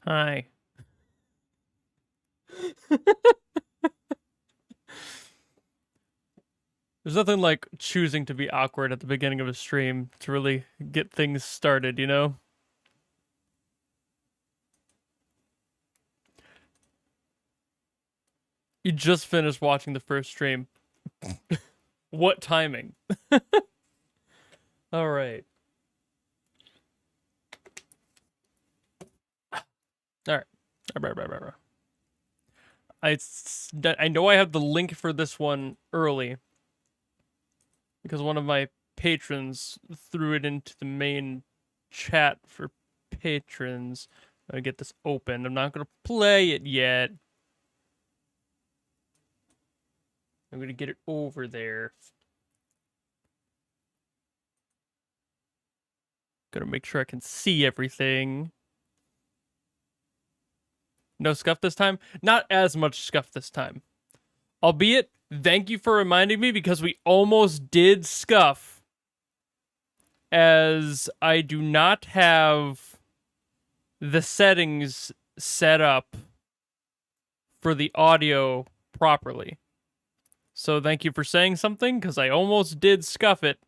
Hi. There's nothing like choosing to be awkward at the beginning of a stream to really get things started, you know? You just finished watching the first stream. What timing? All right. All right. I know I have the link for this one early because one of my patrons threw it into the main chat for patrons. I'm gonna get this open. I'm not gonna play it yet. I'm gonna get it over there. Gotta make sure I can see everything. No scuff this time? Not as much scuff this time. Albeit, thank you for reminding me because we almost did scuff. As I do not have the settings set up for the audio properly. So thank you for saying something, because I almost did scuff it.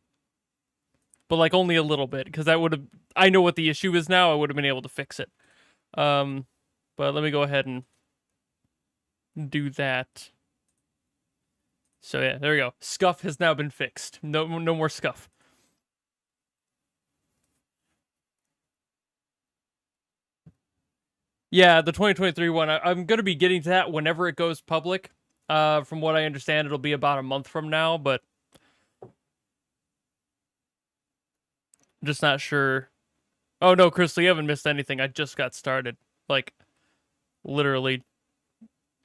But like only a little bit, because that would have... I know what the issue is now, I would have been able to fix it. But let me go ahead and do that. So yeah, there we go. Scuff has now been fixed. No more scuff. Yeah, the 2023 one, I'm going to be getting to that whenever it goes public. From what I understand, it'll be about a month from now, but I'm just not sure. Oh no, Crystal, you haven't missed anything. I just got started. Like, literally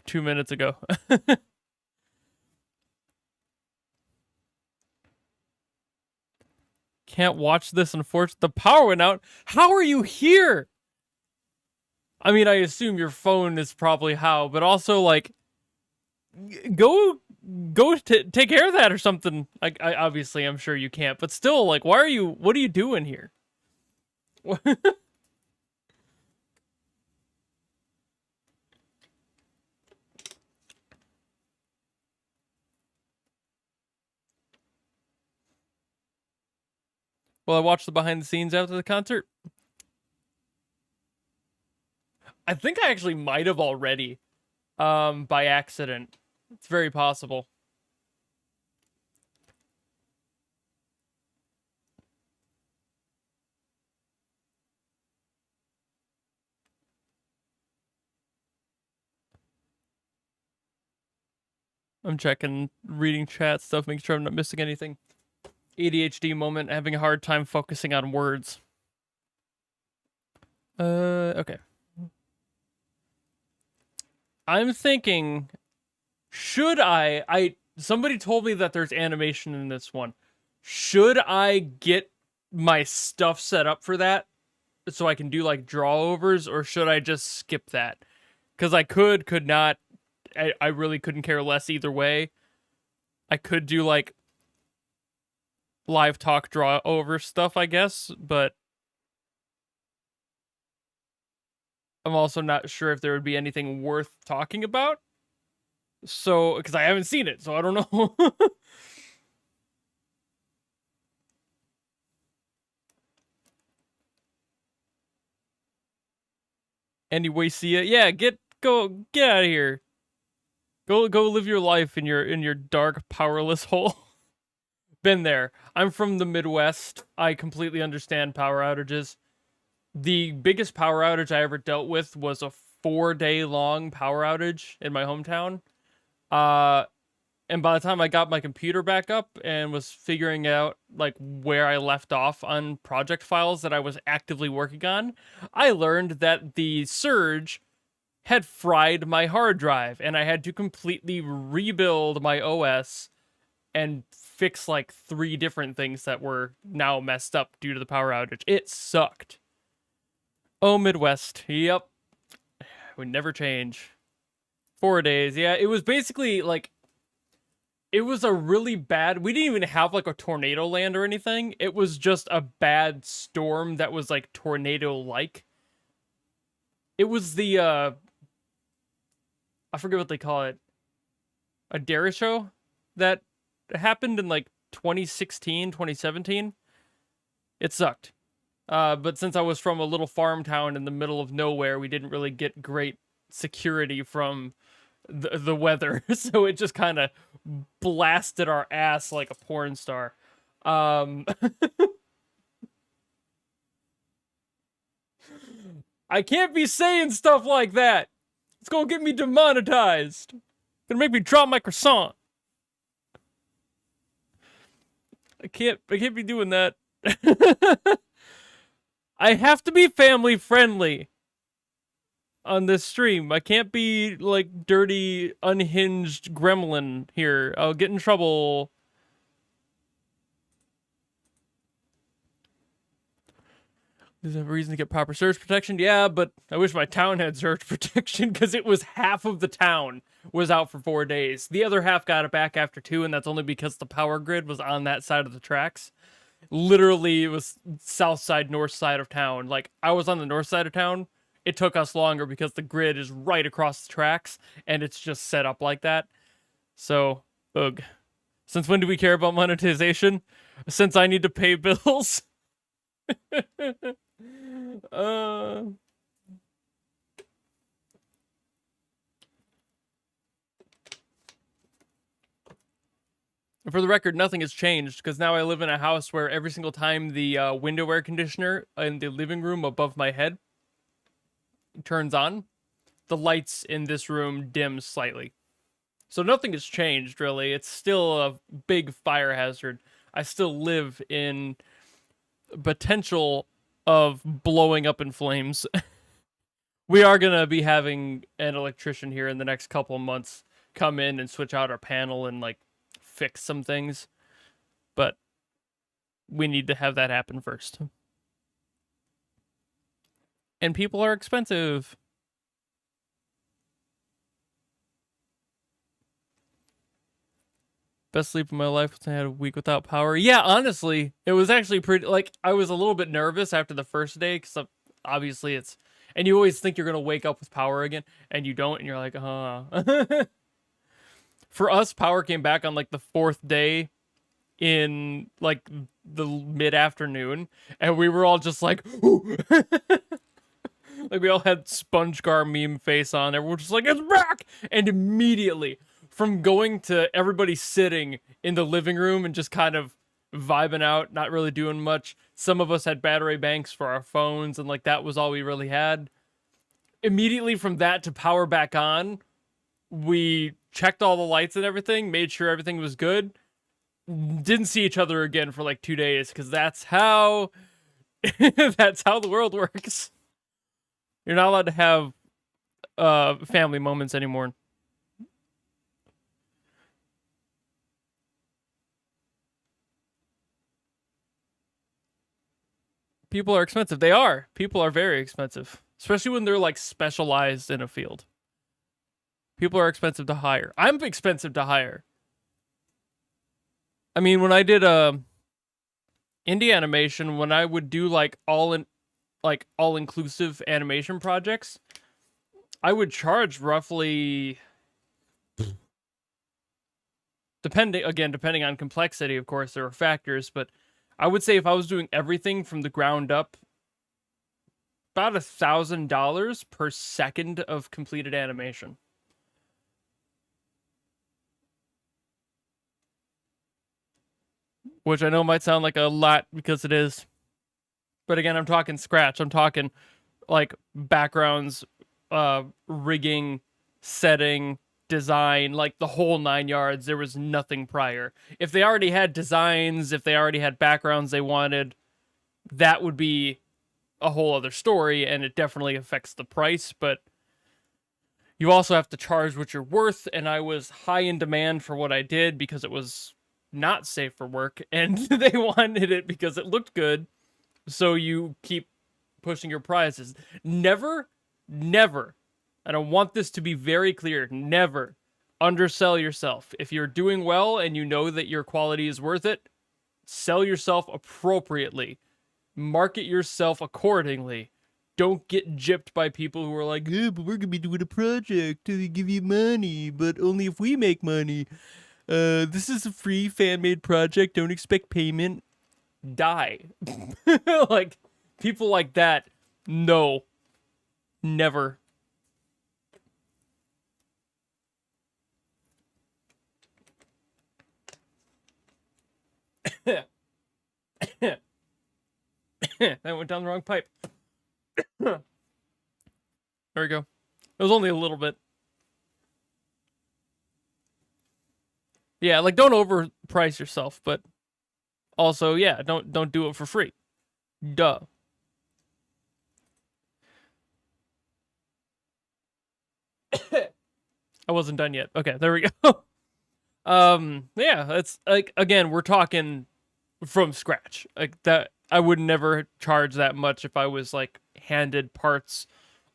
2 minutes ago. Can't watch this, unfortunately. The power went out. How are you here? I mean, I assume your phone is probably how, but also, like, go take care of that or something. I obviously, I'm sure you can't, but still, like, what are you doing here? Well, I watched the behind the scenes after the concert. I think I actually might have already, by accident. It's very possible. I'm checking, reading chat stuff, making sure I'm not missing anything. ADHD moment, having a hard time focusing on words. Okay. I'm thinking, should somebody told me that there's animation in this one. Should I get my stuff set up for that so I can do like draw overs, or should I just skip that? Because I could not. I really couldn't care less either way. I could do like live talk draw over stuff, I guess, but I'm also not sure if there would be anything worth talking about. So, because I haven't seen it, so I don't know. Anyway, see ya. Yeah, get out of here. Go live your life in your dark, powerless hole. Been there. I'm from the Midwest. I completely understand power outages. The biggest power outage I ever dealt with was a 4-day long power outage in my hometown. And by the time I got my computer back up and was figuring out like where I left off on project files that I was actively working on, I learned that the surge had fried my hard drive and I had to completely rebuild my OS and fix like 3 different things that were now messed up due to the power outage. It sucked. Oh, Midwest. Yep. Would never change. 4 days. Yeah, it was basically like, it was a really bad... We didn't even have like a tornado land or anything. It was just a bad storm that was like tornado-like. It was the I forget what they call it. A dare show that happened in like 2016, 2017. It sucked. But since I was from a little farm town in the middle of nowhere, we didn't really get great security from the weather, so it just kind of blasted our ass like a porn star. I can't be saying stuff like that. It's gonna get me demonetized. It's gonna make me drop my croissant. I can't be doing that. I have to be family friendly on this stream. I can't be like dirty, unhinged gremlin here. I'll get in trouble. Does it have a reason to get proper surge protection? Yeah, but I wish my town had surge protection because it was half of the town was out for 4 days. The other half got it back after 2, and that's only because the power grid was on that side of the tracks. Literally, it was south side, north side of town. Like, I was on the north side of town. It took us longer because the grid is right across the tracks, and it's just set up like that. So, ugh. Since when do we care about monetization? Since I need to pay bills? For the record, nothing has changed, because now I live in a house where every single time the window air conditioner in the living room above my head turns on, the lights in this room dim slightly. So nothing has changed, really. It's still a big fire hazard. I still live in potential of blowing up in flames. We are going to be having an electrician here in the next couple of months come in and switch out our panel and, like, fix some things. But we need to have that happen first. And people are expensive. Best sleep of my life was I had a week without power. Yeah, honestly, it was actually pretty, like, I was a little bit nervous after the first day, because obviously it's, and you always think you're going to wake up with power again, and you don't, and you're like, For us, power came back on, like, the 4th day in, like, the mid-afternoon, and we were all just like, ooh. Like, we all had SpongeGar meme face on, everyone was just like, it's back! And immediately, from going to everybody sitting in the living room and just kind of vibing out, not really doing much. Some of us had battery banks for our phones, and like that was all we really had. Immediately from that to power back on, we checked all the lights and everything, made sure everything was good. Didn't see each other again for like 2 days, because that's how that's how the world works. You're not allowed to have family moments anymore. People are expensive. They are. People are very expensive. Especially when they're, like, specialized in a field. People are expensive to hire. I'm expensive to hire. I mean, when I did indie animation, when I would do, like, all-inclusive animation projects, I would charge roughly... Depending on complexity, of course, there are factors, but I would say if I was doing everything from the ground up, about $1,000 per second of completed animation. Which I know might sound like a lot because it is. But again, I'm talking scratch. I'm talking like backgrounds, rigging, setting, design, like the whole 9 yards. There was nothing prior. If they already had designs, if they already had backgrounds they wanted, that would be a whole other story, and it definitely affects the price. But you also have to charge what you're worth, and I was high in demand for what I did because it was not safe for work, and they wanted it because it looked good, so you keep pushing your prices. Never, and I want this to be very clear, never undersell yourself. If you're doing well and you know that your quality is worth it, sell yourself appropriately. Market yourself accordingly. don't get gypped by people who are like, but we're gonna be doing a project to give you money, but only if we make money. This is a free fan-made project. Don't expect payment. Die. Like, people like that, no. Never. That went down the wrong pipe. There we go. It was only a little bit. Yeah, like, don't overprice yourself, but also, yeah, don't do it for free. Duh. I wasn't done yet. Okay, there we go. Yeah, it's like, again, we're talking from scratch. Like, that, I would never charge that much if I was like handed parts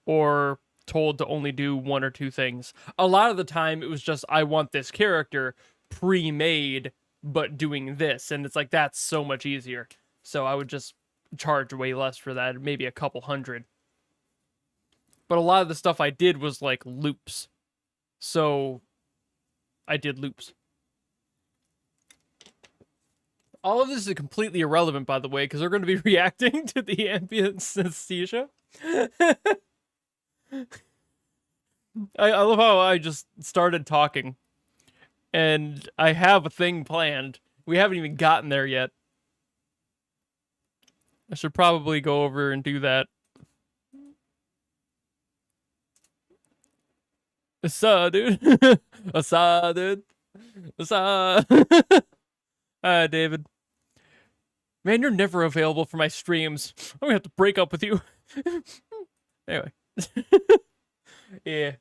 or told to only do one or two things. A lot of the time it was just, I want this character pre-made but doing this, and it's like, that's so much easier. So I would just charge way less for that, maybe a couple $100. But a lot of the stuff I did was like loops. So I did loops. All of this is completely irrelevant, by the way, because they're going to be reacting to the Ambience Synesthesia. I love how I just started talking. And I have a thing planned. We haven't even gotten there yet. I should probably go over and do that. Asa, dude. Asa, dude. Asa. Hi, David. Man, you're never available for my streams. I'm gonna have to break up with you. Anyway. Yeah.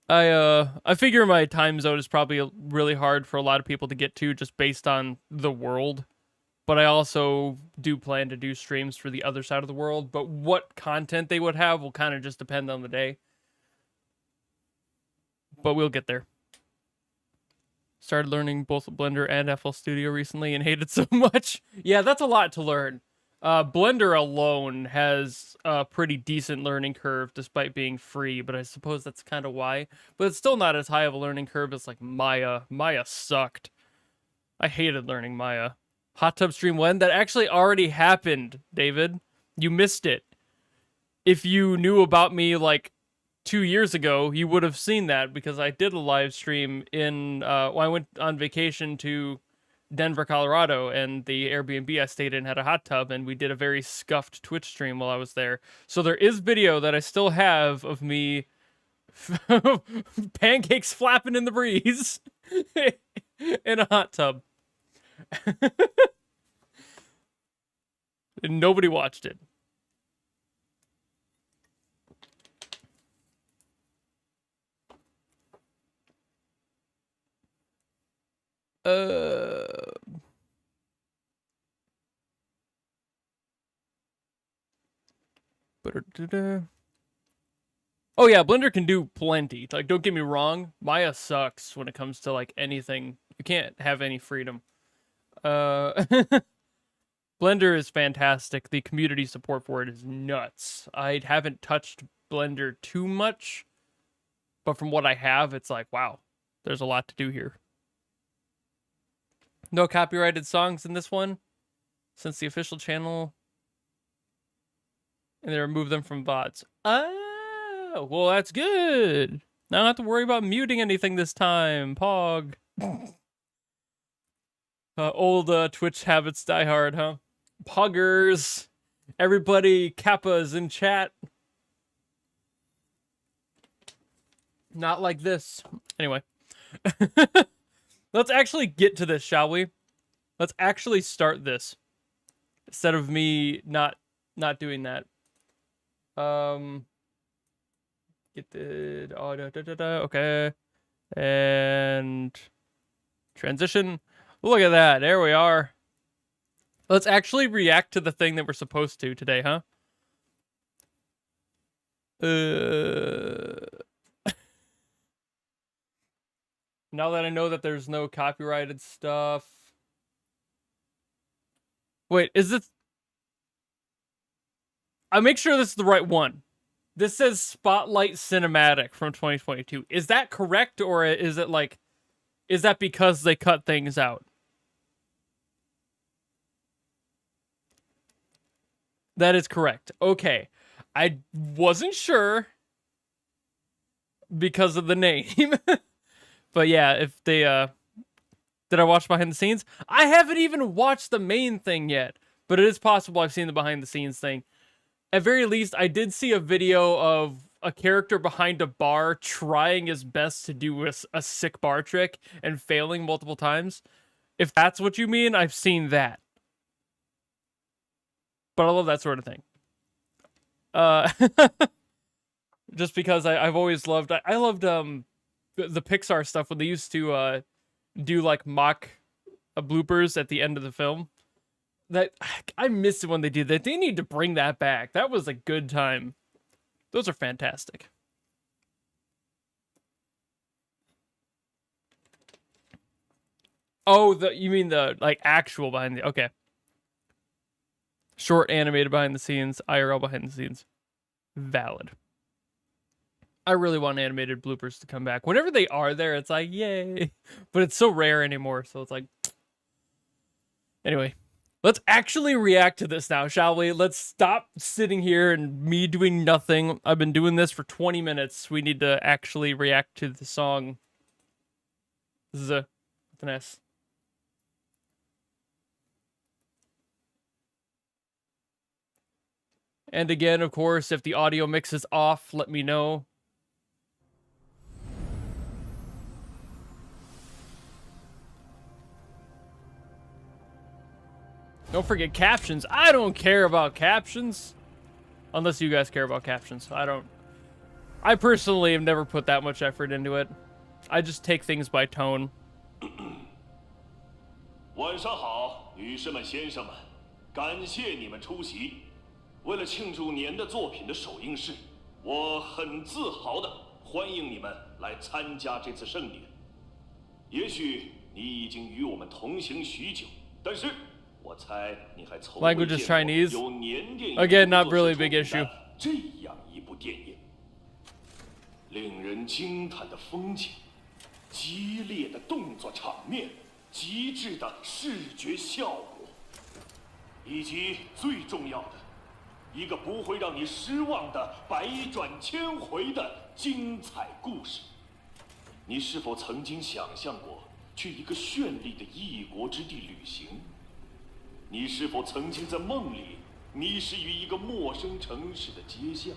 I figure my time zone is probably really hard for a lot of people to get to just based on the world. But I also do plan to do streams for the other side of the world. But what content they would have will kind of just depend on the day. But we'll get there. Started learning both Blender and FL Studio recently and hated so much. Yeah, that's a lot to learn. Blender alone has a pretty decent learning curve despite being free, but I suppose that's kind of why. But it's still not as high of a learning curve as like Maya. Maya sucked. I hated learning Maya. Hot tub stream when? That actually already happened, David. You missed it. If you knew about me like 2 years ago, you would have seen that because I did a live stream in, I went on vacation to Denver, Colorado, and the Airbnb I stayed in had a hot tub, and we did a very scuffed Twitch stream while I was there. So there is video that I still have of me pancakes flapping in the breeze in a hot tub. And nobody watched it. Oh yeah, Blender can do plenty. Like, don't get me wrong, Maya sucks when it comes to like anything. You can't have any freedom. Blender is fantastic. The community support for it is nuts. I haven't touched Blender too much, but from what I have, it's like, wow, there's a lot to do here. No copyrighted songs in this one since the official channel, and they removed them from VODs. Oh, well, that's good. I don't have to worry about muting anything this time. Pog. Old Twitch habits die hard, huh? Poggers. Everybody, Kappas in chat. Not like this. Anyway. Let's actually get to this, shall we? Let's actually start this. Instead of me not doing that. Get the okay. And transition. Look at that. There we are. Let's actually react to the thing that we're supposed to today, huh? Now that I know that there's no copyrighted stuff. Wait, is this... I make sure this is the right one. This says Spotlight Cinematic from 2022. Is that correct, or is it like, is that because they cut things out? That is correct. Okay. I wasn't sure because of the name. But yeah, if they, did I watch behind the scenes? I haven't even watched the main thing yet, but it is possible I've seen the behind the scenes thing. At very least, I did see a video of a character behind a bar trying his best to do a sick bar trick and failing multiple times. If that's what you mean, I've seen that. But I love that sort of thing. Just because I've always loved... I loved the Pixar stuff when they used to do like mock bloopers at the end of the film. That I miss it when they did that. They need to bring that back. That was a good time. Those are fantastic. Oh, you mean the like actual behind the... Okay. Short animated behind the scenes, IRL behind the scenes. Valid. I really want animated bloopers to come back. Whenever they are there, it's like, yay. But it's so rare anymore, so it's like... Anyway, let's actually react to this now, shall we? Let's stop sitting here and me doing nothing. I've been doing this for 20 minutes. We need to actually react to the song. This is an S. And again, of course, if the audio mix is off, let me know. Don't forget captions. I don't care about captions. Unless you guys care about captions. I personally have never put that much effort into it. I just take things by tone. 晚上好，女士们、先生们，感谢你们出席。为了庆祝年的作品的首映式，我很自豪地欢迎你们来参加这次盛典。也许你已经与我们同行许久，但是我猜你还从未见过有年电影 Again, not really a big issue. 这样一部电影，令人惊叹的风景，激烈的动作场面，极致的视觉效果，以及最重要的。 一个不会让你失望的百转千回的精彩故事。你是否曾经想象过去一个绚丽的异国之地旅行？你是否曾经在梦里迷失于一个陌生城市的街巷？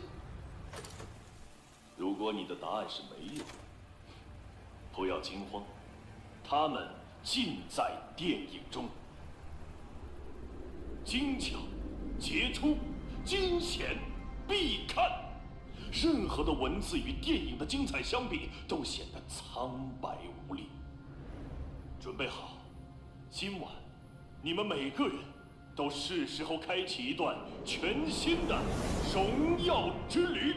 如果你的答案是没有，不要惊慌，它们尽在电影中。精巧、杰出。 惊险必看，任何的文字与电影的精彩相比，都显得苍白无力。准备好，今晚你们每个人都是时候开启一段全新的荣耀之旅。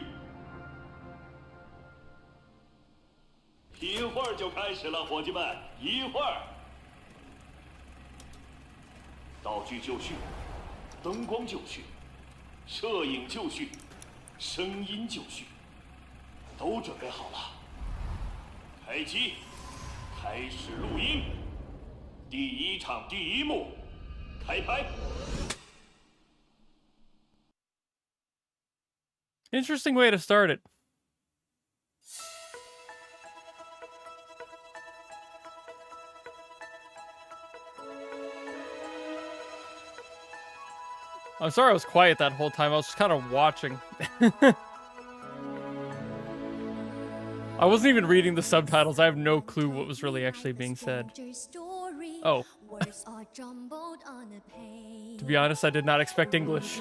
一会儿就开始了，伙计们，一会儿。道具就绪，灯光就绪。 摄影就绪，声音就绪，都准备好了。开机，开始录音。第一场第一幕，开拍。Interesting way to start it. I'm sorry I was quiet that whole time. I was just kind of watching. I wasn't even reading the subtitles. I have no clue what was really actually being said. Oh. To be honest, I did not expect English.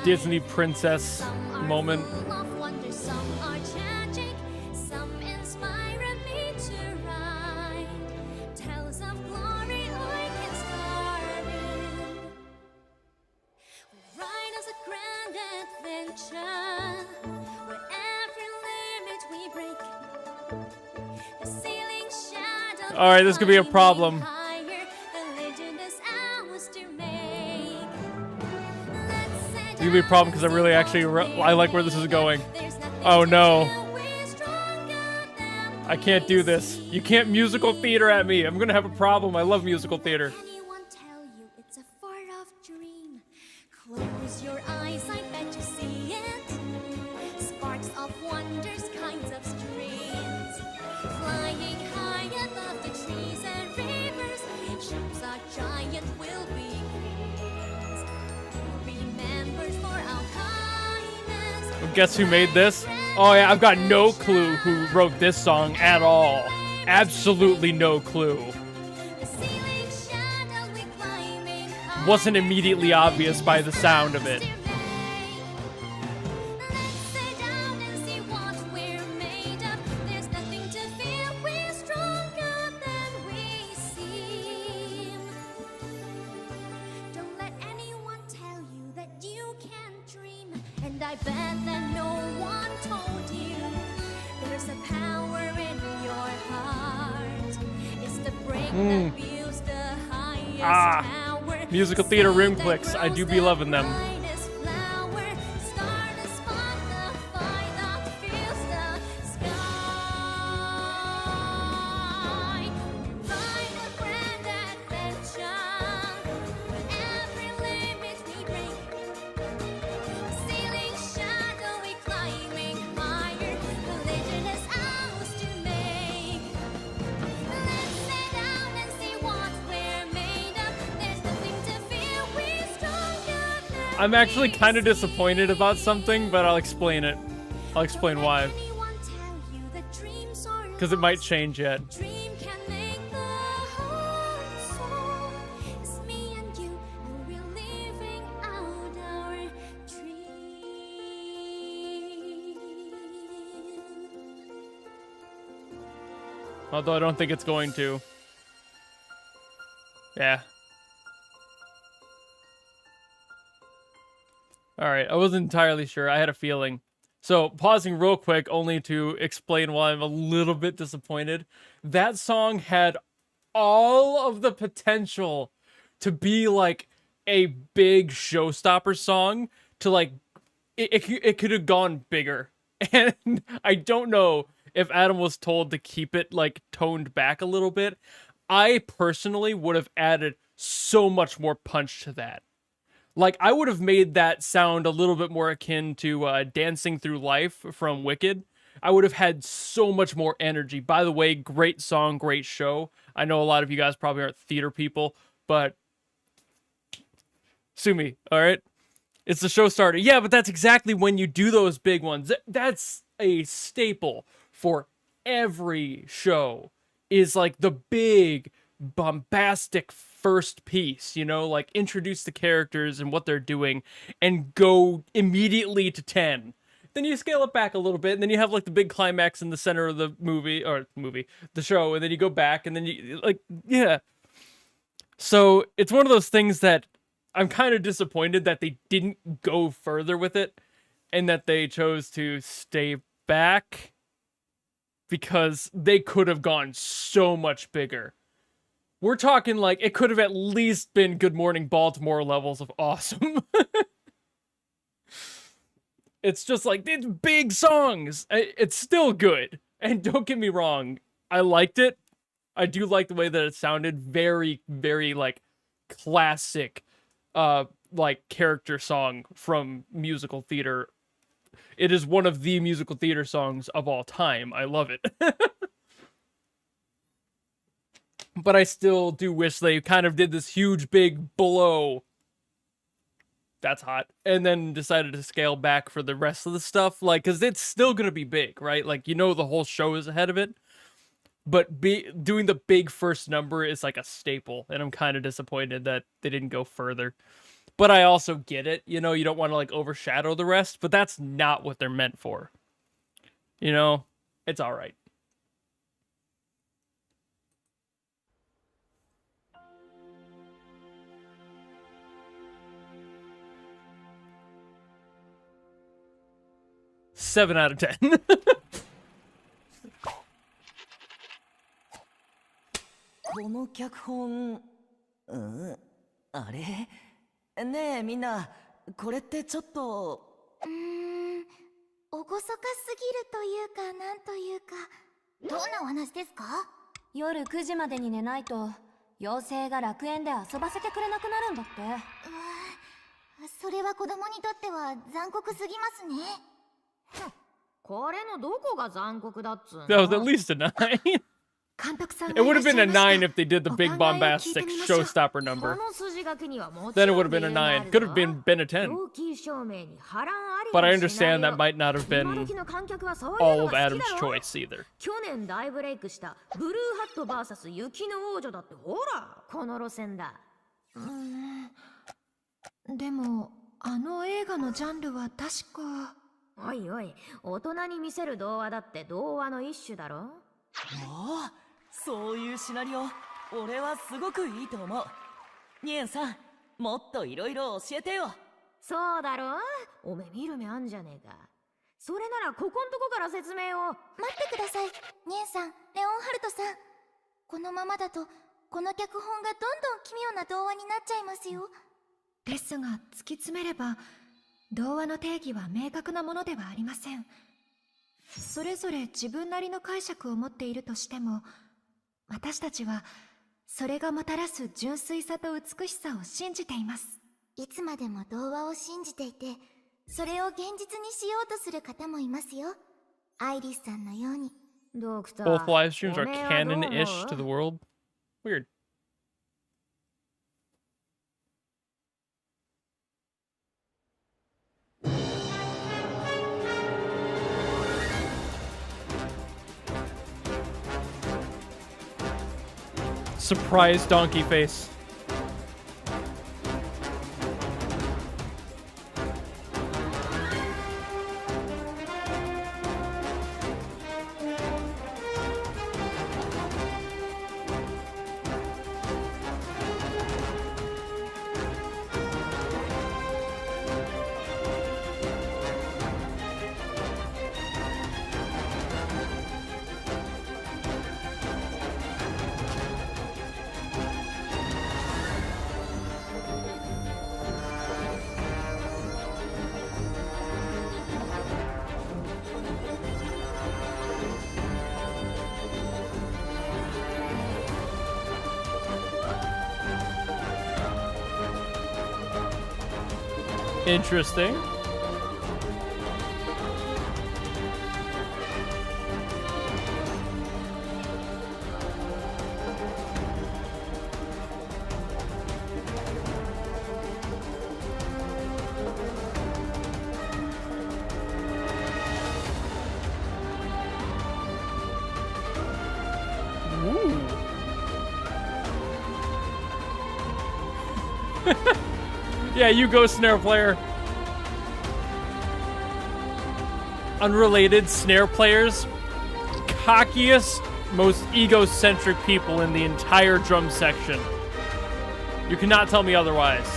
Disney princess moment. Alright, this could be a problem. It could be a problem because I really actually I like where this is going. Oh no. I can't do this. You can't musical theater at me. I'm gonna have a problem. I love musical theater. Anyone tell you it's a far-off dream? Close your eyes, I bet you see it. Sparks of wonders, kinds of streams, flying high above the trees and rivers. Ships are giant, will be kings. Remembered for our kindness. Well, guess who made this? Oh yeah, I've got no clue who wrote this song at all. Absolutely no clue. Wasn't immediately obvious by the sound of it. Don't let anyone tell you that you can't dream, and I bet that no one told you there's a power in your heart. It's the break that builds the highest tower. Musical theater room clicks. I do be loving them. I'm actually kind of disappointed about something, but I'll explain it. I'll explain why. Because it might change yet. Although I don't think it's going to. Yeah. Alright, I wasn't entirely sure. I had a feeling. So, pausing real quick, only to explain why I'm a little bit disappointed. That song had all of the potential to be, like, a big showstopper song. To, like, it could have gone bigger. And I don't know if Adam was told to keep it, like, toned back a little bit. I personally would have added so much more punch to that. Like, I would have made that sound a little bit more akin to Dancing Through Life from Wicked. I would have had so much more energy. By the way, great song, great show. I know a lot of you guys probably aren't theater people, but sue me, all right? It's the show starter. Yeah, but that's exactly when you do those big ones. That's a staple for every show, is like the big, bombastic first piece, you know, like introduce the characters and what they're doing and go immediately to 10. Then you scale it back a little bit, and then you have like the big climax in the center of the the show, and then you go back, and then you, like, yeah. So it's one of those things that I'm kind of disappointed that they didn't go further with it, and that they chose to stay back, because they could have gone so much bigger. We're talking like it could have at least been Good Morning Baltimore levels of awesome. It's just like, it's big songs. It's still good. And don't get me wrong, I liked it. I do like the way that it sounded. Very, very, like, classic, like, character song from musical theater. It is one of the musical theater songs of all time. I love it. But I still do wish they kind of did this huge, big blow. That's hot. And then decided to scale back for the rest of the stuff. Like, because it's still going to be big, right? Like, you know, the whole show is ahead of it. But doing the big first number is like a staple. And I'm kind of disappointed that they didn't go further. But I also get it. You know, you don't want to, like, overshadow the rest. But that's not what they're meant for. You know, it's all right. Seven out of 10. この脚本、あれねえみんな、これってちょっと。厳かすぎるというか、なんというか。どんなお話ですか？夜9時までに寝ないと妖精が楽園で遊ばせてくれなくなるんだって。それは子供にとっては残酷すぎますね。これのどこが残酷だっつうの？ That was at least a 9. 監督さん It がい would ら have っしゃ been a いました。 9 if they did the big お考えを聞いて bombastic みましょう。 showstopper こ number. の筋書きにはもち Then it ろ would ん have been a 9. Could have been a 10. 動機証明に波乱あり But I のシナ understand リオ。 that might not have 今 been 時の観客はそういう all の of が好 Adam's きだろ。 choice either. 去年大ブレイクしたブルーハット VS 雪の王女だってほらこの路線だ。でもあの映画のジャンルは確か。おいおい、大人に見せる童話だって童話の一種だろ。おお、そういうシナリオ、俺はすごくいいと思う。ニエンさん、もっといろいろ教えてよ。そうだろ。おめ見る目あんじゃねえか。それならここんとこから説明を。待ってください、ニエンさん、レオンハルトさん。このままだと、この脚本がどんどん奇妙な童話になっちゃいますよ。ですが突き詰めれば童話の定義は明確なものではありません。それぞれ自分なりの解釈を持っているとしても、私たちはそれがもたらす純粋さと美しさを信じています。いつまでも童話を信じていて、それを現実にしようとする方もいますよ。アイリスさんのように。ドクター、 Both live streams are おめえはどう思う？ canon-ish to the world. Weird. Surprise donkey face. Interesting. Ooh. Yeah, you go, snare player. Unrelated, snare players, cockiest, most egocentric people in the entire drum section. You cannot tell me otherwise.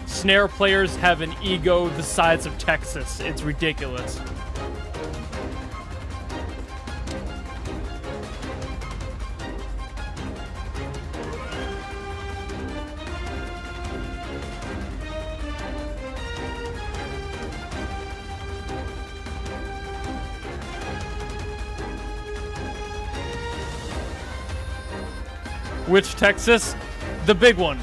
Snare players have an ego the size of Texas. It's ridiculous. Which Texas? The big one.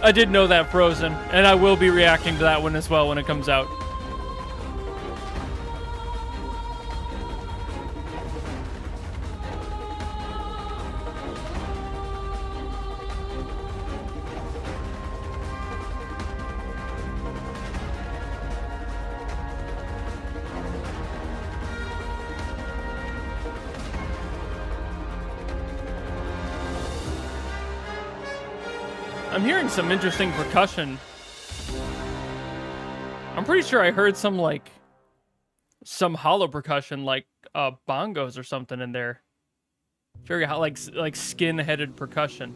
I did know that, Frozen, and I will be reacting to that one as well when it comes out. I'm hearing some interesting percussion. I'm pretty sure I heard some, like, some hollow percussion like bongos or something in there. Very like skin-headed percussion.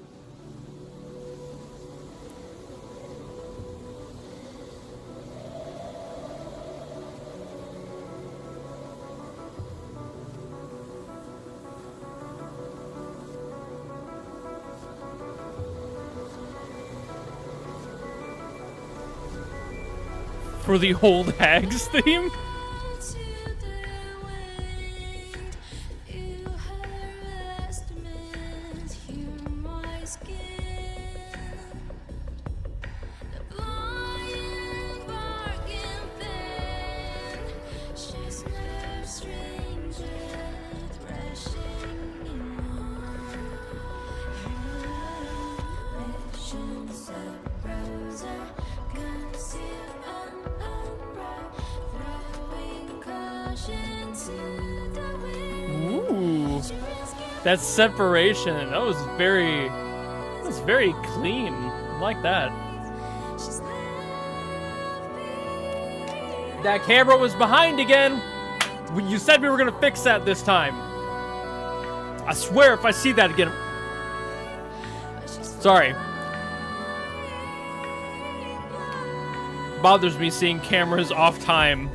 For the old hags theme. Ooh, that separation, that was very clean. I like that. That camera was behind again. You said we were gonna fix that this time. I swear if I see that again. Sorry. Bothers me seeing cameras off time.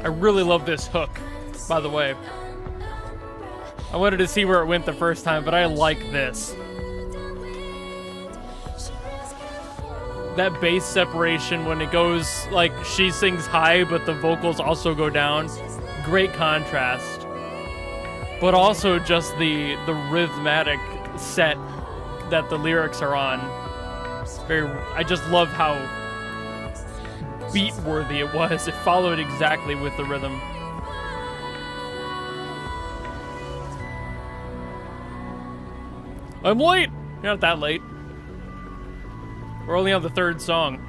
I really love this hook, by the way. I wanted to see where it went the first time, but I like this. That bass separation when it goes, like, she sings high, but the vocals also go down. Great contrast. But also just the rhythmatic set that the lyrics are on. I just love how beat-worthy it was. It followed exactly with the rhythm. I'm late! You're not that late. We're only on the third song.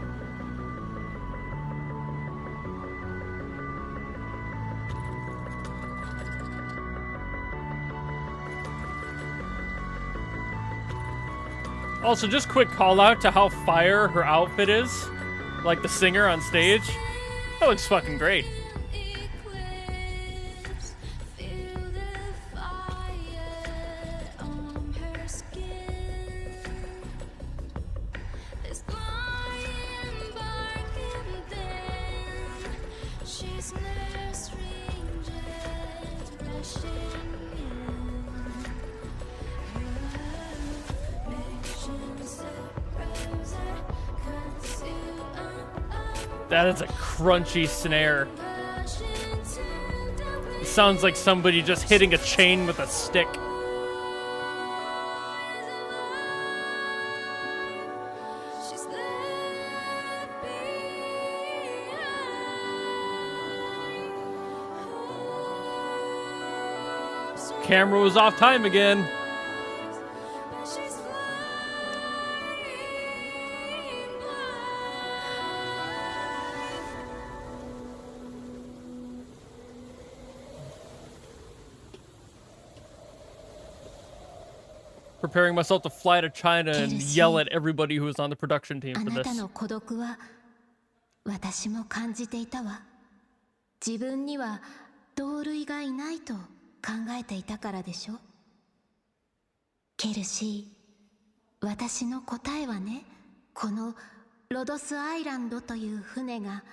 Also, just quick call out to how fire her outfit is. Like the singer on stage. That looks fucking great. That is a crunchy snare. It sounds like somebody just hitting a chain with a stick. Camera was off time again. Preparing myself to fly to China and yell at everybody who was on the production team for this. 私も感じていたわ。自分には同類がいないと考えていたからでしょ。ケルシー、私の答えはね、このロドスアイランドという船が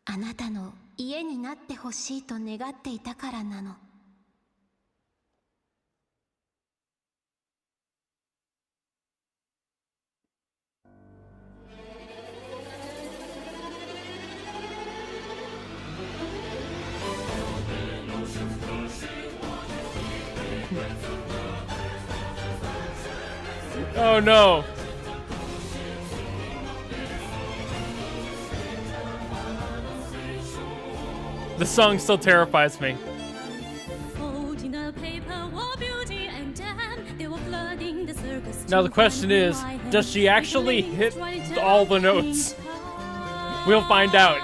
あなたの家になってほしいと願っていたからなの。Oh no. The song still terrifies me. Folding the paper were beauty and Dan. They were flooding the circus. Now the question is, does she actually hit all the notes? We'll find out.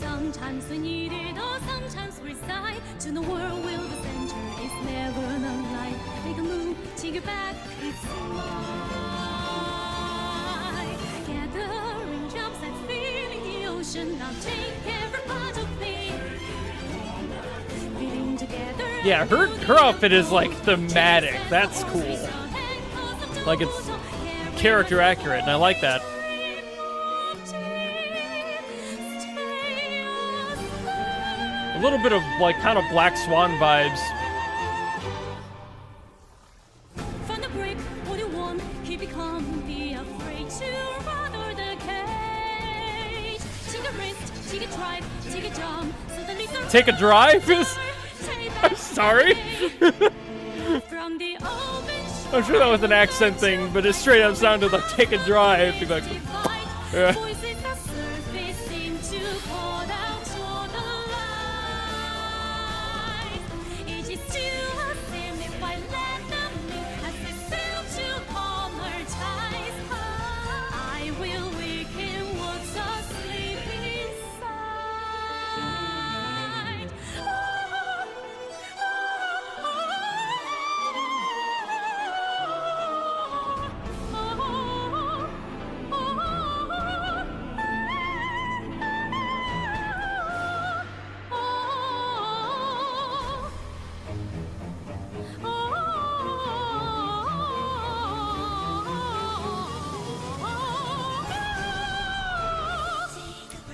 Sometimes we need it, or sometimes we sigh. To the world will the center is never no light. Make a move, take it back, it's mine. Gathering jumps and feeling the ocean. Now take every part of me. Feeling together. Yeah, her outfit is like thematic. That's cool. Like it's character accurate, and I like that. A little bit of like kind of Black Swan vibes. Find the break, what you want, keep it calm, be afraid to rather the cage. Take a risk, take a drive, take a jump, suddenly Take a drive? I'm sorry. from the open I'm sure that was an accent thing, but it straight up sounded like take a drive. Be like, yeah. voices the surface seem to call out to the light. It is still a sin if I let them in as they sail to calmer tides. I will weaken what's asleep inside.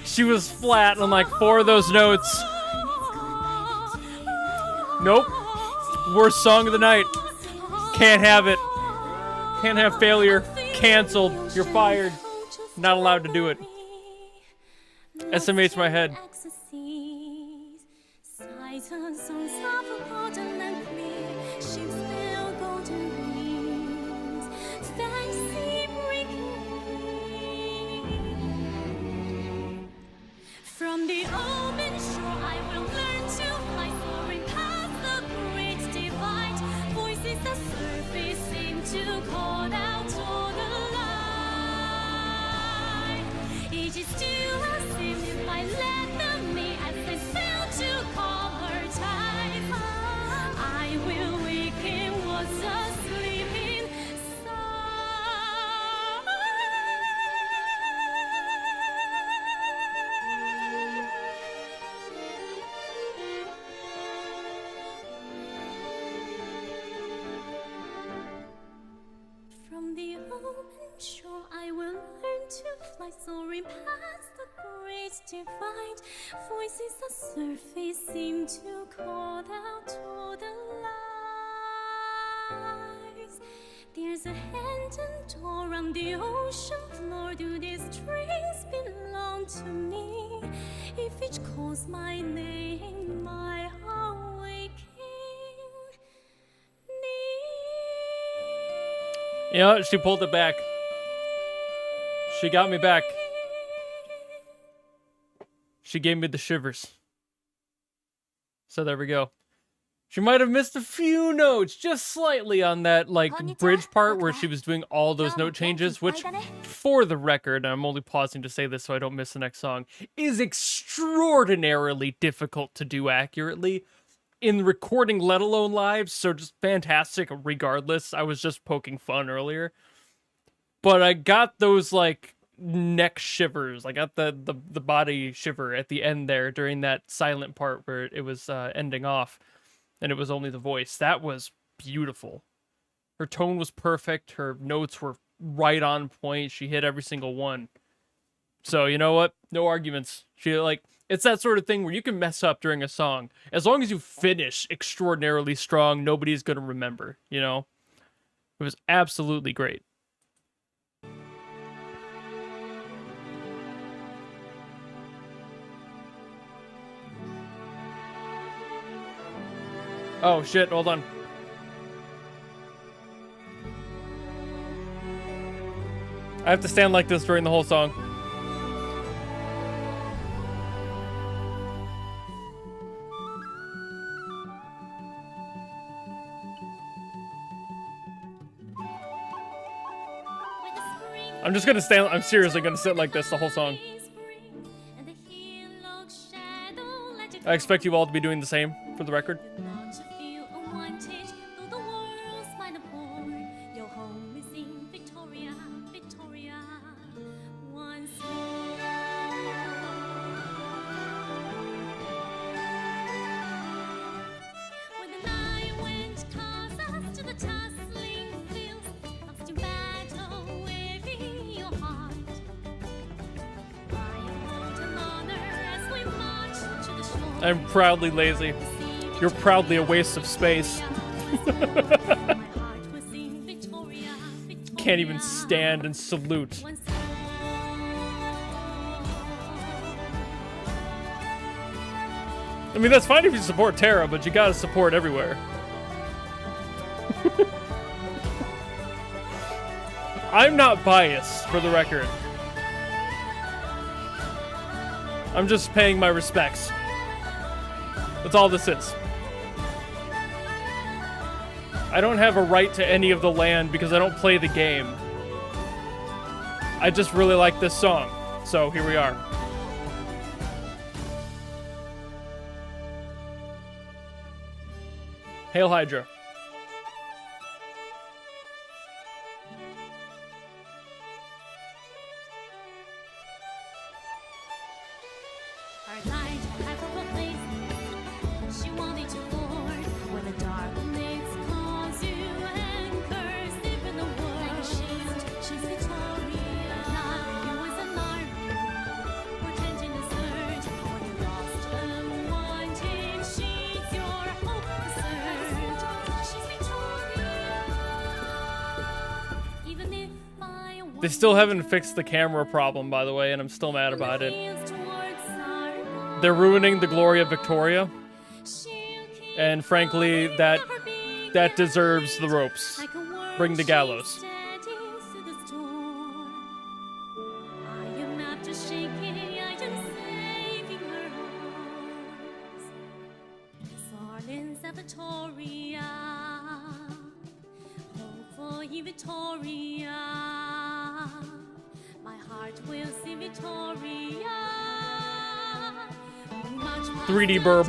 She was flat on like 4 of those notes. Nope. Worst song of the night. Can't have it. Can't have failure. Canceled. You're fired. Not allowed to do it. SMH's my head. From the open shore, I will learn to fly, soaring past the great divide. Voices the surface seem to call out to the light. It is still a sin if I let them in as they sail to calmer tides. I will waken what's asleep inside. From the open shore, I will learn to fly, soaring past the great divide. Voices the surface seem to call out to the lights. There's a hand and door on the ocean floor. Do these strings belong to me? If each calls my name, my awakening. You know, she pulled it back. She got me back. She gave me the shivers. So there we go. She might have missed a few notes, just slightly on that, like, bridge part where she was doing all those note changes, which, for the record, and I'm only pausing to say this so I don't miss the next song, is extraordinarily difficult to do accurately in recording, let alone live, so just fantastic regardless. I was just poking fun earlier. But I got those, like, neck shivers. I got the body shiver at the end there during that silent part where it was ending off. And it was only the voice. That was beautiful. Her tone was perfect. Her notes were right on point. She hit every single one. So, you know what? No arguments. She, like, it's that sort of thing where you can mess up during a song. As long as you finish extraordinarily strong, nobody's going to remember, you know? It was absolutely great. Oh, shit, hold on. I have to stand like this during the whole song. I'm just gonna stand. I'm seriously gonna sit like this the whole song. I expect you all to be doing the same, for the record. I'm proudly lazy. You're proudly a waste of space. Can't even stand and salute. I mean, that's fine if you support Terra, but you gotta support everywhere. I'm not biased, for the record. I'm just paying my respects. That's all this is. I don't have a right to any of the land because I don't play the game. I just really like this song. So here we are. Hail Hydra. They still haven't fixed the camera problem, by the way, and I'm still mad about it. They're ruining the glory of Victoria. And frankly, that deserves the ropes. Bring the gallows. Victoria, my heart will see Victoria. 3D burb.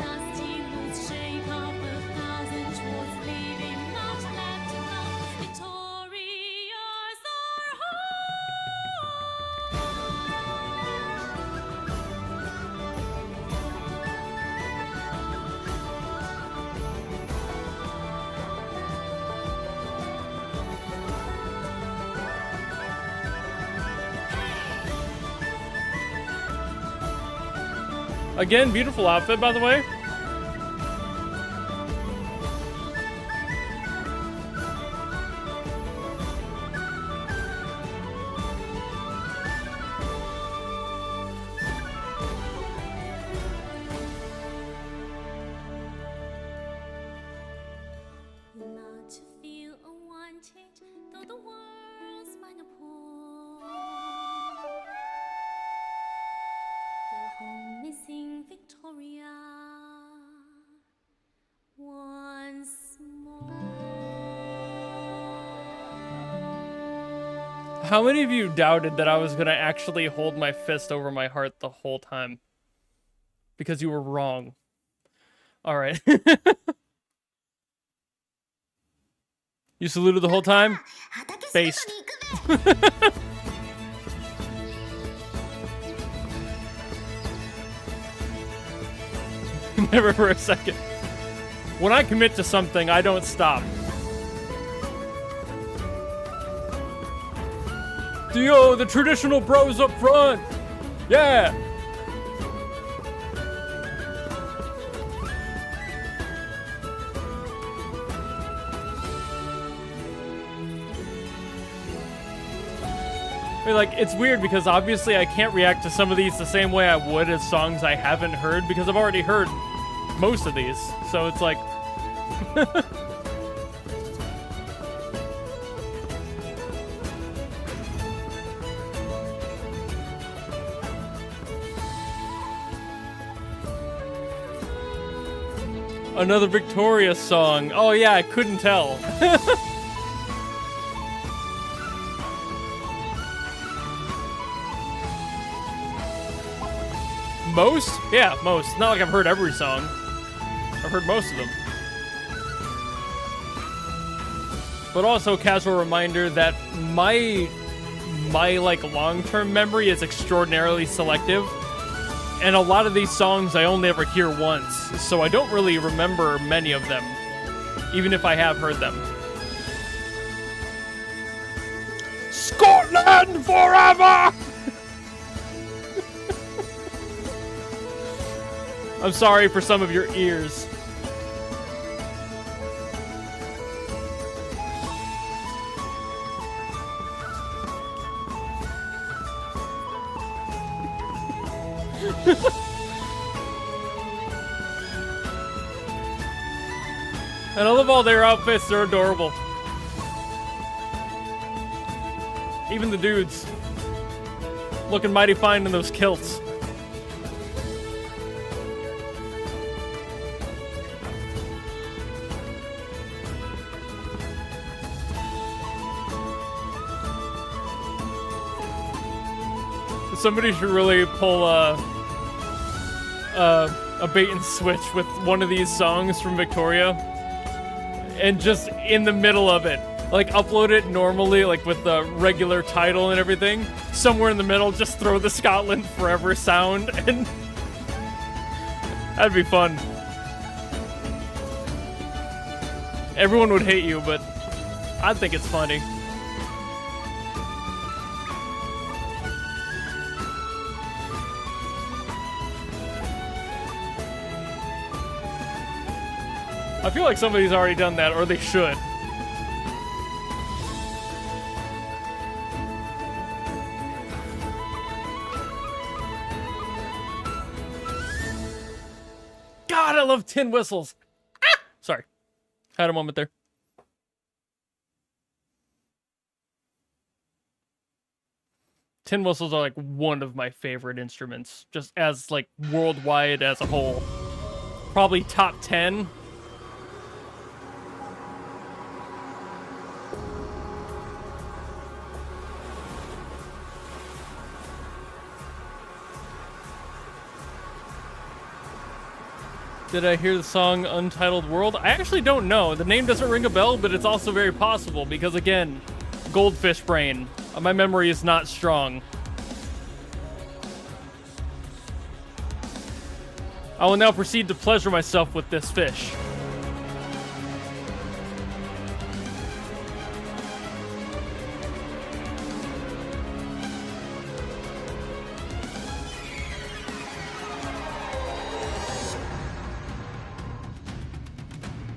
Again, beautiful outfit, by the way. Not to feel unwanted, though the world's mine a poor. Your home missing Victoria once more. How many of you doubted that I was gonna actually hold my fist over my heart the whole time? Because you were wrong. Alright. You saluted the whole time? Based. Never for a second. When I commit to something, I don't stop. Yo, the traditional bros up front! Yeah! I mean, like, it's weird because obviously I can't react to some of these the same way I would as songs I haven't heard because I've already heard most of these. So it's like... Another Victoria song. Oh yeah, I couldn't tell. Most? Yeah, most. Not like I've heard every song. I've heard most of them. But also casual reminder that my like long-term memory is extraordinarily selective. And a lot of these songs I only ever hear once, so I don't really remember many of them, even if I have heard them. Scotland forever! I'm sorry for some of your ears. And I love all their outfits, they're adorable. Even the dudes. Looking mighty fine in those kilts. Somebody should really pull a bait and switch with one of these songs from Victoria, and just in the middle of it, like upload it normally, like with the regular title and everything. Somewhere in the middle, just throw the Scotland Forever sound, and that'd be fun. Everyone would hate you, but I think it's funny. I feel like somebody's already done that, or they should. God, I love tin whistles. Ah! Sorry. Had a moment there. Tin whistles are like one of my favorite instruments, just as like worldwide as a whole. Probably top 10. Did I hear the song Untitled World? I actually don't know. The name doesn't ring a bell, but it's also very possible because, again, goldfish brain. My memory is not strong. I will now proceed to pleasure myself with this fish.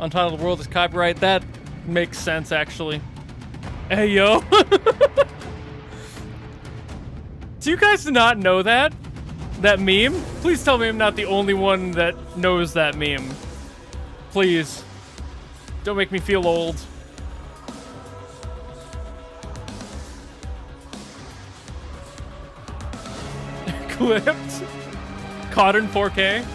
Untitled World is copyright. That makes sense, actually. Hey, yo. Do you guys not know that? That meme? Please tell me I'm not the only one that knows that meme. Please. Don't make me feel old. Clipped. Caught in 4K.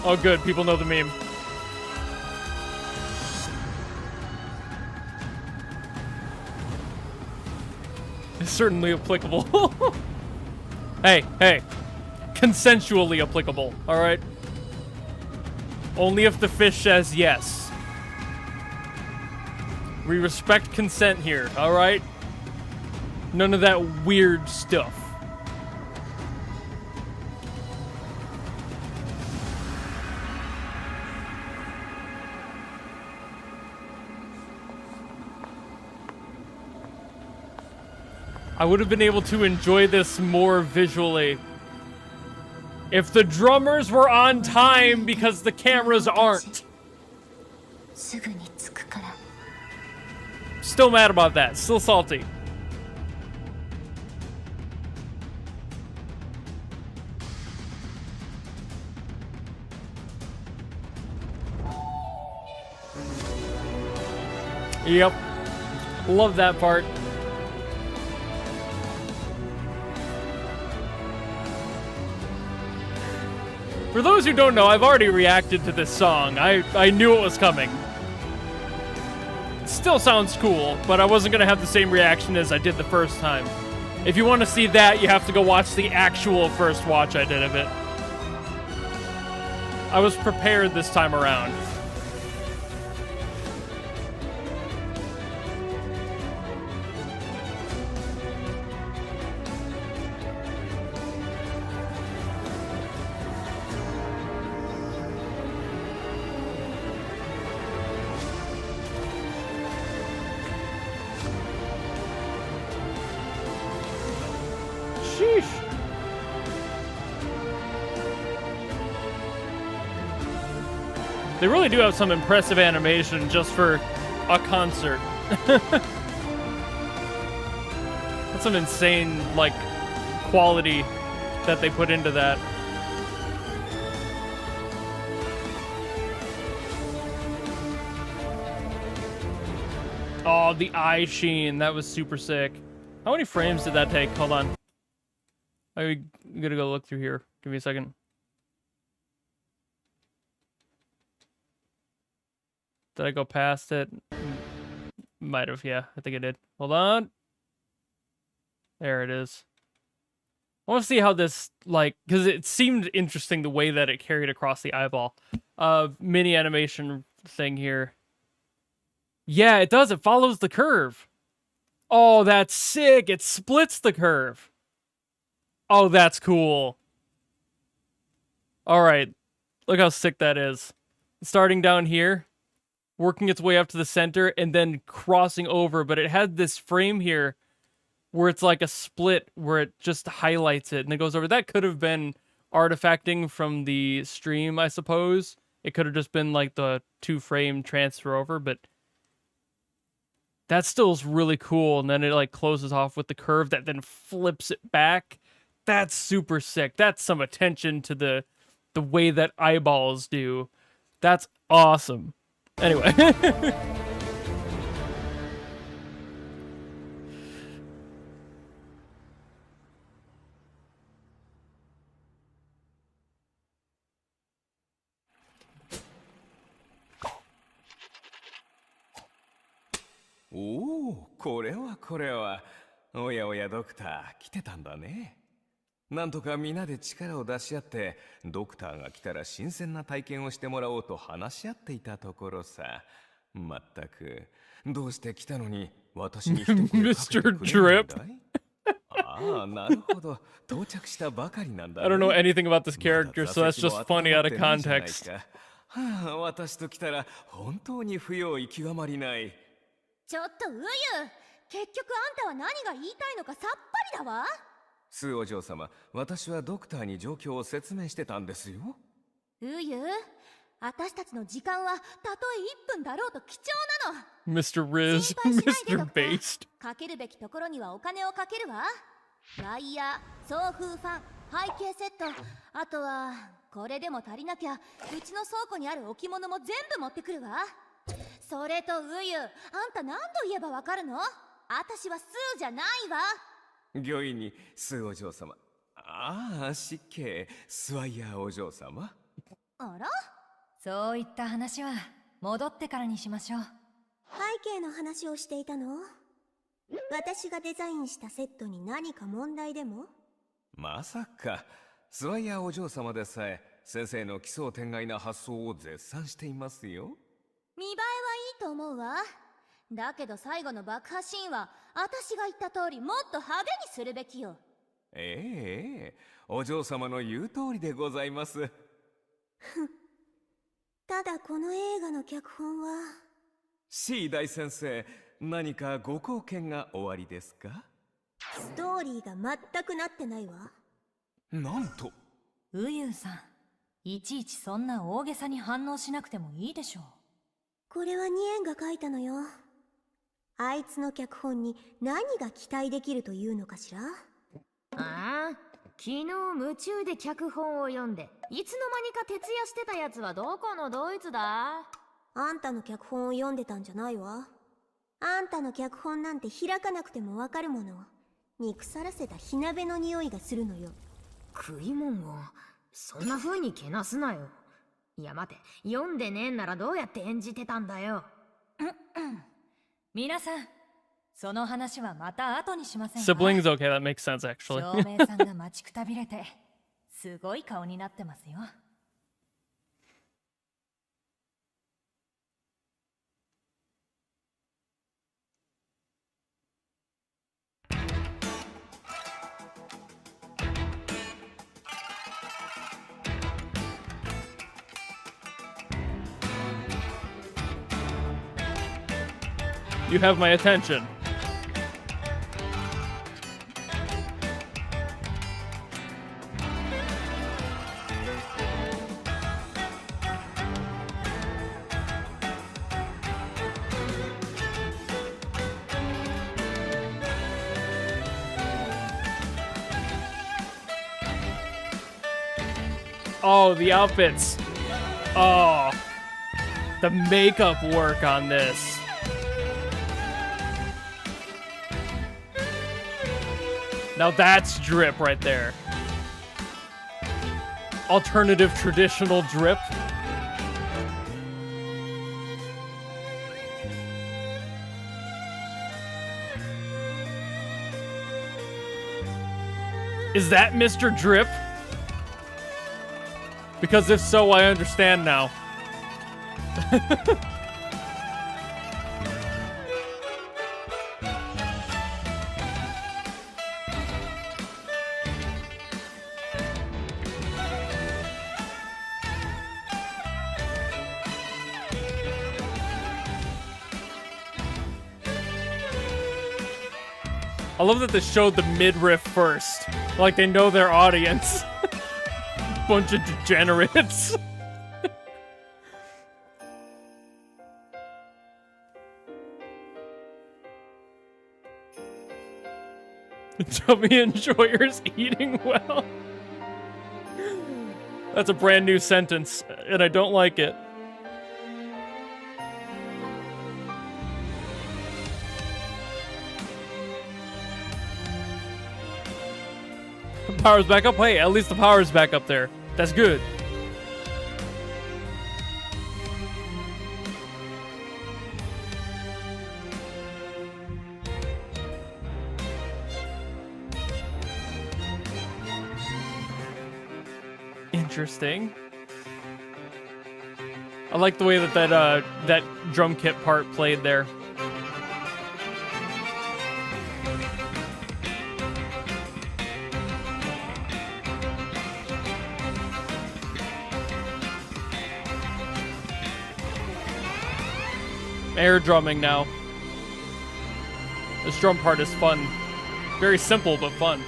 Oh, good. People know the meme. It's certainly applicable. Hey. Consensually applicable, alright? Only if the fish says yes. We respect consent here, alright? None of that weird stuff. I would have been able to enjoy this more visually if the drummers were on time, because the cameras aren't. Still mad about that. Still salty. Yep. Love that part. For those who don't know, I've already reacted to this song. I knew it was coming. Still sounds cool, but I wasn't gonna have the same reaction as I did the first time. If you want to see that, you have to go watch the actual first watch I did of it. I was prepared this time around. Sheesh. They really do have some impressive animation just for a concert. That's some insane, like, quality that they put into that. Oh, the eye sheen. That was super sick. How many frames did that take? Hold on. I'm gonna go look through here. Give me a second. Did I go past it? Might have, yeah. I think I did. Hold on. There it is. I want to see how this, like, because it seemed interesting the way that it carried across the eyeball. Mini animation thing here. Yeah, it does. It follows the curve. Oh, that's sick. It splits the curve. Oh, that's cool. All right. Look how sick that is. Starting down here, working its way up to the center, and then crossing over. But it had this frame here where it's like a split where it just highlights it and it goes over. That could have been artifacting from the stream, I suppose. It could have just been like the 2-frame transfer over, but that still is really cool. And then it like closes off with the curve that then flips it back. That's super sick. That's some attention to the way that eyeballs do. That's awesome. Anyway.おお、これはこれは。おやおやドクター、来てたんだね。なんとか皆で力を出し合って、ドクターが来たら新鮮な体験をしてもらおうと話し合っていたところさ。まったく、どうして来たのに私に一声かけてくれないんだい？ああ、なるほど。到着したばかりなんだね。I don't know anything about this character, so that's just funny out of context. はあ、私と来たら本当に不要意極まりない。ちょっとウユ、結局あんたは何が言いたいのかさっぱりだわ。スーお嬢様、私はドクターに状況を説明してたんですよ。ウユ、私たちの時間はたとえ1分だろうと貴重なの。Mr. Riz, Mr. Based. かけるべきところにはお金をかけるわ。ワイヤー、送風ファン、背景セット、あとはこれでも足りなきゃうちの倉庫にある置物も全部持ってくるわ。それとウユ、あんた何度言えばわかるの？私はスーじゃないわ。御意にスーお嬢様。ああ、失敬、スワイヤーお嬢様。あら？そういった話は戻ってからにしましょう。背景の話をしていたの？私がデザインしたセットに何か問題でも？まさか、スワイヤーお嬢様でさえ先生の奇想天外な発想を絶賛していますよ。見栄えはいいと思うわ。だけど最後の爆破シーンは私が言った通りもっと派手にするべきよ。ええ、お嬢様の言う通りでございます。ただこの映画の脚本は。シー大先生、何かご貢献がおありですか？ストーリーが全くなってないわ。なんと。ウユウさん、いちいちそんな大げさに反応しなくてもいいでしょう。これはニエンが書いたのよ。あいつの脚本に何が期待できるというのかしら？ああ、昨日夢中で脚本を読んでいつの間にか徹夜してたやつはどこのドイツだ？あんたの脚本を読んでたんじゃないわ。あんたの脚本なんて開かなくてもわかるもの。肉さらせた火鍋の匂いがするのよ。食い物をそんな風にけなすなよ。いや待て、読んでねえんならどうやって演じてたんだよ。皆さん、その話はまた後にしませんか。 Siblings? Okay, that makes sense actually. 照明さんが待ちくたびれて、すごい顔になってますよ。You have my attention. Oh, the outfits. Oh, the makeup work on this. Now that's drip right there. Alternative traditional drip. Is that Mr. Drip? Because if so, I understand now. I love that they showed the mid-riff first. Like they know their audience. Bunch of degenerates. Chubby enjoyers eating well. That's a brand new sentence, and I don't like it. Power's back up. Hey, at least the power's back up there. That's good. Interesting. I like the way that drum kit part played there. Air drumming now. This drum part is fun. Very simple, but fun.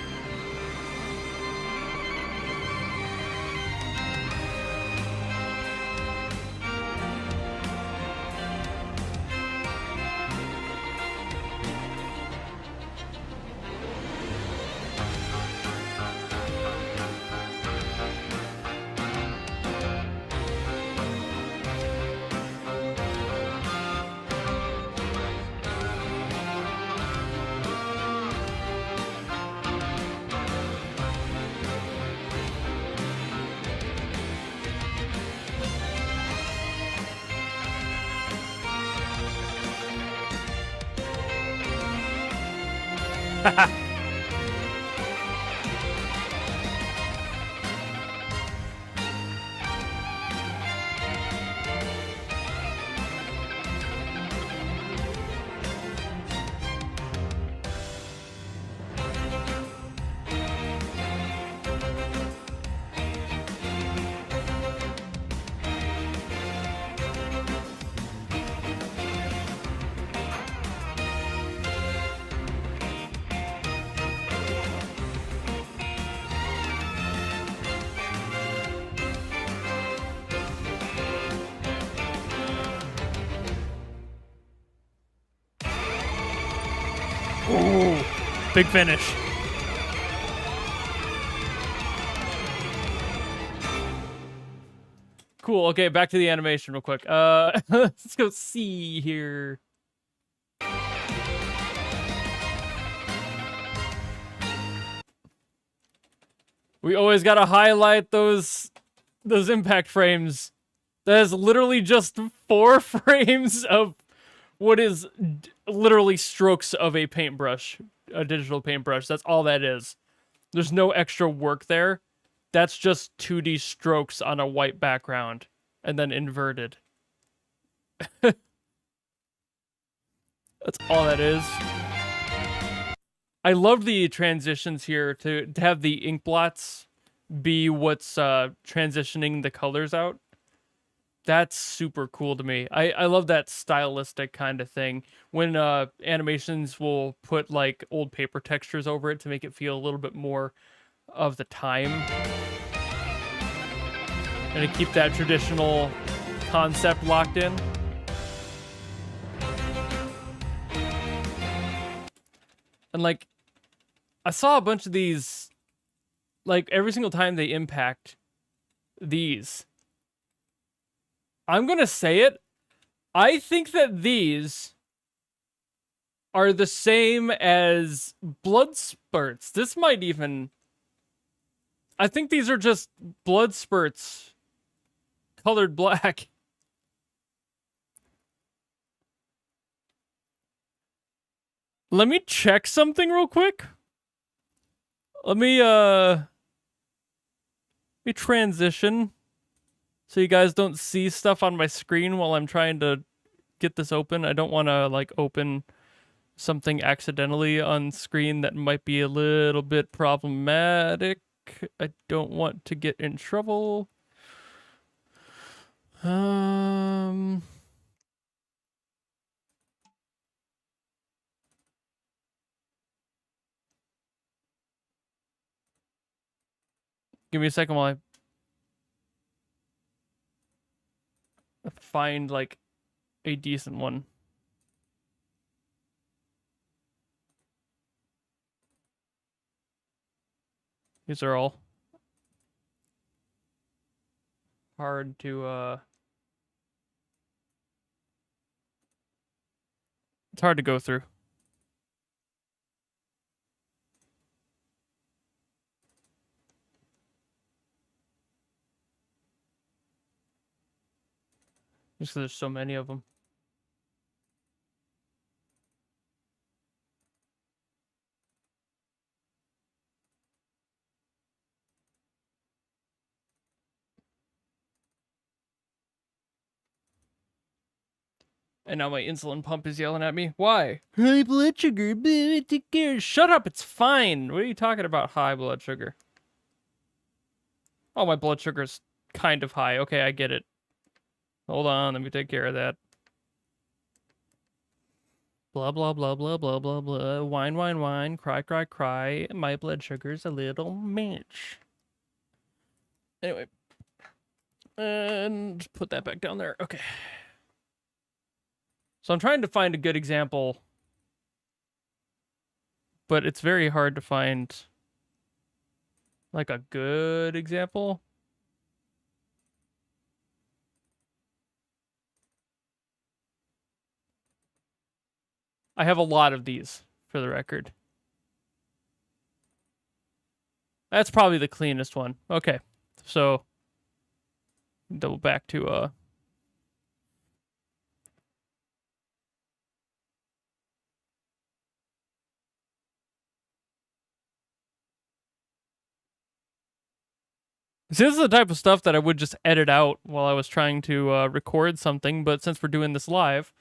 Ooh, big finish. Cool. Okay, back to the animation real quick. Let's go see here. We always gotta highlight those impact frames. That is literally just 4 frames of what is literally strokes of a paintbrush, a digital paintbrush. That's all that is. There's no extra work there. That's just 2D strokes on a white background and then inverted. That's all that is. I love the transitions here to have the ink blots be what's transitioning the colors out. That's super cool to me. I love that stylistic kind of thing. When animations will put like old paper textures over it to make it feel a little bit more of the time. And to keep that traditional concept locked in. And like, I saw a bunch of these, like every single time they impact these. I'm going to say it. I think that these are the same as blood spurts. This might even... I think these are just blood spurts colored black. Let me check something real quick. Let me transition so you guys don't see stuff on my screen while I'm trying to get this open. I don't want to like open something accidentally on screen that might be a little bit problematic. I don't want to get in trouble. Give me a second while I find like a decent one. These are all hard to it's hard to go through. Just 'cause there's so many of them. And now my insulin pump is yelling at me. Why? High blood sugar. Take care. Shut up. It's fine. What are you talking about? High blood sugar. Oh, my blood sugar's kind of high. Okay, I get it. Hold on. Let me take care of that. Blah, blah, blah, blah, blah, blah, blah. Wine, wine, wine. Cry, cry, cry. My blood sugar's a little much. Anyway. And put that back down there. Okay. So I'm trying to find a good example, but it's very hard to find like a good example. I have a lot of these, for the record. That's probably the cleanest one. Okay, so double back to See, this is the type of stuff that I would just edit out while I was trying to record something, but since we're doing this live,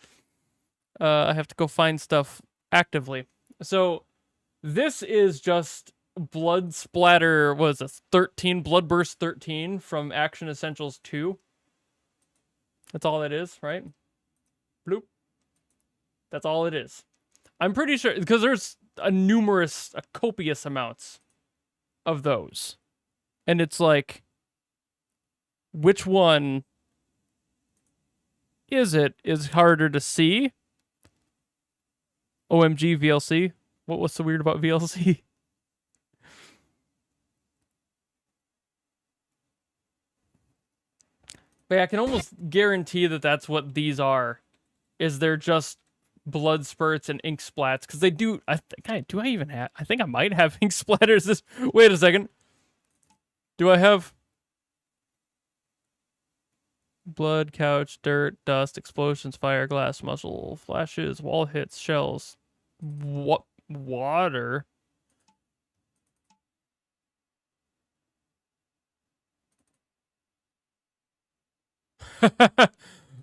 I have to go find stuff actively. So this is just blood splatter, what is this, 13, Bloodburst 13 from Action Essentials 2. That's all it is, right? Bloop. That's all it is. I'm pretty sure, because there's a copious amounts of those. And it's like, which one is harder to see. OMG, VLC. What's so weird about VLC? But yeah, I can almost guarantee that that's what these are. Is they're just blood spurts and ink splats. Because they do, I think I might have ink splatters. Wait a second. Do I have Blood, couch, dirt, dust, explosions, fire, glass, muzzle, flashes, wall hits, shells. What? Water?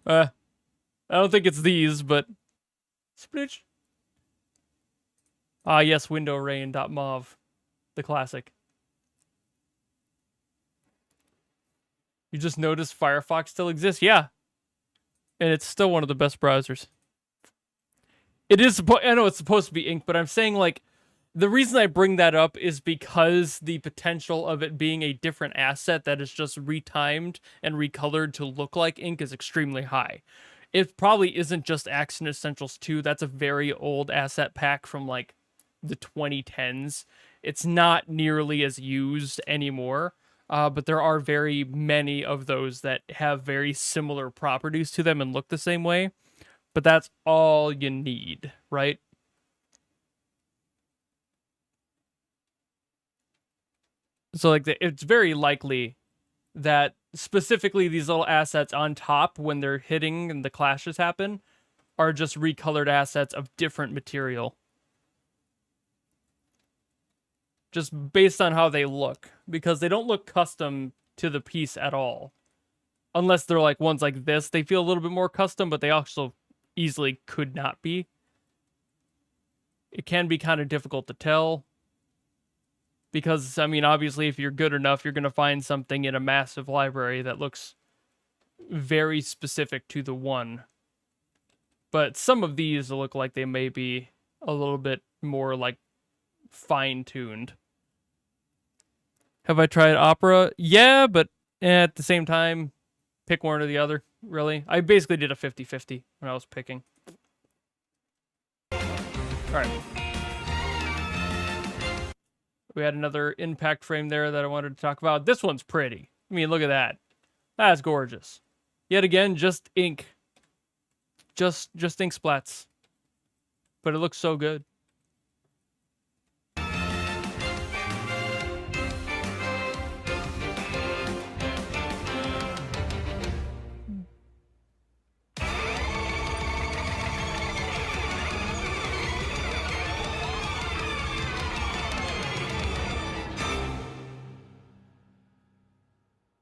I don't think it's these, but... Splooch. Ah, yes, window rain. Mauve. The classic. You just noticed Firefox still exists? Yeah. And it's still one of the best browsers. It is, I know it's supposed to be ink, but I'm saying, like, the reason I bring that up is because the potential of it being a different asset that is just retimed and recolored to look like ink is extremely high. It probably isn't just Action Essentials 2. That's a very old asset pack from, like, the 2010s. It's not nearly as used anymore, but there are very many of those that have very similar properties to them and look the same way. But that's all you need, right? So, like, it's very likely that specifically these little assets on top, when they're hitting and the clashes happen, are just recolored assets of different material. Just based on how they look. Because they don't look custom to the piece at all. Unless they're like ones like this. They feel a little bit more custom, but they also easily could not be. It can be kind of difficult to tell. Because, I mean, obviously, if you're good enough, you're going to find something in a massive library that looks very specific to the one. But some of these look like they may be a little bit more, like, fine-tuned. Have I tried opera? Yeah, but at the same time, pick one or the other, really. I basically did a 50-50 when I was picking. All right. We had another impact frame there that I wanted to talk about. This one's pretty. I mean, look at that. That's gorgeous. Yet again, just ink. Just ink splats. But it looks so good.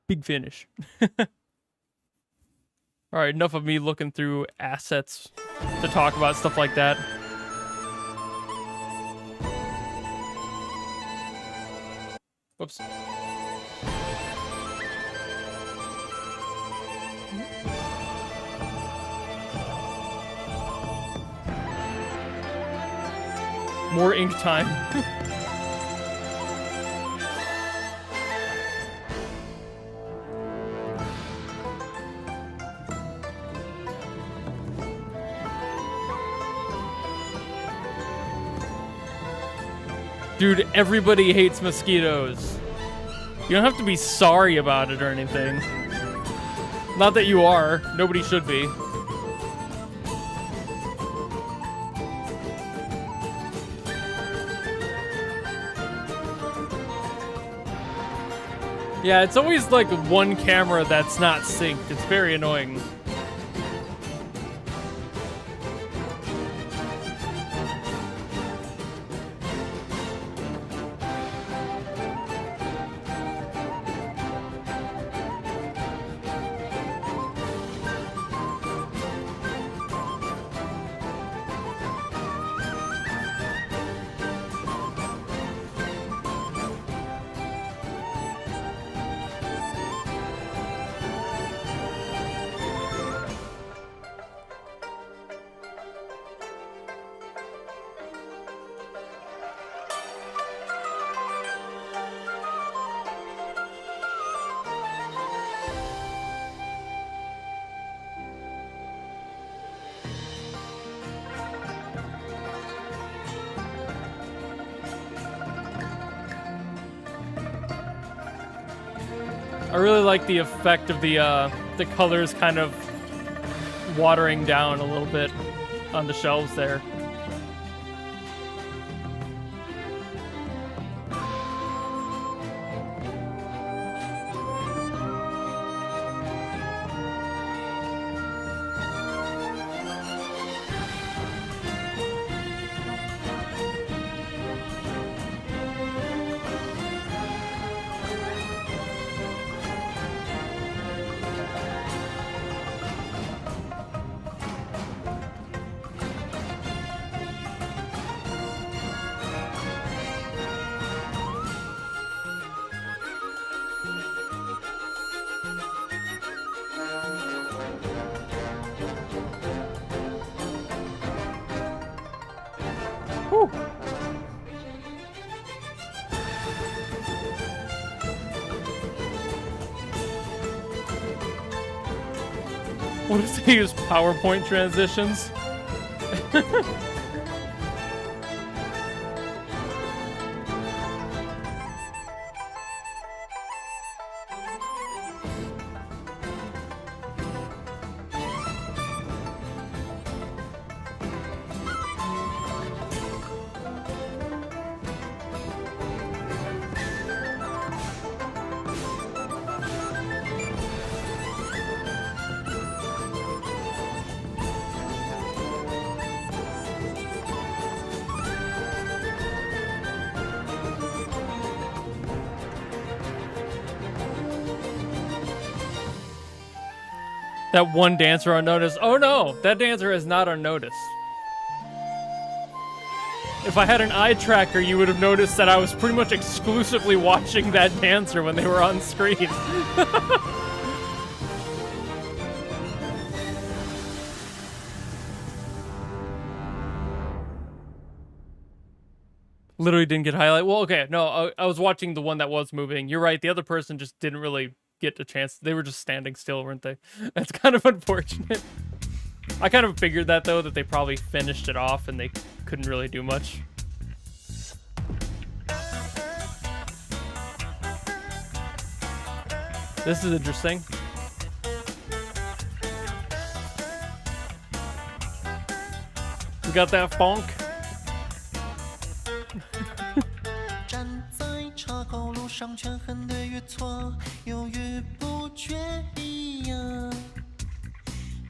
Big finish. All right, enough of me looking through assets to talk about stuff like that. Whoops. More ink time. Dude, everybody hates mosquitoes. You don't have to be sorry about it or anything. Not that you are. Nobody should be. Yeah, it's always like one camera that's not synced. It's very annoying. I really like the effect of the colors kind of watering down a little bit on the shelves there. Woo! What if they use PowerPoint transitions? That one dancer unnoticed. Oh no, that dancer is not unnoticed. If I had an eye tracker, you would have noticed that I was pretty much exclusively watching that dancer when they were on screen. Literally didn't get highlight. Well, okay, no, I was watching the one that was moving. You're right, the other person just didn't really get a chance. They were just standing still, weren't they? That's kind of unfortunate. I kind of figured that though, that they probably finished it off and they couldn't really do much. This is interesting. We got that funk. 站在岔口路上，权衡对与错，犹豫不决一样。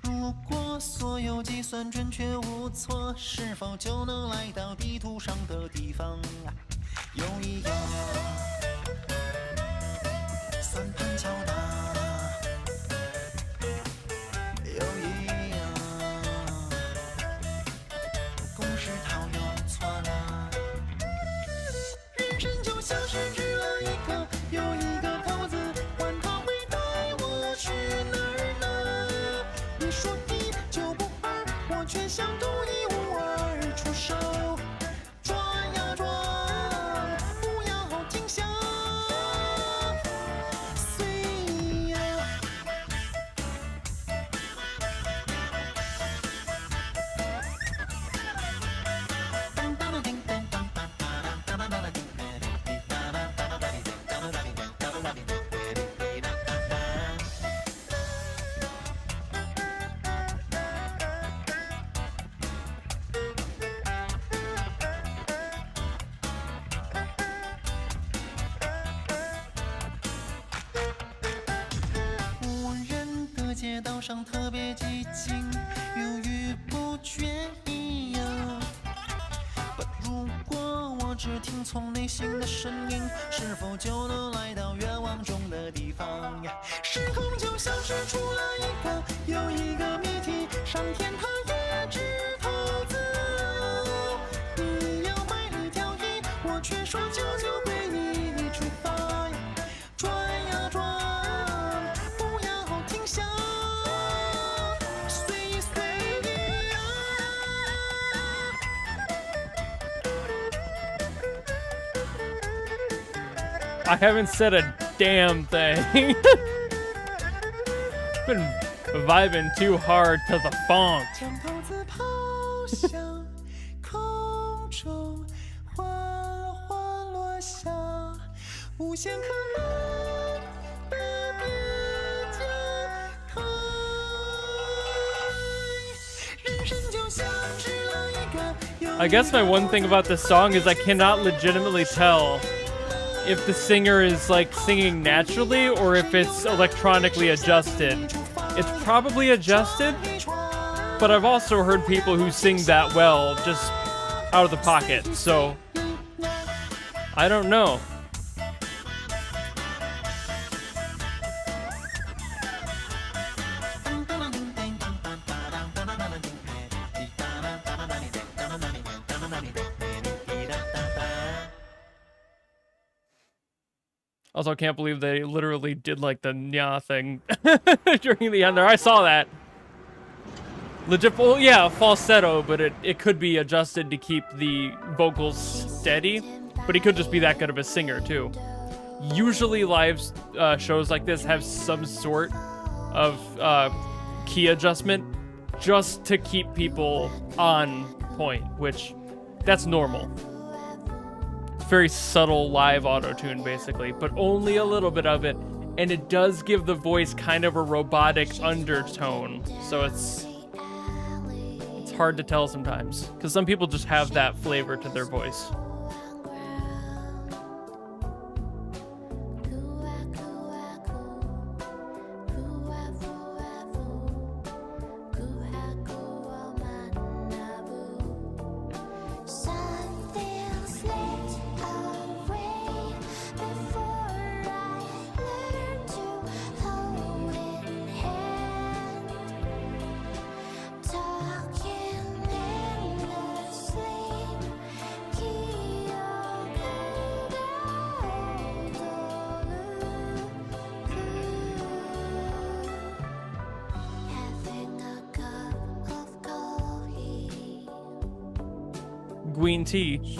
如果所有计算准确无错，是否就能来到地图上的地方？有一样，算盘敲打，有一样，公式套用错了。 人生就像是指了一个又一个扣子，管它会带我去哪儿呢？你说一就不二，我却想独一无二，出手转呀转，不要停下，随呀。当当当叮当当当当当当当叮。 无人的街道上特别寂静，犹豫不决一样。如果我只听从内心的声音，是否就能来到愿望中的地方？时空就像是出了一个又一个谜题，上天它也只投资。你要卖力挑一，我却说九九归一，出发转呀转，不要停下，随随意啊。 I haven't said a damn thing. Been vibing too hard to the funk. 将骰子抛向空中，缓缓落下，无限可能的边界开。人生就像是了一个又一个 I guess my one thing about this song is I cannot legitimately tell if the singer is like singing naturally or if it's electronically adjusted. It's probably adjusted, but I've also heard people who sing that well just out of the pocket, so I don't know. Also, I can't believe they literally did like the nya thing during the end there. I saw that. Legit, well, yeah, falsetto, but it could be adjusted to keep the vocals steady. But he could just be that good of a singer too. Usually live shows like this have some sort of key adjustment just to keep people on point, which that's normal. Very subtle live auto-tune basically, but only a little bit of it, and it does give the voice kind of a robotic undertone, so it's hard to tell sometimes, because some people just have that flavor to their voice. Green tea.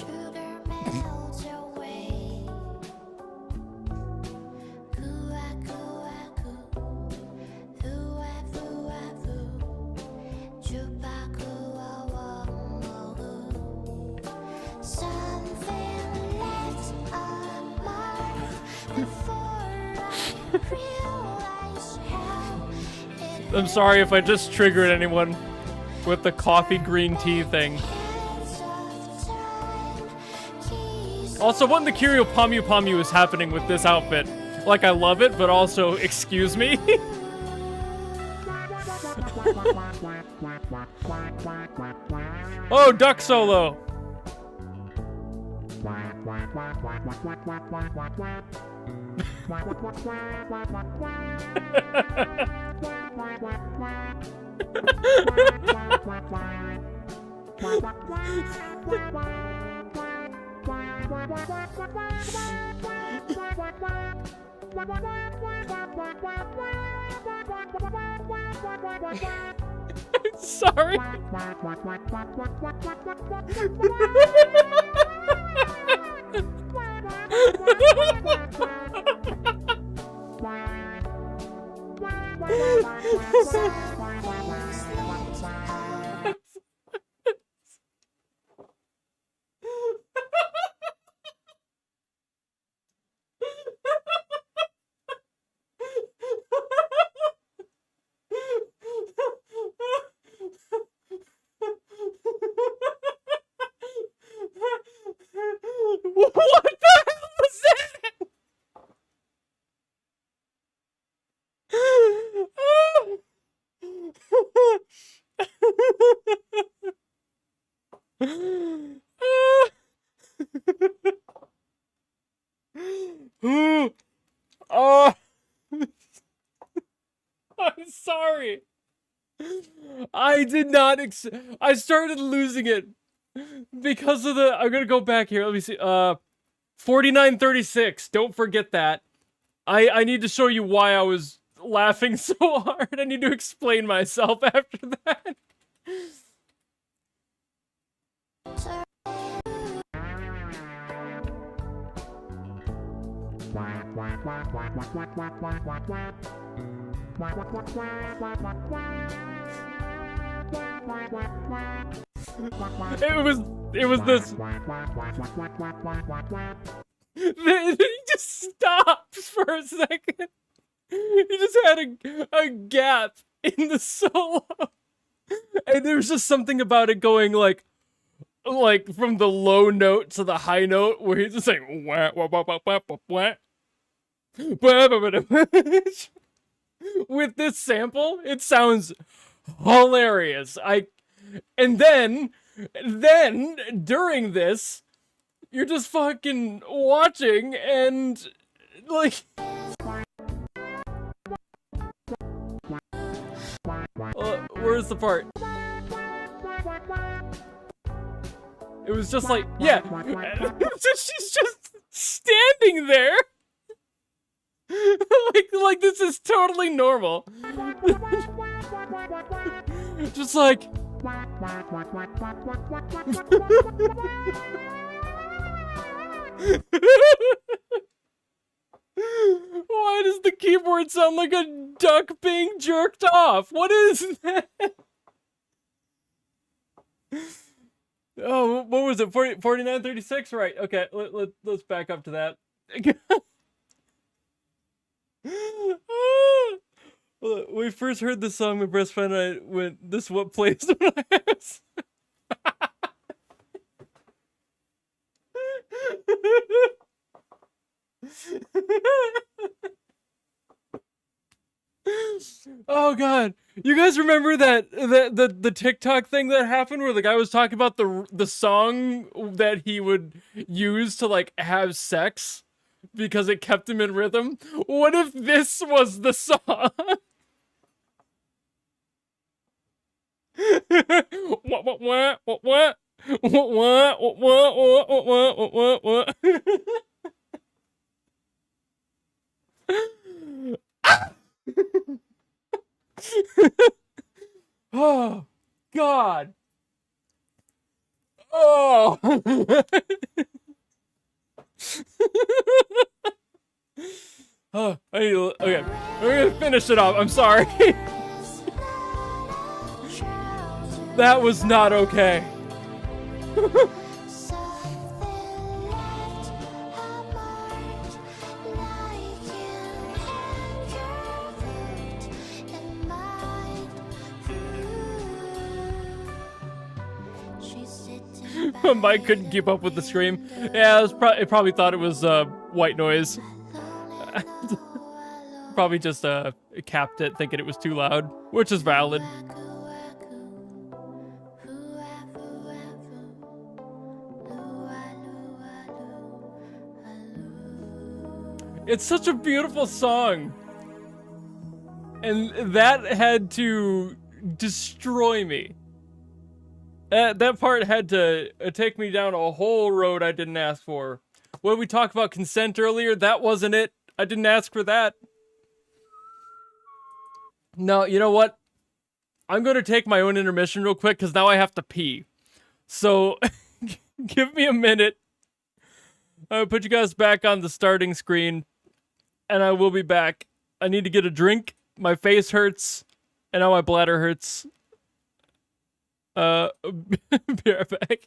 I'm sorry if I just triggered anyone with the coffee green tea thing. Also, what in the Kiryu Pamu Pamu is happening with this outfit? Like, I love it, but also, excuse me? Oh, duck solo! Sorry. What the hell was that? Oh, I'm sorry. I did not I started losing it because of the, I'm gonna go back here. Let me see. 4936. Don't forget that. I need to show you why I was laughing so hard. I need to explain myself after that. It was this. He just stops for a second. He just had a gap in the solo. And there was just something about it going like from the low note to the high note where he's just like wah, wah, wah, wah, wah, wah, wah. With this sample, it sounds hilarious. And then during this, you're just fucking watching and like where's the part? It was just like, yeah. She's just standing there. like this is totally normal. Just like. Why does the keyboard sound like a duck being jerked off? What is that? Oh, what was it? 4936? Right. Okay, let's back up to that. When we first heard this song, my best friend and I went, "This is what plays when I was." Oh god, you guys remember the TikTok thing that happened where the guy was talking about the song that he would use to like have sex because it kept him in rhythm? What if this was the song? Oh god. Oh. Oh, I need to, okay, we're gonna finish it off. I'm sorry. That was not okay. Mike couldn't keep up with the scream. Yeah, it probably thought it was white noise. Probably just capped it thinking it was too loud, which is valid. It's such a beautiful song. And that had to destroy me. That part had to take me down a whole road I didn't ask for. When we talked about consent earlier, that wasn't it. I didn't ask for that. No, you know what? I'm going to take my own intermission real quick because now I have to pee. So, give me a minute. I'll put you guys back on the starting screen. And I will be back. I need to get a drink. My face hurts. And now my bladder hurts. Be right back.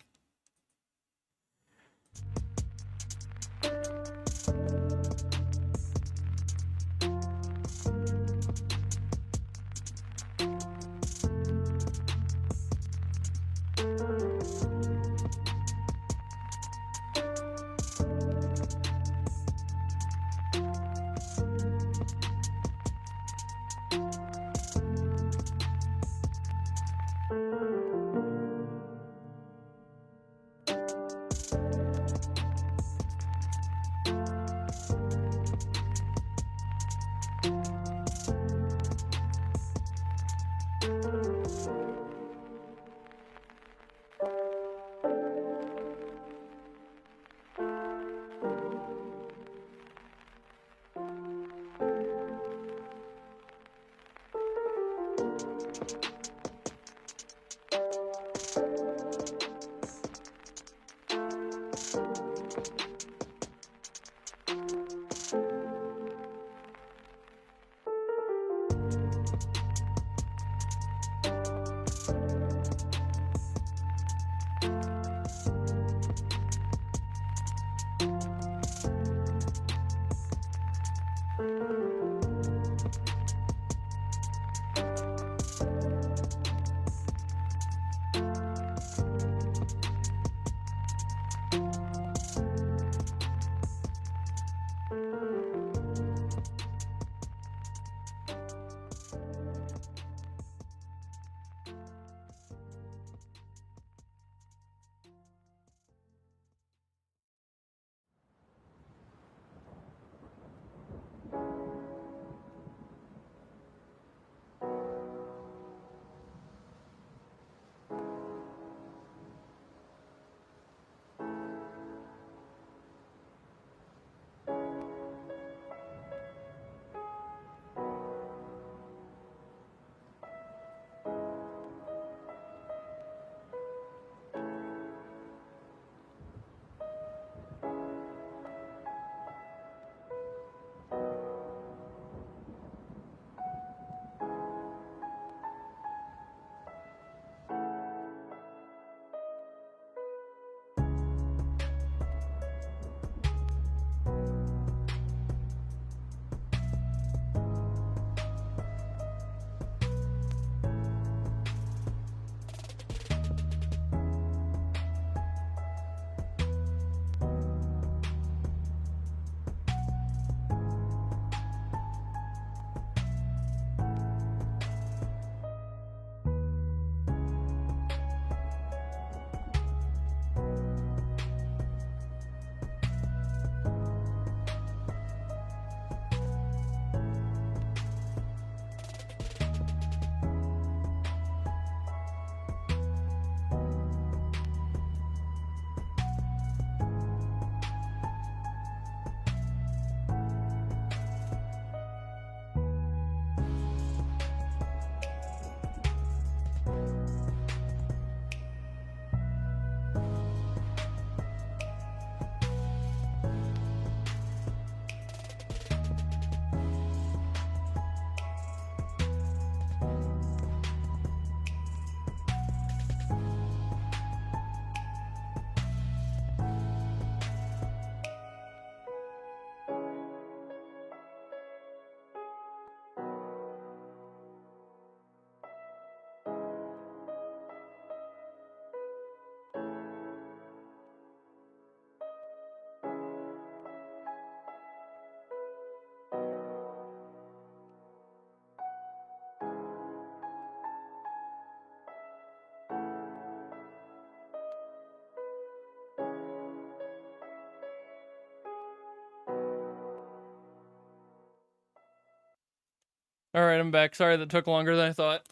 Alright, I'm back. Sorry that took longer than I thought.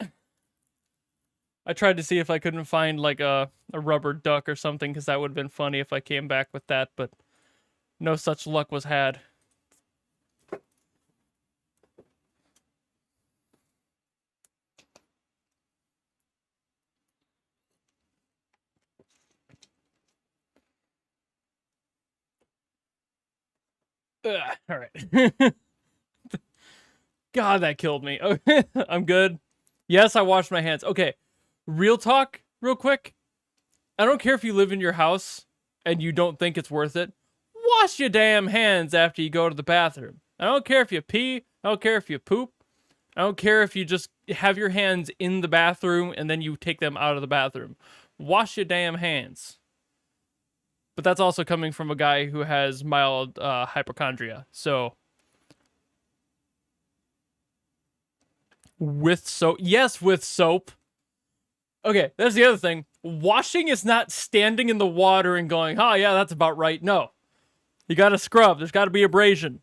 I tried to see if I couldn't find like a rubber duck or something, because that would have been funny if I came back with that, but no such luck was had. Alright. God, that killed me. Okay, I'm good. Yes, I washed my hands. Okay, real talk, real quick. I don't care if you live in your house and you don't think it's worth it. Wash your damn hands after you go to the bathroom. I don't care if you pee. I don't care if you poop. I don't care if you just have your hands in the bathroom and then you take them out of the bathroom. Wash your damn hands. But that's also coming from a guy who has mild hypochondria. So, with soap. Yes, with soap. Okay, that's the other thing. Washing is not standing in the water and going, oh, yeah, that's about right. No. You gotta scrub. There's gotta be abrasion.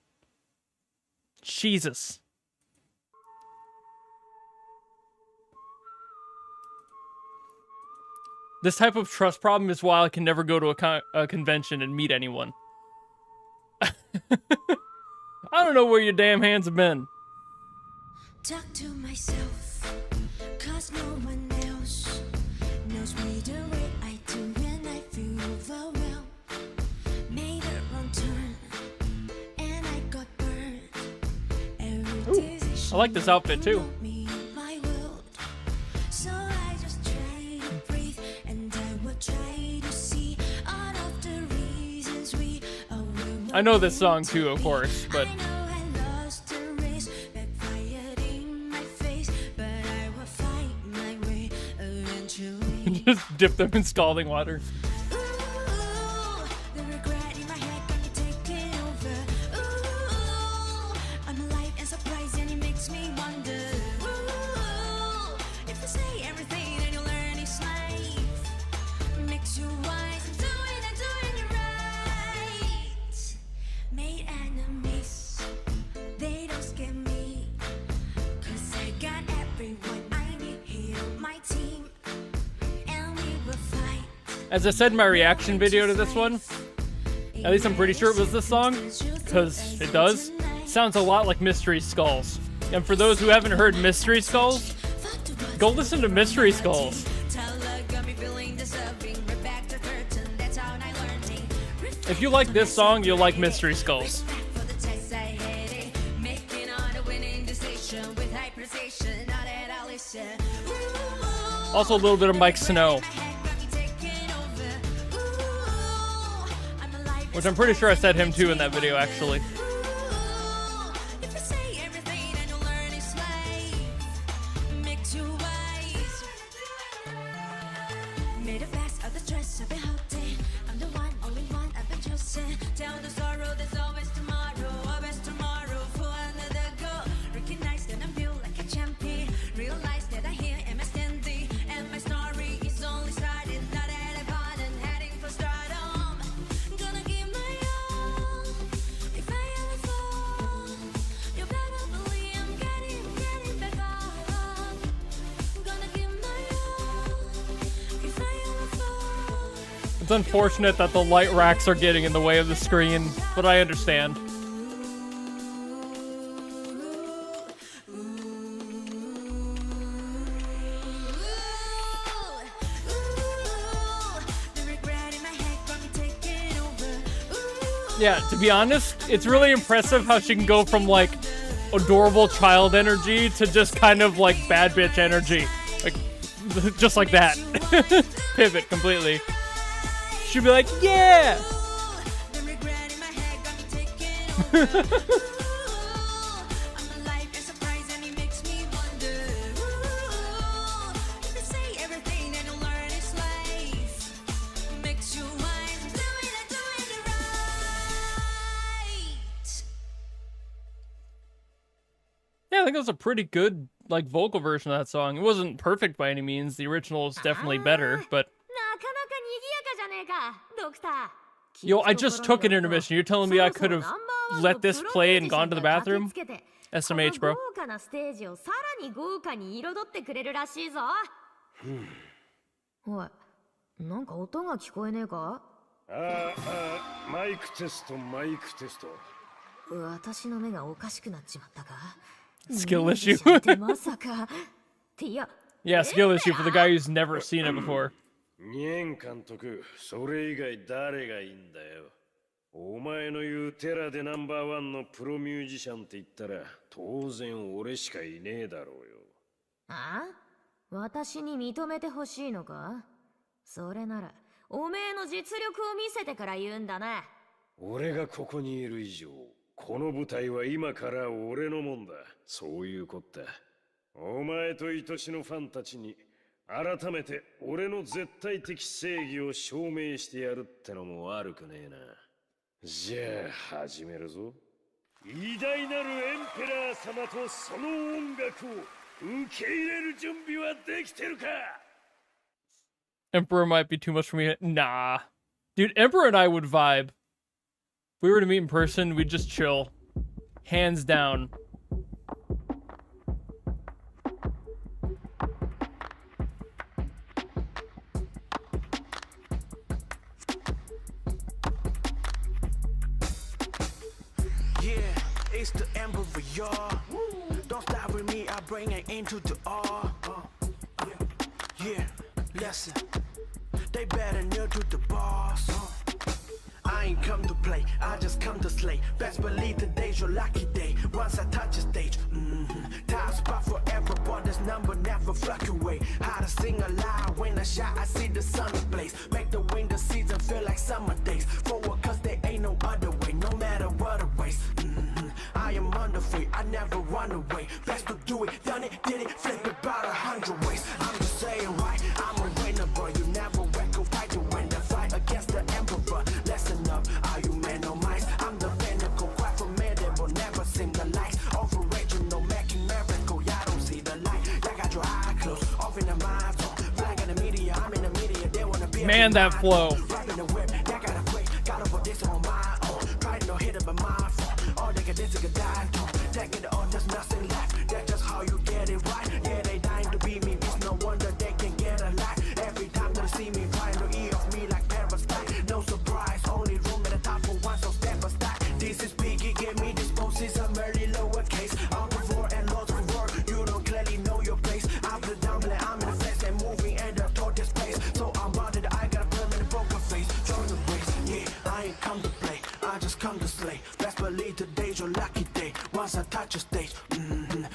Jesus. This type of trust problem is why I can never go to a convention and meet anyone. I don't know where your damn hands have been. Talk to myself, cause no one else knows me the way I do when I feel overwhelmed. Made a wrong turn, and I got burned. Every decision I like this outfit too. brought me my world. So I just try to breathe, and I will try to see all of the reasons we are where I know this song too, of course, but I know I lost the race, backfired in my face, but I will fight my way eventually. just dip them in scalding water. Ooh, the regret in my head got me taking over. Ooh, I'm alive and surprised, and it makes me wonder. Ooh, if you say everything, then you'll learn it's life. Makes you wise and doing it right. Made enemies, they don't scare me, 'cause I got everyone I need here on my team, and we will fight. As I said in my reaction video to this one, at least I'm pretty sure it was this song, because it does. Sounds a lot like Mystery Skulls. And for those who haven't heard Mystery Skulls, go listen to Mystery Skulls. If you like this song, you'll like Mystery Skulls. Also a little bit of Mike Snow, which I'm pretty sure I said him too in that video, actually. Made a fast of the stress I've been holding. I'm the one, only one I've been chosen. Down the sorrow, there's always tomorrow. Always tomorrow for another go. Recognize that I'm built like a champion. Realize that I here am a standing. And my story is only starting. Not at a button, heading for stardom. Gonna give my all. If I ever fall, you better believe I'm getting back up. Gonna give my all. If I ever fall. It's unfortunate that the light racks are getting in the way of the screen, but I understand. Yeah, to be honest, it's really impressive how she can go from like adorable child energy to just kind of like bad bitch energy. Like, just like that. Pivot completely. She'd be like, yeah! Yeah, I think it was a pretty good like vocal version of that song. It wasn't perfect by any means. The original is definitely better, but yo, I just took an intermission. You're telling me I could have let this play and gone to the bathroom? SMH, bro. 豪華なステージをさらに豪華に彩ってくれるらしいぞ。おい、なんか音が聞こえねえか？マイクテスト、マイクテスト。私の目がおかしくなっちまったか？ Skill issue. ってまさか。っていや。Yeah, skill issue for the guy who's never seen it before. ニエン監督、それ以外誰がいいんだよ。お前の言うテラでナンバーワンのプロミュージシャンって言ったら当然俺しかいねえだろうよ。あ？私に認めてほしいのか？それならおめえの実力を見せてから言うんだな。俺がここにいる以上、この舞台は今から俺のもんだ。そういうこった。お前と愛しのファンたちに改めて俺の絶対的正義を証明してやるってのも悪くねえな。じゃあ始めるぞ。偉大なるエンペラー様とその音楽を受け入れる準備はできてるか？ Emperor might be too much for me. Nah. Dude, Emperor and I would vibe. If we were to meet in person, we'd just chill. Hands down. It's the Emperor, y'all. Don't stop with me, I bring it into the all. Yeah, listen. They better kneel to the boss. I ain't come to play, I just come to slay. Best believe today's your lucky day. Once I touch the stage, time spot forever, but this number never fluctuate. How to sing aloud when I shot, I see the sun blaze. Make the winter season feel like summer days. Forward, cause there ain't no other way, no matter what the ways. I am undefeated, I never run away. Best to do it, done it, did it, flip it about 100 ways. I'm just saying right, I'm a winner, but you never wreck a fight to win the fight against the Emperor. Listen up, are you men or mice? I'm the pinnacle, quite formidable, never seen the lights. Of original, making miracle, y'all don't see the light. Y'all got your eye closed, off in the mind zone. Flag in the media, I'm in the media, they wanna be. Man, that flow. Rapping the whip, y'all gotta quit, gotta put this on my own. Pride no hit it by my phone. All they get this is a die tone. Take it all, just nothing left. That's just how you get it right. Yeah, they dying to be me. It's no wonder they can get a life. Every time they see me trying to eat off me like parasite. No surprise, only room at the top for one, so step aside. This is Piggy, give me this poses. I'm early lowercase. I'm before and lost before. You don't clearly know your place. I'm the down, I'm in the flesh and moving at the tortoise place. So I'm bounded, I got a permanent broken face. Join the race, yeah, I ain't come to play. I just come to slay. Best believe today's your lucky day. Once I touch a stage,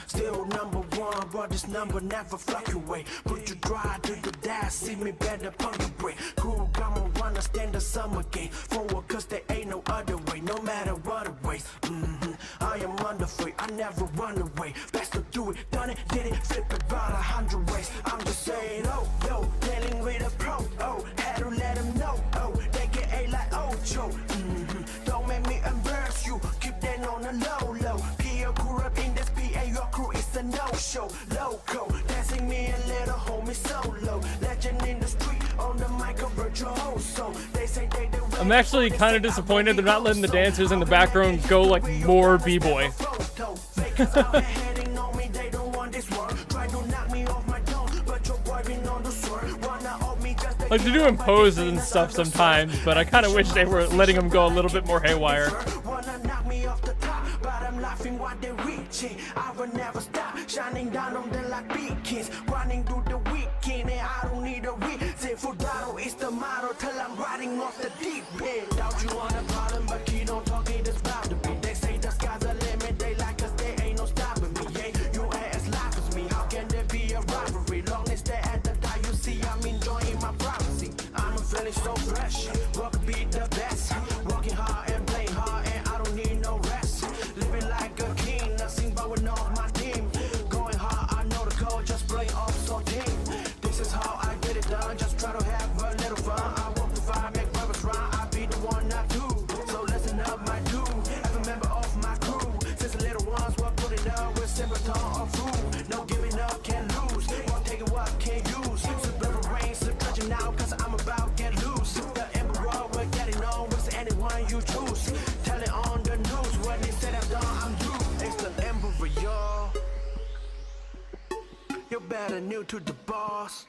still number one, but this number never fluctuate. Put you dry to the dash, see me better pump your break. Cool, come on, wanna stand the summer game. Forward, cause there ain't no other way, no matter what the ways. I am undefeated, I never run away. Best to do it, done it, did it, flip it about 100 ways. I'm just saying, oh, yo, dealing with a pro, oh, had to let them know, oh, they get A like Ocho. Don't make me embarrass you, keep that on the low, low. Peer grew up in this PA, your crew is a no-show. Loco, dancing me a little homie solo. Legend in the street, on the mic of virtuoso. They say they the I'm actually kind of disappointed they're not letting the dancers in the background go like more b-boy. Like they're doing poses and stuff sometimes, but I kind of wish they were letting them go a little bit more haywire. I will never stop shining down on them like beacons, running through the weekend, and I don't need a reason. Full is the motto till I'm riding off the deep end. Doubt you want a problem, but keep on talking this about to be. They say the sky's the limit, they like us, there ain't no stopping me. Yeah, you ain't as live as me. How can there be a rivalry? Long as they at the die, you see I'm enjoying my privacy. I'm feeling so fresh, work be the best. Working hard and playing hard, and I don't need no rest. Living like a king, nothing but with all my team. Going hard, I know the code, just play off so team. This is how I get it done, just try to have a little fun. I work the vibe, make brothers rhyme, I be the one not do. kinda new to the boss.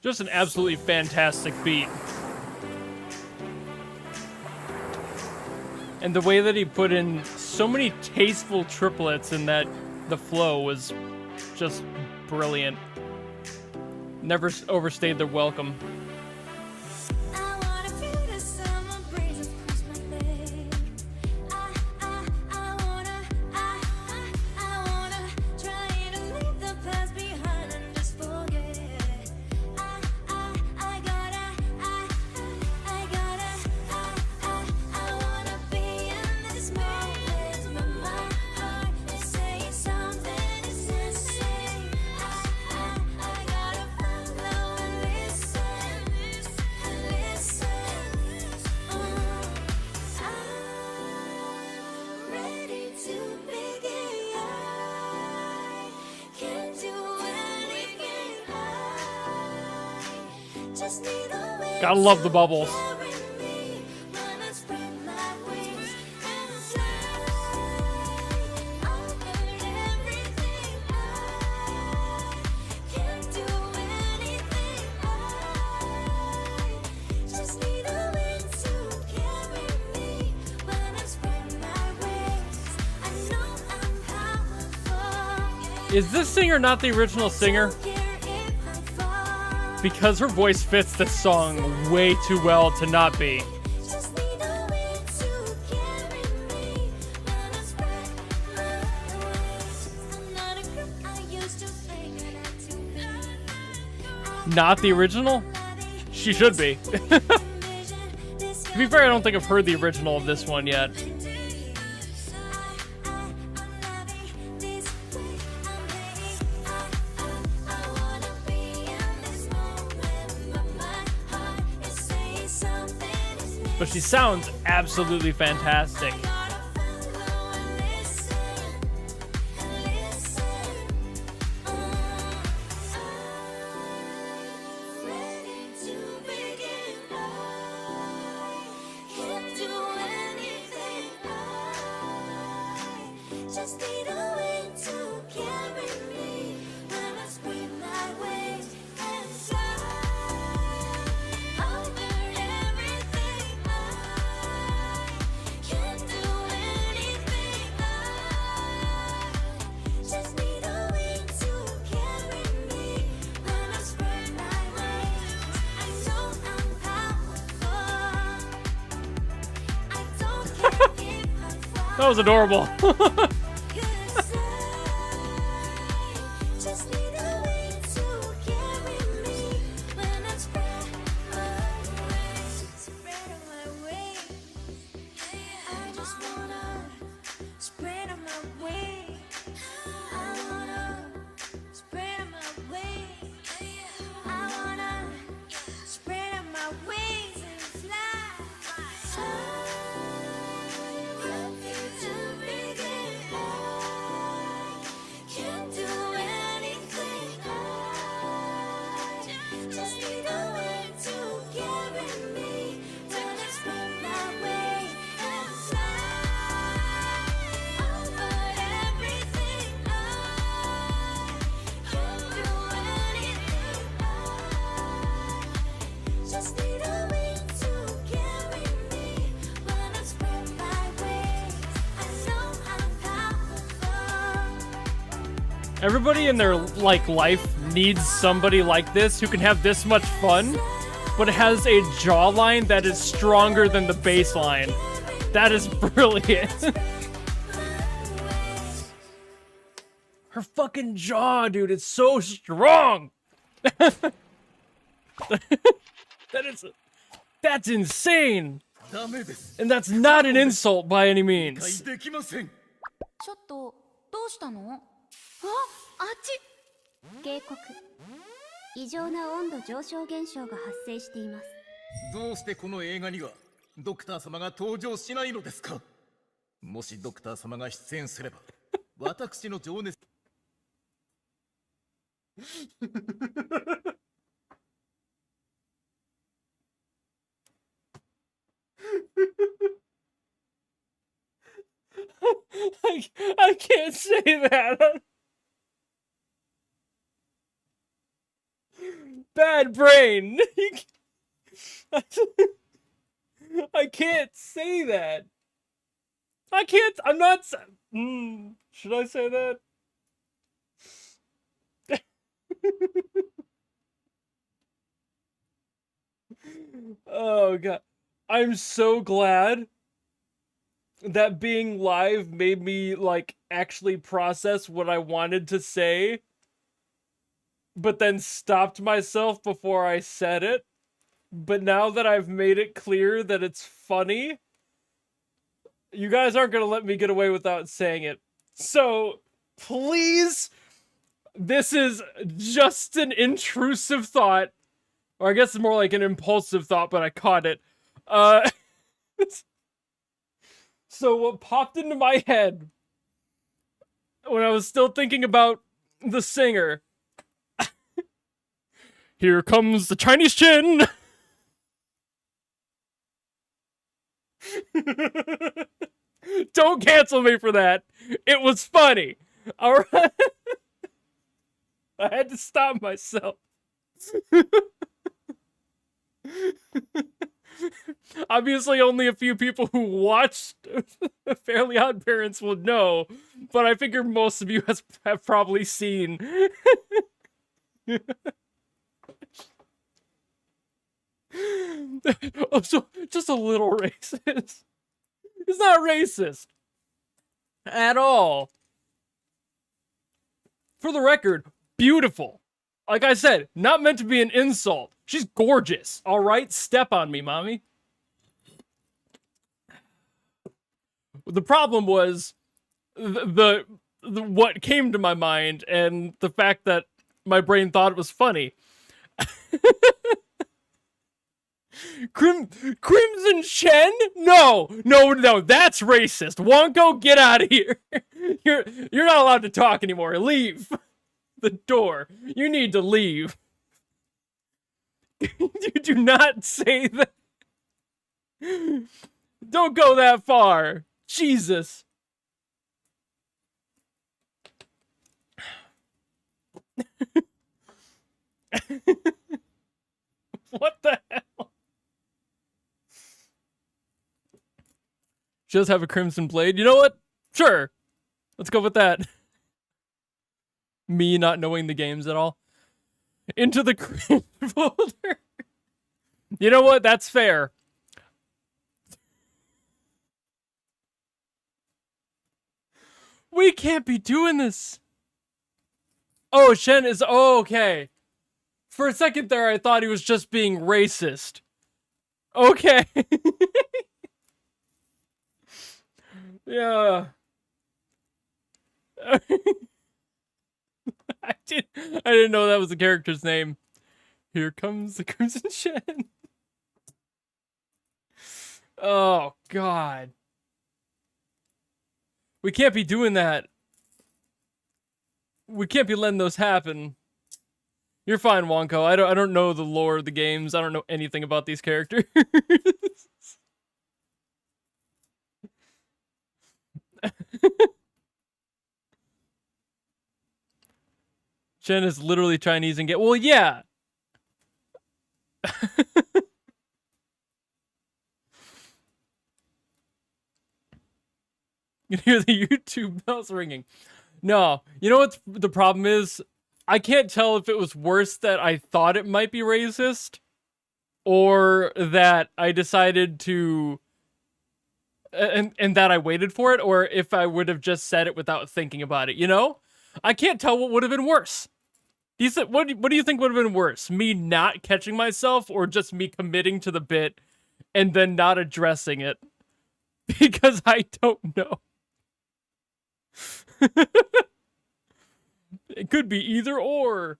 Just an absolutely fantastic beat. And the way that he put in so many tasteful triplets in that the flow was just brilliant. Never overstayed their welcome. I wanna feel the summer breeze across my leg. I wanna try to leave the past behind and just forget. I wanna be in this moment, but my heart is saying something is insane. I gotta follow and listen. I'm ready to begin. I can't do anything. I just need a way. Gotta love the bubbles. Is this singer not the original singer? Because her voice fits this song way too well to not be. Not the original? She should be. To be fair, I don't think I've heard the original of this one yet. But she sounds absolutely fantastic. That was adorable. Everybody in their life needs somebody like this who can have this much fun, but has a jawline that is stronger than the bass line. That is brilliant. Her fucking jaw, dude, is so strong. That's insane. And that's not an insult by any means. ちょっとどうしたの？あ、あっち。警告。異常な温度上昇現象が発生しています。どうしてこの映画にはドクター様が登場しないのですか？もしドクター様が出演すれば、私の情熱。I can't say that. Bad brain. I can't say that. I can't. I'm not. Should I say that? Oh god. I'm so glad that being live made me like actually process what I wanted to say, but then stopped myself before I said it. But now that I've made it clear that it's funny, you guys aren't gonna let me get away without saying it. So please, this is just an intrusive thought. Or I guess it's more like an impulsive thought, but I caught it. So what popped into my head when I was still thinking about the singer. Here comes the Chinese chin! Don't cancel me for that. It was funny. Alright? I had to stop myself. Obviously, only a few people who watched Fairly Odd Parents will know, but I figure most of you have probably seen. Oh, so just a little racist. It's not racist at all. For the record, beautiful. Like I said, not meant to be an insult. She's gorgeous. All right, step on me, mommy. The problem was the what came to my mind and the fact that my brain thought it was funny. Crimson Shen? No, that's racist. Wonko, get out of here. You're not allowed to talk anymore. Leave the door. You need to leave. You do not say that. Don't go that far. Jesus. What the hell? She does have a crimson blade. You know what? Sure. Let's go with that. Me not knowing the games at all. Into the cringe folder. You know what? That's fair. We can't be doing this. Oh, Shen is... Oh, okay. For a second there, I thought he was just being racist. Okay. Yeah. I didn't know that was the character's name. Here comes the Crimson Shen. Oh, God. We can't be doing that. We can't be letting those happen. You're fine, Wonko. I don't know the lore of the games. I don't know anything about these characters. Chen is literally Chinese and well, yeah. You can hear the YouTube bells ringing. No, you know what the problem is? I can't tell if it was worse that I thought it might be racist or that I decided to and that I waited for it, or if I would have just said it without thinking about it, you know? I can't tell what would have been worse. What do you think would have been worse? Me not catching myself or just me committing to the bit and then not addressing it? Because I don't know. It could be either or.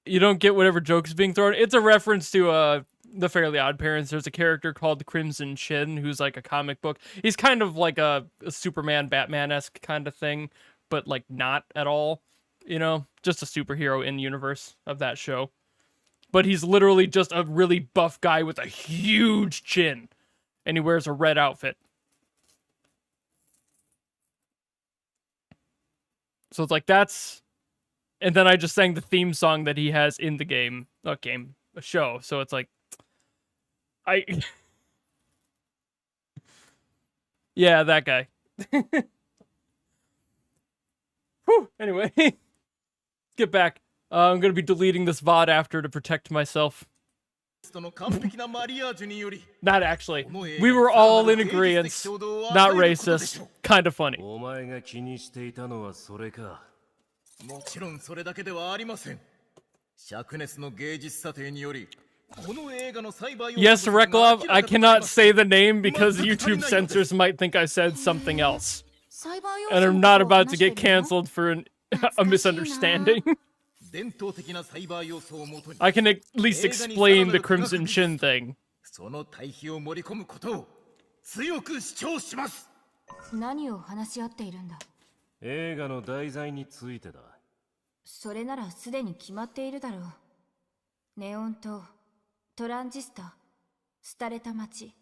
You don't get whatever joke is being thrown. It's a reference to the Fairly Odd Parents. There's a character called Crimson Chin who's like a comic book. He's kind of like a Superman, Batman-esque kind of thing, but like not at all, you know, just a superhero in universe of that show. But he's literally just a really buff guy with a huge chin, and he wears a red outfit. So it's like, that's... And then I just sang the theme song that he has in the game. Not game, a show. So it's like... Yeah, that guy. Whew, anyway. Get back. I'm going to be deleting this VOD after to protect myself. Not actually. We were all in agreement. Not racist. Kind of funny. もちろんそれだけではありません。灼熱の芸術査定により、この映画のサイバー要素 Yes, Reklov, I cannot say the name because YouTube censors might think I said something else. And I'm not about to get canceled for a misunderstanding. I can at least explain the Crimson Chin thing. その対比を盛り込むことを強く主張します。何を話し合っているんだ。映画の題材についてだ。それならすでに決まっているだろう。ネオン島、トランジスタ、廃れた街、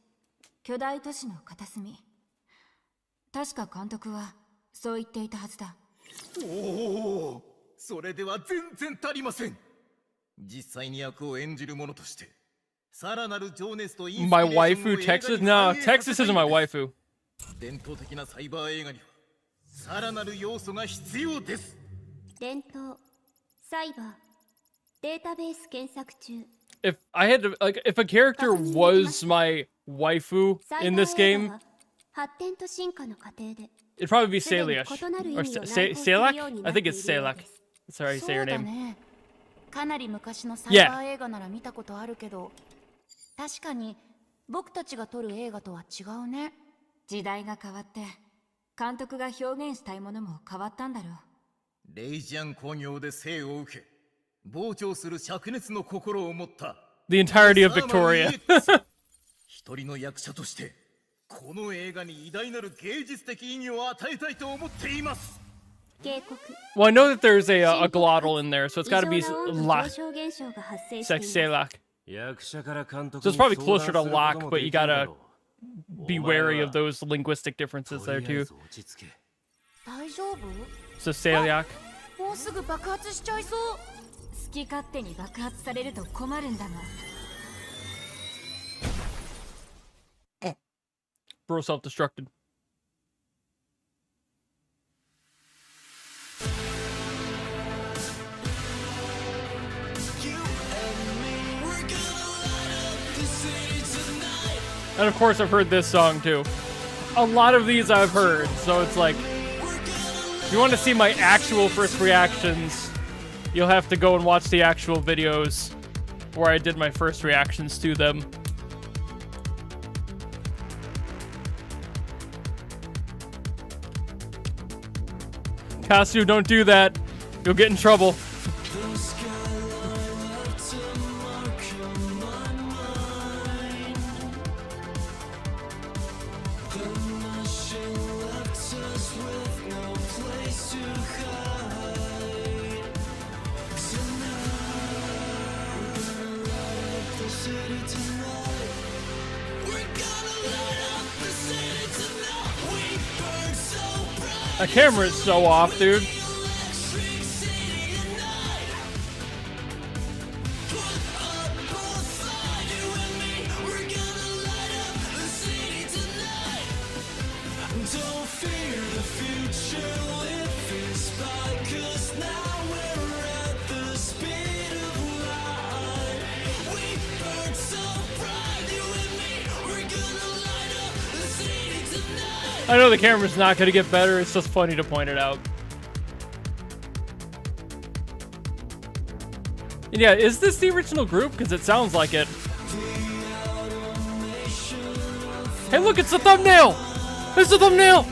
巨大都市の片隅。確か監督はそう言っていたはずだ。おお、それでは全然足りません。実際に役を演じる者として、さらなる情熱とインスピレーションを My waifu Texas? No, Texas isn't my waifu. 伝統的なサイバー映画にはさらなる要素が必要です。伝統、サイバー、データベース検索中。If I had to, like, if a character was my waifu in this game, 発展と進化の過程で it'd probably be Salish. Or Salak? I think it's Salak. Sorry, say your name. かなり昔のサイバー映画なら見たことあるけど、確かに僕たちが撮る映画とは違うね。時代が変わって監督が表現したいものも変わったんだろう。レイジアン工業で生を受け、膨張する灼熱の心を持った The entirety of Victoria. 一人の役者としてこの映画に偉大なる芸術的意義を与えたいと思っています。Well, I know that there's a glottal in there, so it's got to be lock. Say lock. So it's probably closer to lock, but you gotta be wary of those linguistic differences there too. 大丈夫？ So Saliak. もうすぐ爆発しちゃいそう。好き勝手に爆発されると困るんだが。Bro self-destructed. And of course I've heard this song too. A lot of these I've heard, so it's like, if you want to see my actual first reactions, you'll have to go and watch the actual videos where I did my first reactions to them. Kasu, don't do that. You'll get in trouble. The camera is so off, dude. I know the camera's not going to get better, it's just funny to point it out. And yeah, is this the original group? Because it sounds like it. Hey look, it's the thumbnail! It's the thumbnail!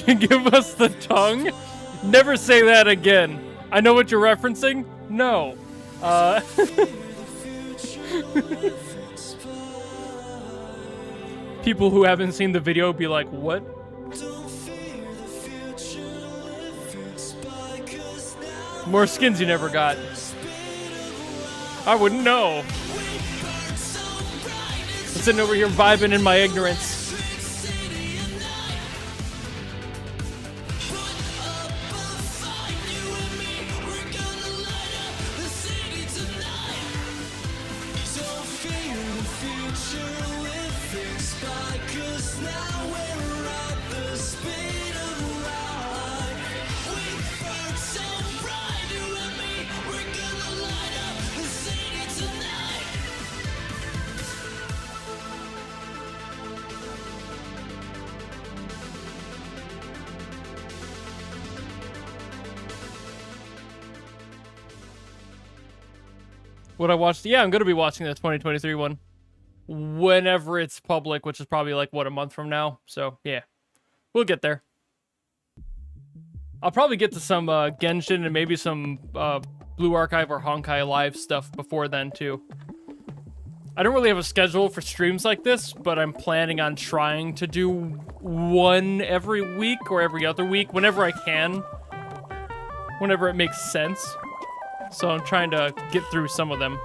Give us the tongue? Never say that again. I know what you're referencing. No. People who haven't seen the video be like, what? More skins you never got. I wouldn't know. I'm sitting over here vibing in my ignorance. What I watched? Yeah, I'm gonna be watching the 2023 one whenever it's public, which is probably like what, a month from now. So yeah, we'll get there. I'll probably get to some Genshin and maybe some Blue Archive or Honkai Live stuff before then too. I don't really have a schedule for streams like this, but I'm planning on trying to do one every week or every other week, whenever I can, whenever it makes sense. So I'm trying to get through some of them.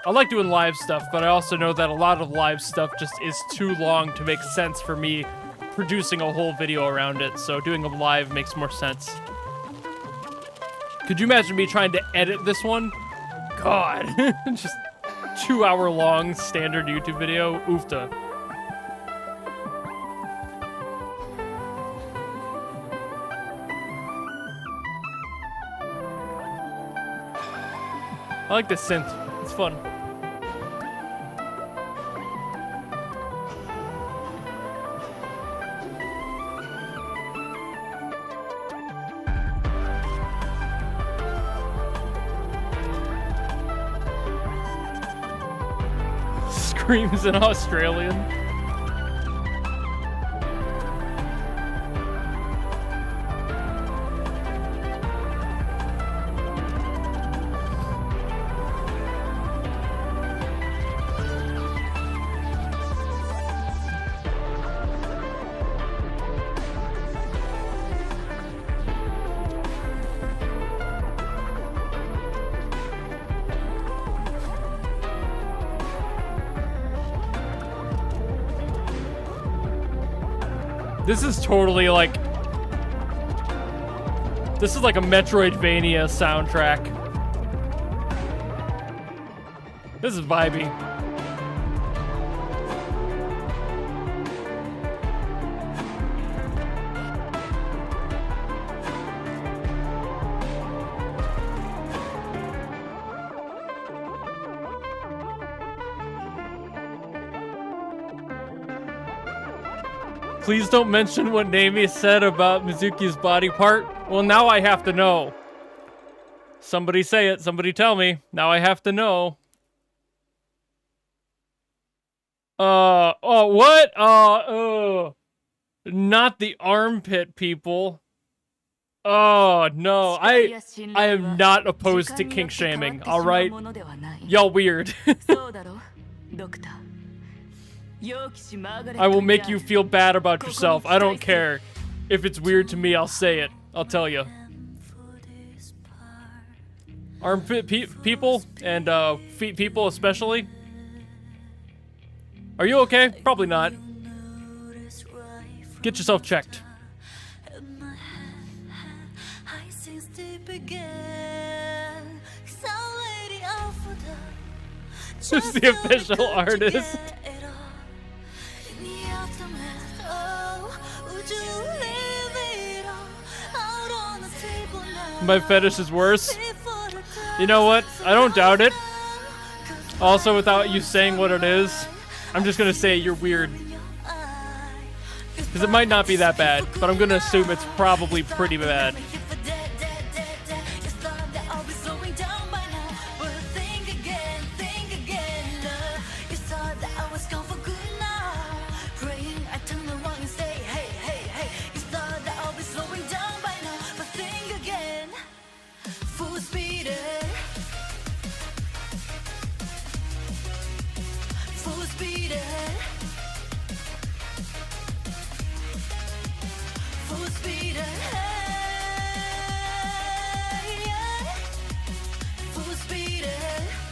I like doing live stuff, but I also know that a lot of live stuff just is too long to make sense for me producing a whole video around it, so doing a live makes more sense. Could you imagine me trying to edit this one? God, just 2 hour long standard YouTube video, oofta. I like this synth, it's fun. Screams in Australian. This is totally like... This is like a Metroidvania soundtrack. This is vibey. Please don't mention what Nami said about Mizuki's body part. Well, now I have to know. Somebody say it. Somebody tell me. Now I have to know. Oh, what? Not the armpit people. Oh, no. I am not opposed to kink shaming, alright? Y'all weird. I will make you feel bad about yourself. I don't care. If it's weird to me, I'll say it. I'll tell you. Armpit people and feet people especially. Are you okay? Probably not. Get yourself checked. Who's the official artist? My fetish is worse. You know what? I don't doubt it. Also, without you saying what it is, I'm just gonna say you're weird. Because it might not be that bad, but I'm gonna assume it's probably pretty bad.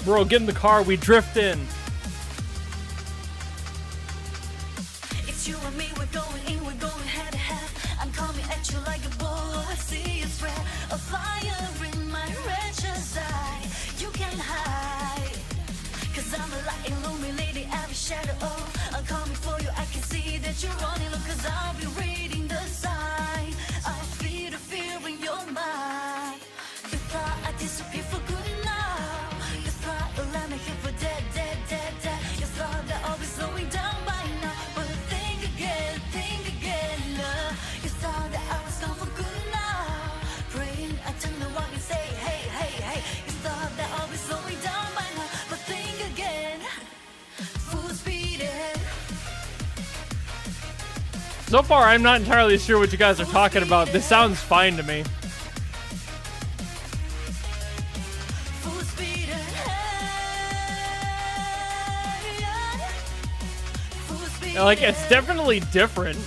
Bro, get in the car, we drift in. It's you and me, we're going in, we're going head to head. I'm coming at you like a bull, I see you spread a fire in my wretched eye. You can't hide, cause I'm a light illuminating every shadow. I'm coming for you, I can see that you're running low, cause I'll be reading the sign. I feel the fear in your mind. You thought I disappeared for good now. You thought you left me here for dead, dead, dead, dead. You thought that I'll be slowing down by now, but think again, you thought that I was gone for good now. Praying I turn around and say, hey, hey, hey. You thought that I'll be slowing down by now, but think again. Full speed ahead. So far, I'm not entirely sure what you guys are talking about. This sounds fine to me. Full speed ahead. Full speed Like, it's definitely different.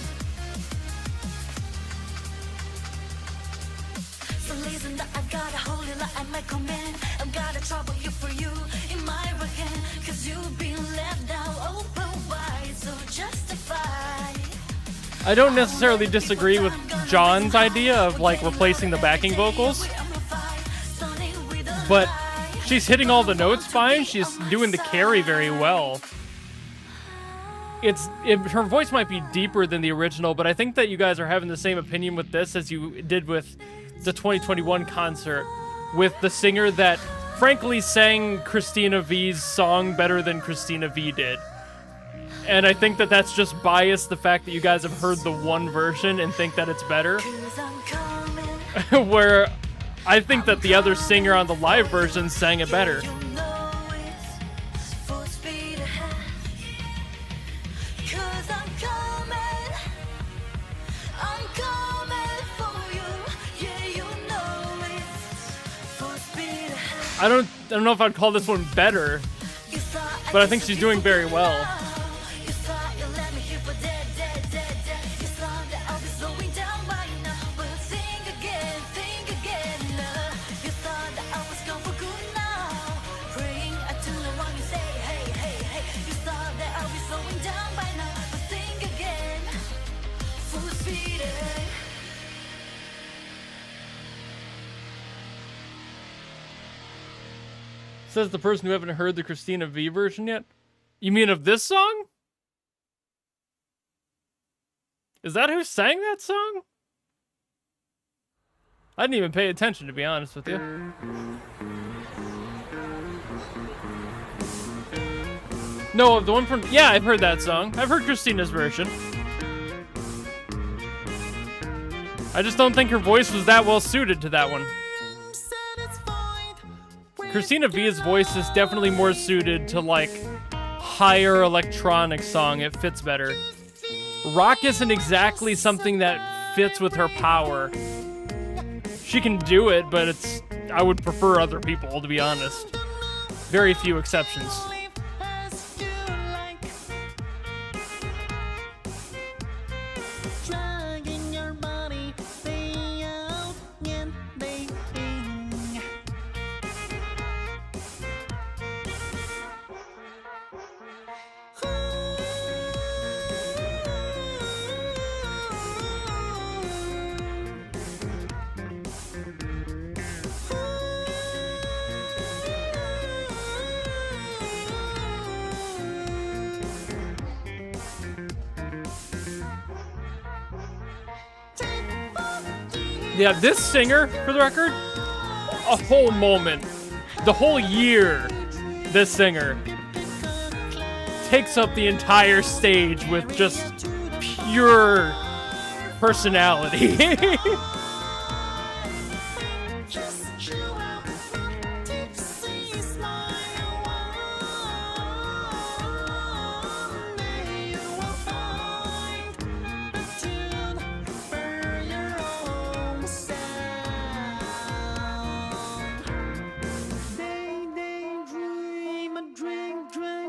So listen that I've got a hold it like my command. I'm gonna trouble you for you in my right hand. Cause you've been left out open wide, so justified. I don't necessarily disagree with John's idea of, like, replacing the backing vocals. But she's hitting all the notes fine. She's doing the carry very well. Her voice might be deeper than the original, but I think that you guys are having the same opinion with this as you did with the 2021 concert, with the singer that frankly sang Christina V's song better than Christina V did. And I think that that's just biased, the fact that you guys have heard the one version and think that it's better. Where I think that the other singer on the live version sang it better. I don't know if I'd call this one better, but I think she's doing very well. Says the person who haven't heard the Christina V version yet. You mean of this song? Is that who sang that song? I didn't even pay attention, to be honest with you. No, the one from... Yeah, I've heard that song. I've heard Christina's version. I just don't think her voice was that well suited to that one. Christina V's voice is definitely more suited to, like, higher electronic song. It fits better. Rock isn't exactly something that fits with her power. She can do it, but I would prefer other people, to be honest. Very few exceptions. Yeah, this singer, for the record, a whole moment, the whole year, this singer takes up the entire stage with just pure personality.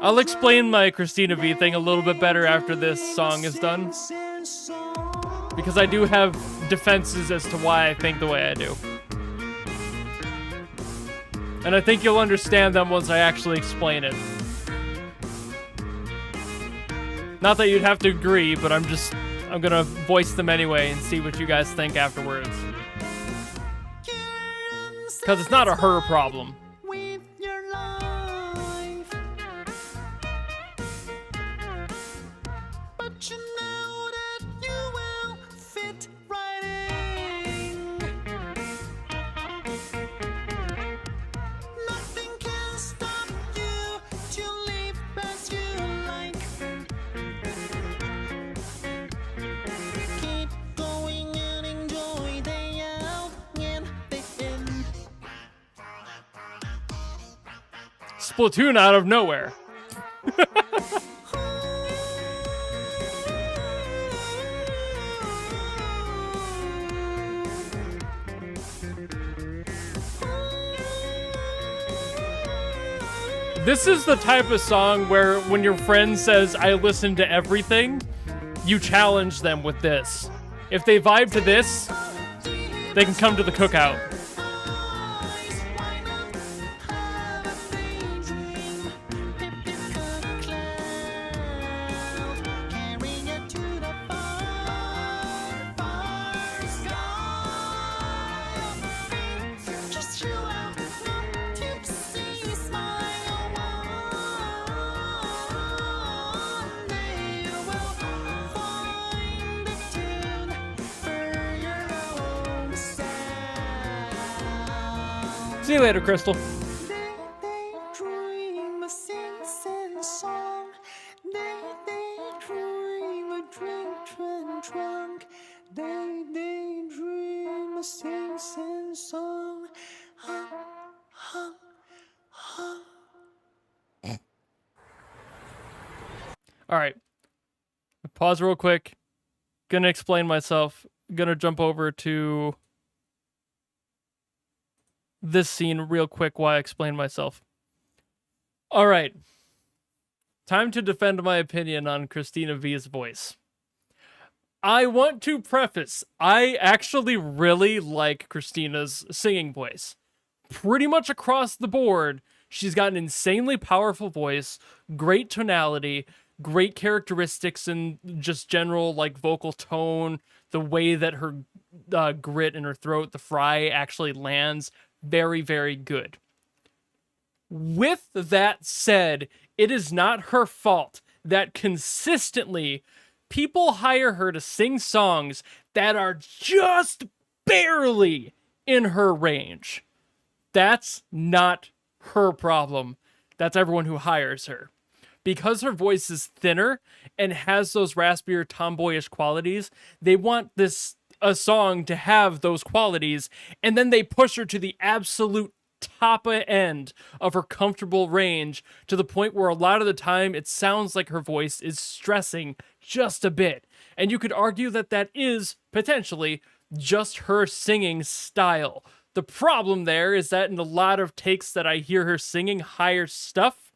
I'll explain my Christina V thing a little bit better after this song is done, because I do have defenses as to why I think the way I do. And I think you'll understand them once I actually explain it. Not that you'd have to agree, but I'm gonna voice them anyway and see what you guys think afterwards. Because it's not a her problem. With your life. But you know that you will fit right in. Nothing can stop you to live as you like. Keep going and enjoy day out and day in. Splatoon out of nowhere. This is the type of song where when your friend says, I listen to everything, you challenge them with this. If they vibe to this, they can come to the cookout. See you later, Crystal. Dream a sing song. They dream a drink drunk. They dream a sing song. Hum, hum, hum. All right. Pause real quick. Gonna explain myself. Gonna jump over to this scene real quick while I explain myself. All right. Time to defend my opinion on Christina V's voice. I want to preface, I actually really like Christina's singing voice. Pretty much across the board, she's got an insanely powerful voice, great tonality, great characteristics and just general like vocal tone, the way that her grit in her throat, the fry actually lands. Very, very good. With that said, it is not her fault that consistently people hire her to sing songs that are just barely in her range. That's not her problem. That's everyone who hires her. Because her voice is thinner and has those raspier tomboyish qualities, they want a song to have those qualities, and then they push her to the absolute top end of her comfortable range to the point where a lot of the time it sounds like her voice is stressing just a bit. And you could argue that that is potentially just her singing style. The problem there is that in a lot of takes that I hear her singing higher stuff,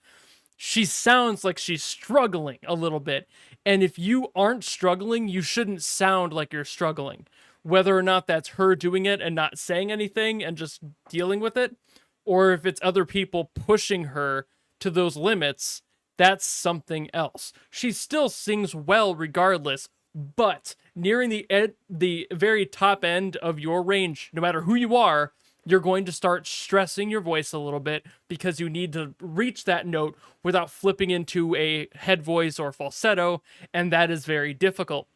she sounds like she's struggling a little bit. And if you aren't struggling, you shouldn't sound like you're struggling. Whether or not that's her doing it and not saying anything and just dealing with it, or if it's other people pushing her to those limits, that's something else. She still sings well regardless, but nearing the very top end of your range, no matter who you are, you're going to start stressing your voice a little bit because you need to reach that note without flipping into a head voice or falsetto, and that is very difficult.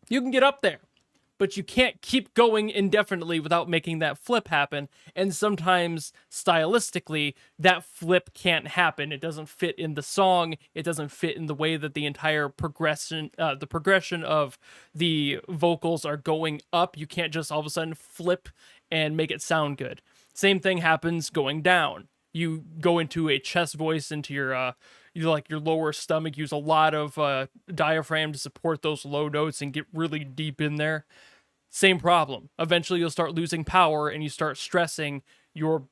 You can get up there, but you can't keep going indefinitely without making that flip happen, and sometimes, stylistically, that flip can't happen. It doesn't fit in the song, it doesn't fit in the way that the entire progression of the vocals are going up. You can't just all of a sudden flip and make it sound good. Same thing happens going down. You go into a chest voice, into your your lower stomach, use a lot of diaphragm to support those low notes and get really deep in there. Same problem. Eventually you'll start losing power and you start stressing your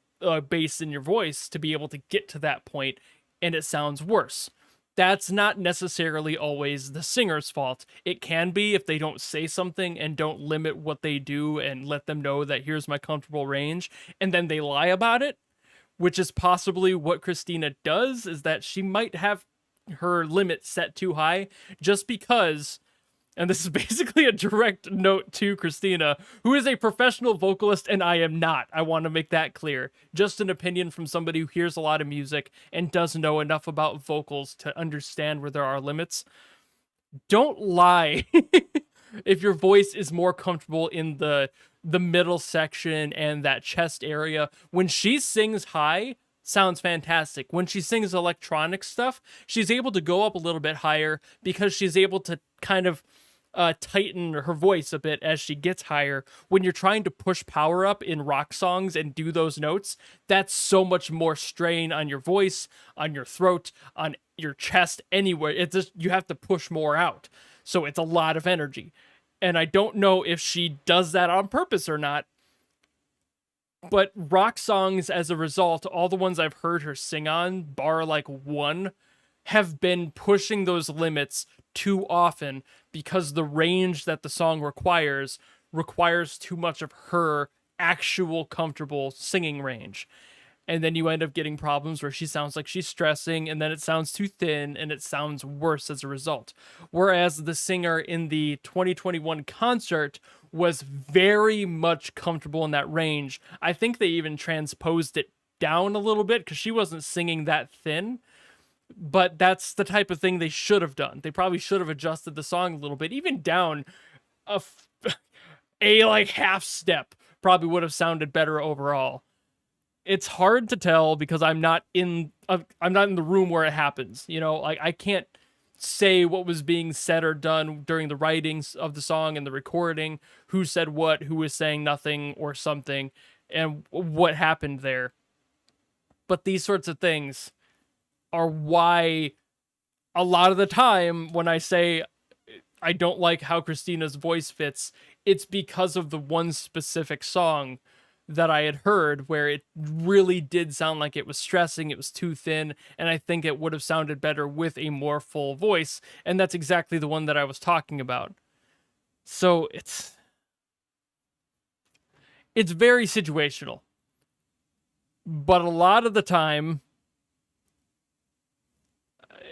bass in your voice to be able to get to that point, and it sounds worse. That's not necessarily always the singer's fault. It can be if they don't say something and don't limit what they do and let them know that here's my comfortable range, and then they lie about it. which is possibly what Christina does, is that she might have her limit set too high just because, and this is basically a direct note to Christina, who is a professional vocalist and I am not. I want to make that clear. Just an opinion from somebody who hears a lot of music and does know enough about vocals to understand where there are limits. Don't lie if your voice is more comfortable in the middle section and that chest area. When she sings high, sounds fantastic. When she sings electronic stuff, she's able to go up a little bit higher because she's able to kind of tighten her voice a bit as she gets higher. When you're trying to push power up in rock songs and do those notes, that's so much more strain on your voice, on your throat, on your chest, anywhere. It's just, you have to push more out. So it's a lot of energy. And I don't know if she does that on purpose or not. But rock songs, as a result, all the ones I've heard her sing on, bar like one, have been pushing those limits too often because the range that the song requires too much of her actual comfortable singing range. And then you end up getting problems where she sounds like she's stressing, and then it sounds too thin, and it sounds worse as a result. Whereas the singer in the 2021 concert was very much comfortable in that range. I think they even transposed it down a little bit because she wasn't singing that thin. But that's the type of thing they should have done. They probably should have adjusted the song a little bit, even down a like half step. Probably would have sounded better overall. It's hard to tell because I'm not in the room where it happens. You know, like I can't say what was being said or done during the writings of the song and the recording, who said what, who was saying nothing or something, and what happened there. But these sorts of things are why a lot of the time when I say I don't like how Christina's voice fits, it's because of the one specific song that I had heard where it really did sound like it was stressing, it was too thin, and I think it would have sounded better with a more full voice, and that's exactly the one that I was talking about. So it's very situational. But a lot of the time,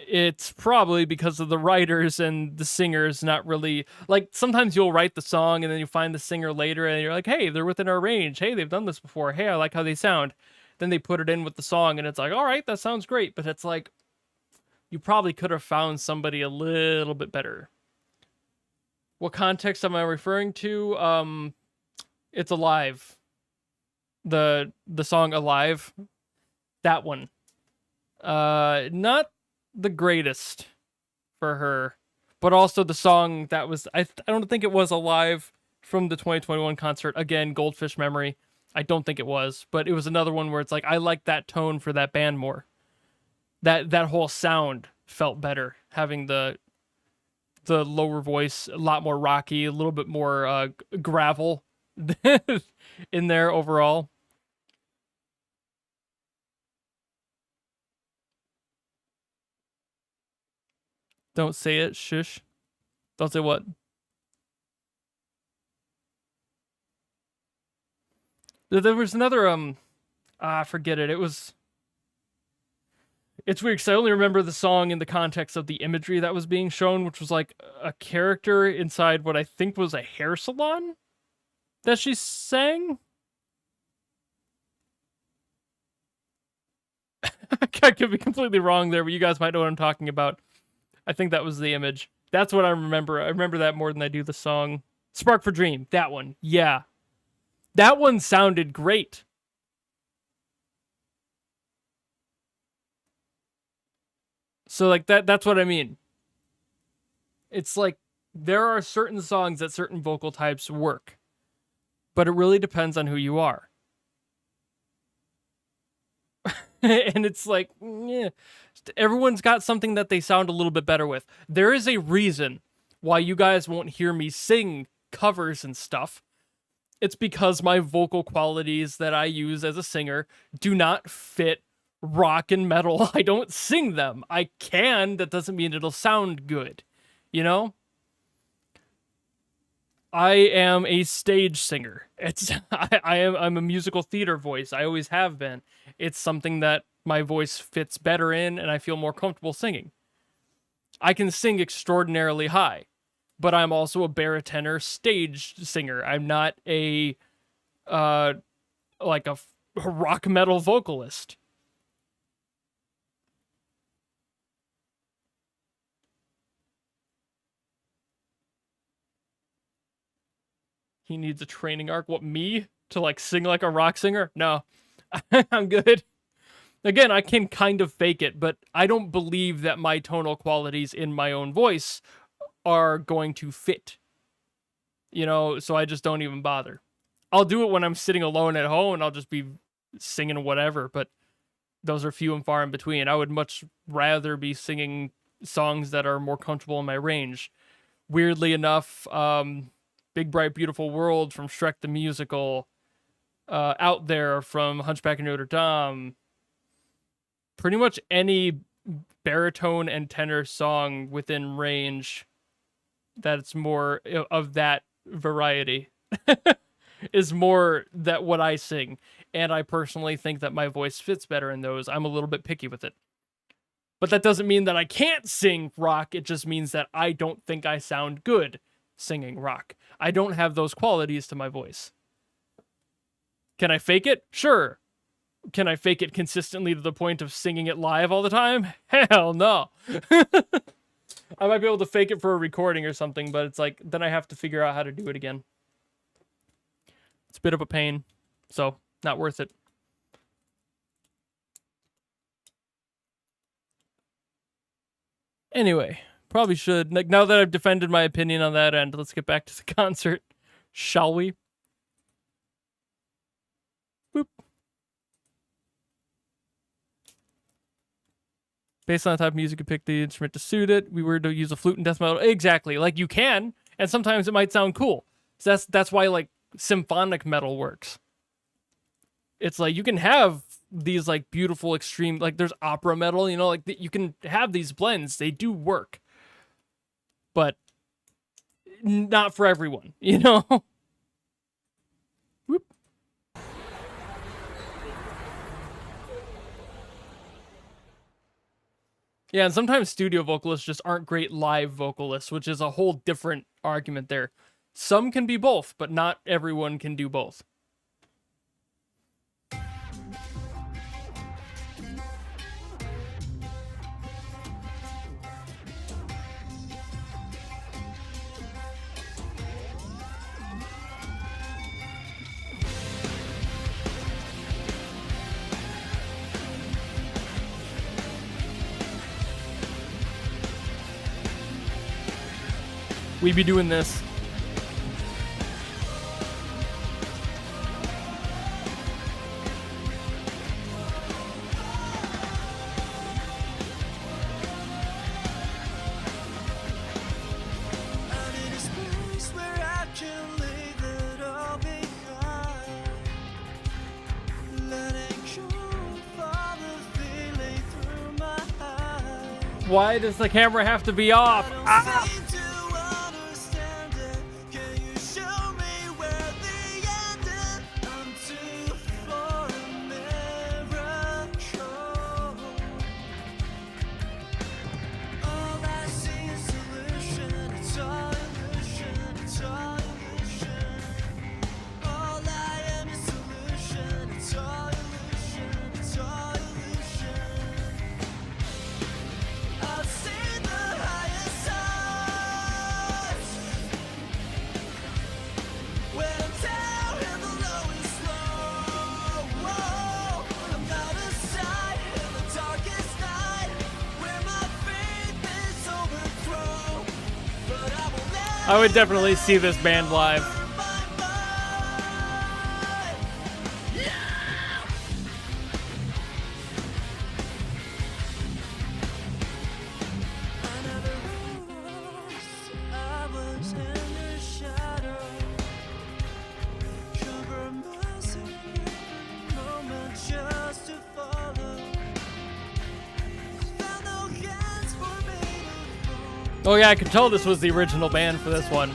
it's probably because of the writers and the singers not really, like, sometimes you'll write the song and then you find the singer later and you're like, hey, they're within our range. Hey, they've done this before. Hey, I like how they sound. Then they put it in with the song and it's like, all right, that sounds great. But it's like, you probably could have found somebody a little bit better. What context am I referring to? It's Alive. The song Alive. That one. Not the greatest for her, but also the song that was, I don't think it was Alive from the 2021 concert. Again, Goldfish Memory. I don't think it was, but it was another one where it's like, I like that tone for that band more. That whole sound felt better, having the lower voice, a lot more rocky, a little bit more gravel in there overall. Don't say it, shush. Don't say what? There was another, forget it. It's weird because I only remember the song in the context of the imagery that was being shown, which was like a character inside what I think was a hair salon that she sang. I could be completely wrong there, but you guys might know what I'm talking about. I think that was the image. That's what I remember. I remember that more than I do the song. Spark for Dream. That one. Yeah. That one sounded great. So like that's what I mean. It's like there are certain songs that certain vocal types work. But it really depends on who you are. And it's like, yeah, everyone's got something that they sound a little bit better with. There is a reason why you guys won't hear me sing covers and stuff. It's because my vocal qualities that I use as a singer do not fit rock and metal. I don't sing them. I can. That doesn't mean it'll sound good. You know? I am a stage singer. I'm a musical theater voice. I always have been. It's something that my voice fits better in and I feel more comfortable singing. I can sing extraordinarily high, but I'm also a baritone stage singer. I'm not a like a rock metal vocalist. He needs a training arc. What, me? To like sing like a rock singer? No. I'm good. Again, I can kind of fake it, but I don't believe that my tonal qualities in my own voice are going to fit. You know, so I just don't even bother. I'll do it when I'm sitting alone at home and I'll just be singing whatever, but those are few and far in between. I would much rather be singing songs that are more comfortable in my range. Weirdly enough, Big Bright Beautiful World from Shrek the Musical, Out There from Hunchback of Notre Dame, pretty much any baritone and tenor song within range that's more of that variety is more that what I sing. And I personally think that my voice fits better in those. I'm a little bit picky with it. But that doesn't mean that I can't sing rock. It just means that I don't think I sound good singing rock. I don't have those qualities to my voice. Can I fake it? Sure. Can I fake it consistently to the point of singing it live all the time? Hell no. I might be able to fake it for a recording or something, but it's like, then I have to figure out how to do it again. It's a bit of a pain, so not worth it. Anyway, probably should, like, now that I've defended my opinion on that end, let's get back to the concert, shall we? Boop. Based on the type of music, you pick the instrument to suit it. We were to use a flute in death metal. Exactly. Like, you can, and sometimes it might sound cool. So that's why, like, symphonic metal works. It's like, you can have these, like, beautiful extreme, like, there's opera metal, you know, like, you can have these blends. They do work. But not for everyone, you know? Whoop. Yeah, and sometimes studio vocalists just aren't great live vocalists, which is a whole different argument there. Some can be both, but not everyone can do both. We be doing this. Why does the camera have to be off? Ah! I would definitely see this band live. Oh yeah, I could tell this was the original band for this one.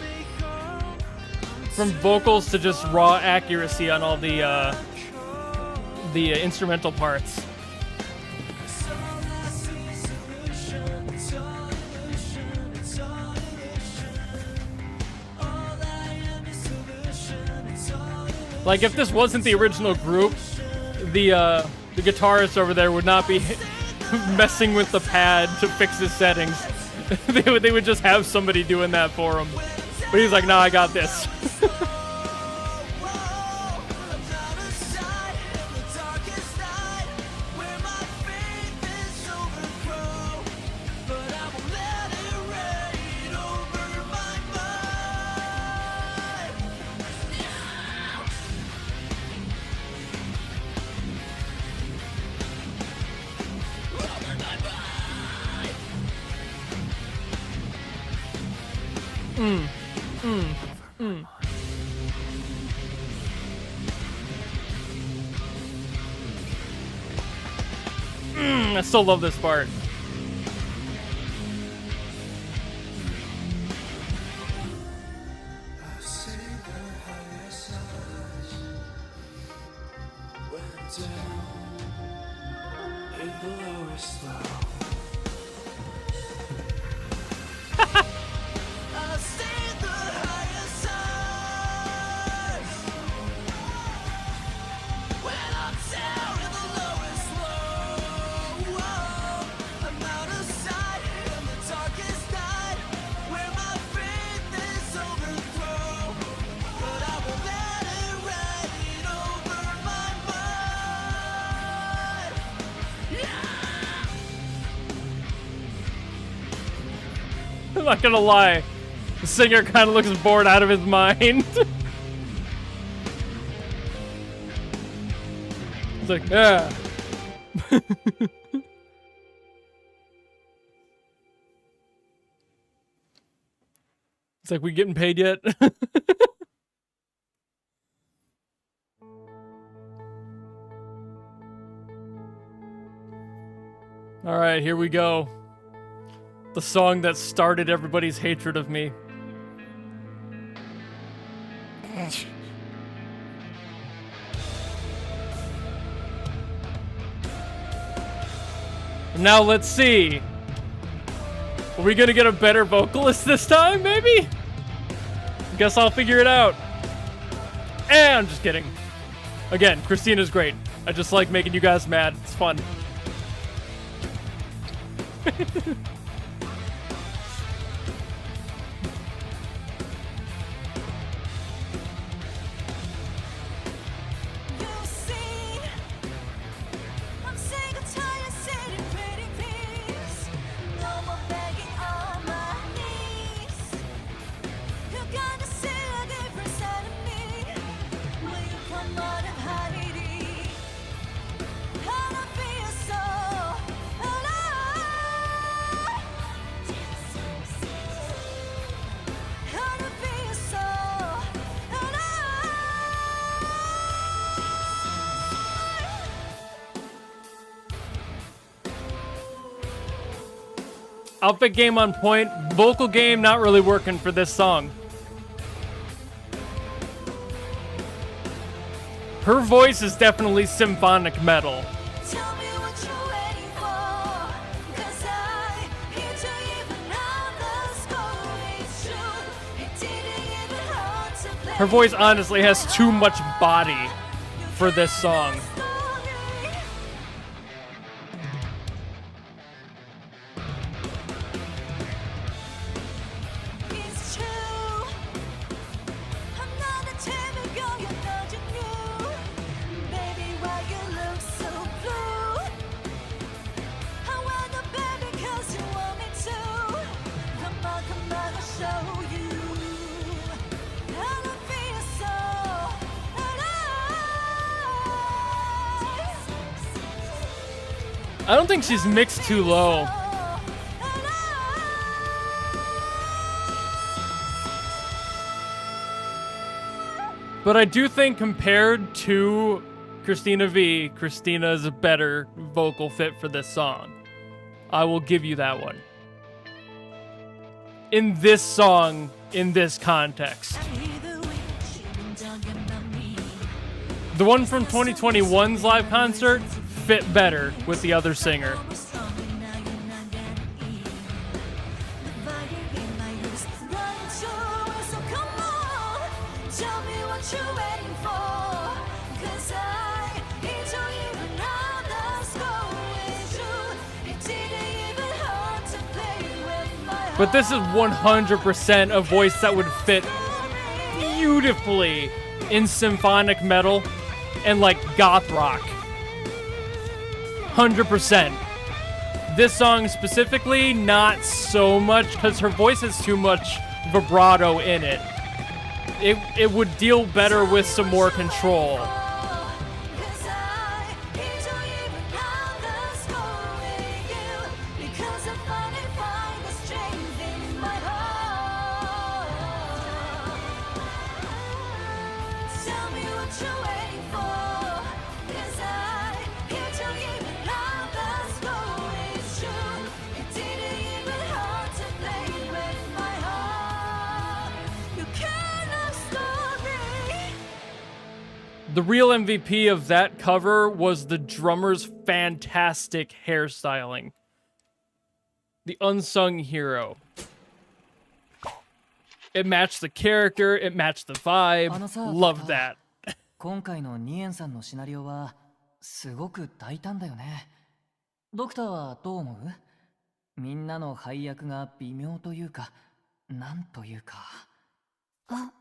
From vocals to just raw accuracy on all the instrumental parts. Like, if this wasn't the original group, the guitarist over there would not be messing with the pad to fix his settings. they would just have somebody doing that for him. But he's like, nah, I got this. I still love this part. I'm not gonna lie, the singer kind of looks bored out of his mind. It's like, yeah. It's like, we getting paid yet? All right, here we go. The song that started everybody's hatred of me. Now let's see. Are we gonna get a better vocalist this time, maybe? Guess I'll figure it out. And I'm just kidding. Again, Christina's great. I just like making you guys mad. It's fun. Outfit game on point, vocal game not really working for this song. Her voice is definitely symphonic metal. Her voice honestly has too much body for this song. I don't think she's mixed too low. But I do think compared to Christina V, Christina is a better vocal fit for this song. I will give you that one. In this song, in this context. The one from 2021's live concert fit better with the other singer. But this is 100% a voice that would fit beautifully in symphonic metal and like goth rock. 100%. This song specifically, not so much, because her voice has too much vibrato in it. It would deal better with some more control. The real MVP of that cover was the drummer's fantastic hairstyling. The unsung hero. It matched the character, it matched the vibe. Loved that. 今回のニエンさんのシナリオはすごく大胆だよね。ドクターはどう思う？みんなの配役が微妙というか、なんというか。あ、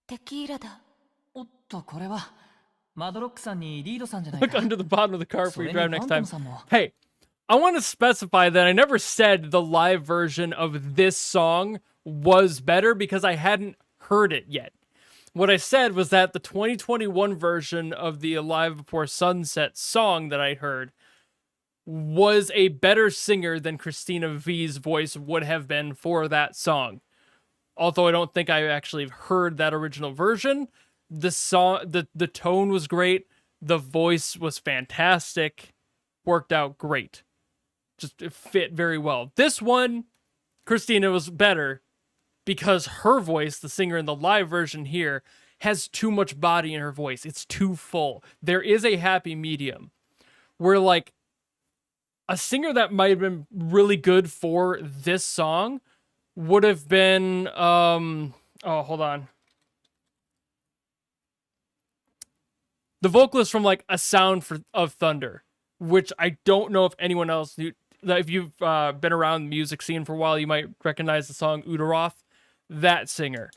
テキーラだ。おっと、これはマドロックさんにリードさんじゃない Look か。 under the bottom of the car before you drive next time. それにファントムさんも。 Hey, I want to specify that I never said the live version of this song was better because I hadn't heard it yet. What I said was that the 2021 version of the Alive Before Sunset song that I heard was a better singer than Christina V's voice would have been for that song. Although I don't think I actually heard that original version. The song, the tone was great. The voice was fantastic. Worked out great. Just it fit very well. This one, Christina was better because her voice, the singer in the live version here, has too much body in her voice. It's too full. There is a happy medium where like a singer that might have been really good for this song would have been oh, hold on. The vocalist from like A Sound of Thunder, which I don't know if anyone else knew. If you've been around the music scene for a while, you might recognize the song Udaroth. That singer,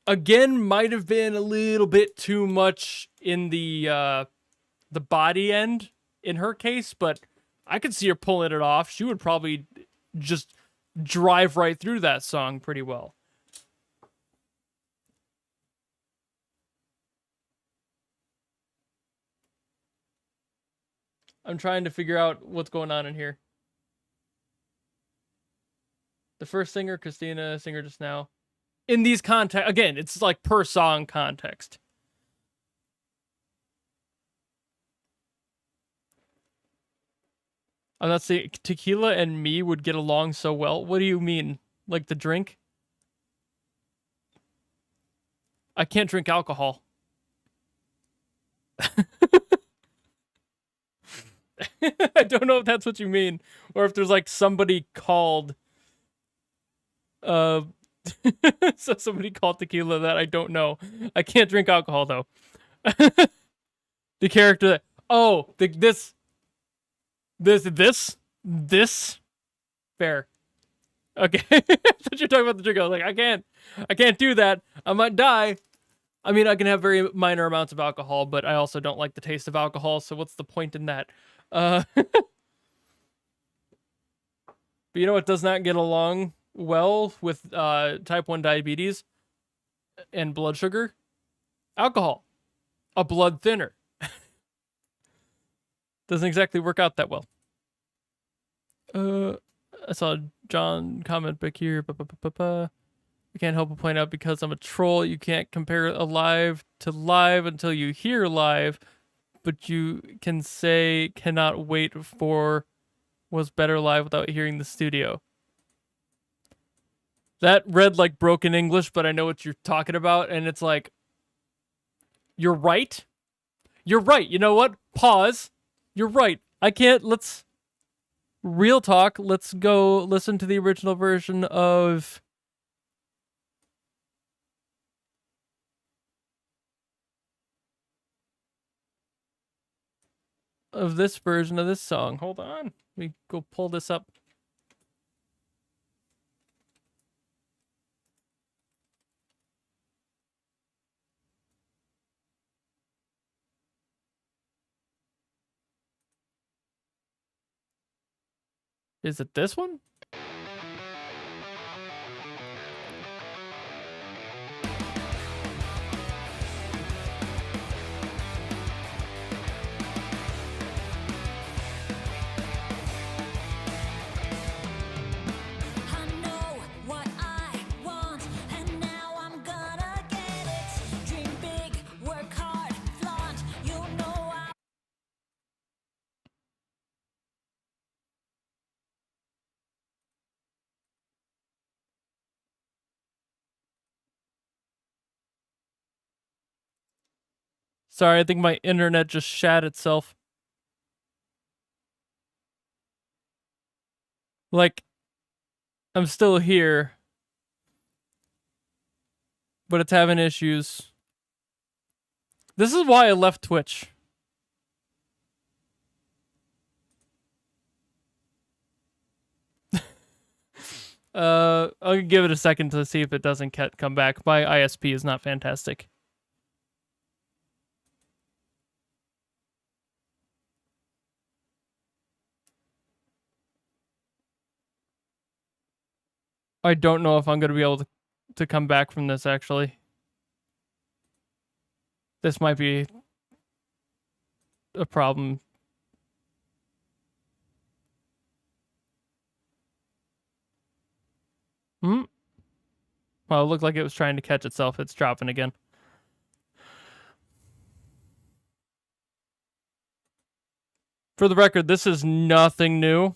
again, might have been a little bit too much in the body end in her case, but I could see her pulling it off. She would probably just drive right through that song pretty well. I'm trying to figure out what's going on in here. The first singer, Christina, singer just now. In these context, again, it's like per song context. I'm not saying tequila and me would get along so well. What do you mean? Like the drink? I can't drink alcohol. I don't know if that's what you mean, or if there's like somebody called so somebody called tequila that I don't know. I can't drink alcohol though. The character that, oh, this fair. Okay. I thought you were talking about the drink. I was like, I can't do that. I might die. I mean, I can have very minor amounts of alcohol, but I also don't like the taste of alcohol, so what's the point in that? But you know what does not get along well with type 1 diabetes and blood sugar? Alcohol. A blood thinner. Doesn't exactly work out that well. I saw John comment back here. I can't help but point out, because I'm a troll, you can't compare a live to live until you hear live, but you can say cannot wait for was better live without hearing the studio. That read like broken English, but I know what you're talking about, and it's like, you're right, You're right. You know what? Pause. You're right. I can't. Let's real talk. Let's go listen to the original version of this version of this song. Hold on. Let me go pull this up. Is it this one? Sorry, I think my internet just shat itself. Like, I'm still here, but it's having issues. This is why I left Twitch. I'll give it a second to see if it doesn't come back. My ISP is not fantastic. I don't know if I'm going to be able to come back from this, actually. This might be a problem. Well, it looked like it was trying to catch itself. It's dropping again. For the record, this is nothing new.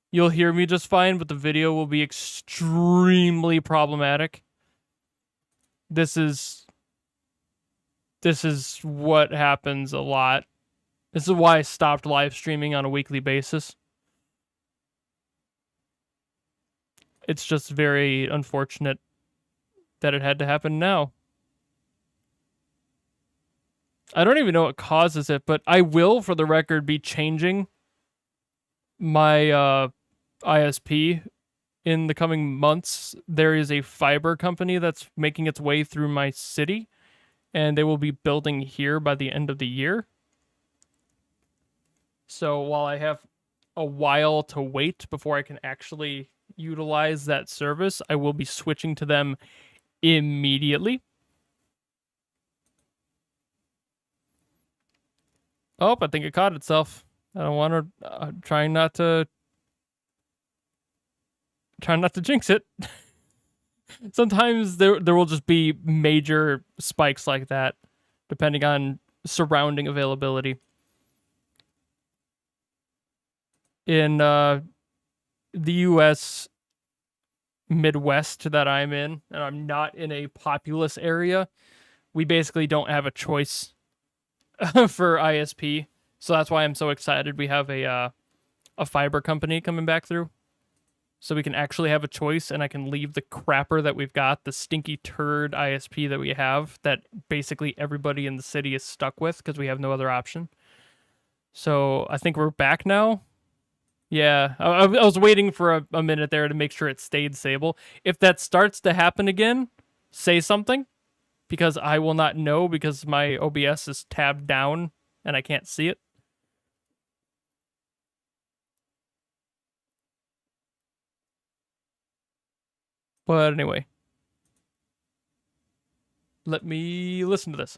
You'll hear me just fine, but the video will be extremely problematic. This is what happens a lot. This is why I stopped live streaming on a weekly basis. It's just very unfortunate that it had to happen now. I don't even know what causes it, but I will, for the record, be changing my ISP in the coming months. There is a fiber company that's making its way through my city, and they will be building here by the end of the year. So while I have a while to wait before I can actually utilize that service, I will be switching to them immediately. Oh, I think it caught itself. I don't want to, trying not to jinx it. Sometimes there will just be major spikes like that, depending on surrounding availability. In the U.S. Midwest that I'm in, and I'm not in a populous area, we basically don't have a choice for ISP. So that's why I'm so excited we have a fiber company coming back through. So we can actually have a choice, and I can leave the crapper that we've got, the stinky turd ISP that we have, that basically everybody in the city is stuck with because we have no other option. So I think we're back now. Yeah, I was waiting for a minute there to make sure it stayed stable. If that starts to happen again, say something, because I will not know because my OBS is tabbed down and I can't see it. But anyway, let me listen to this.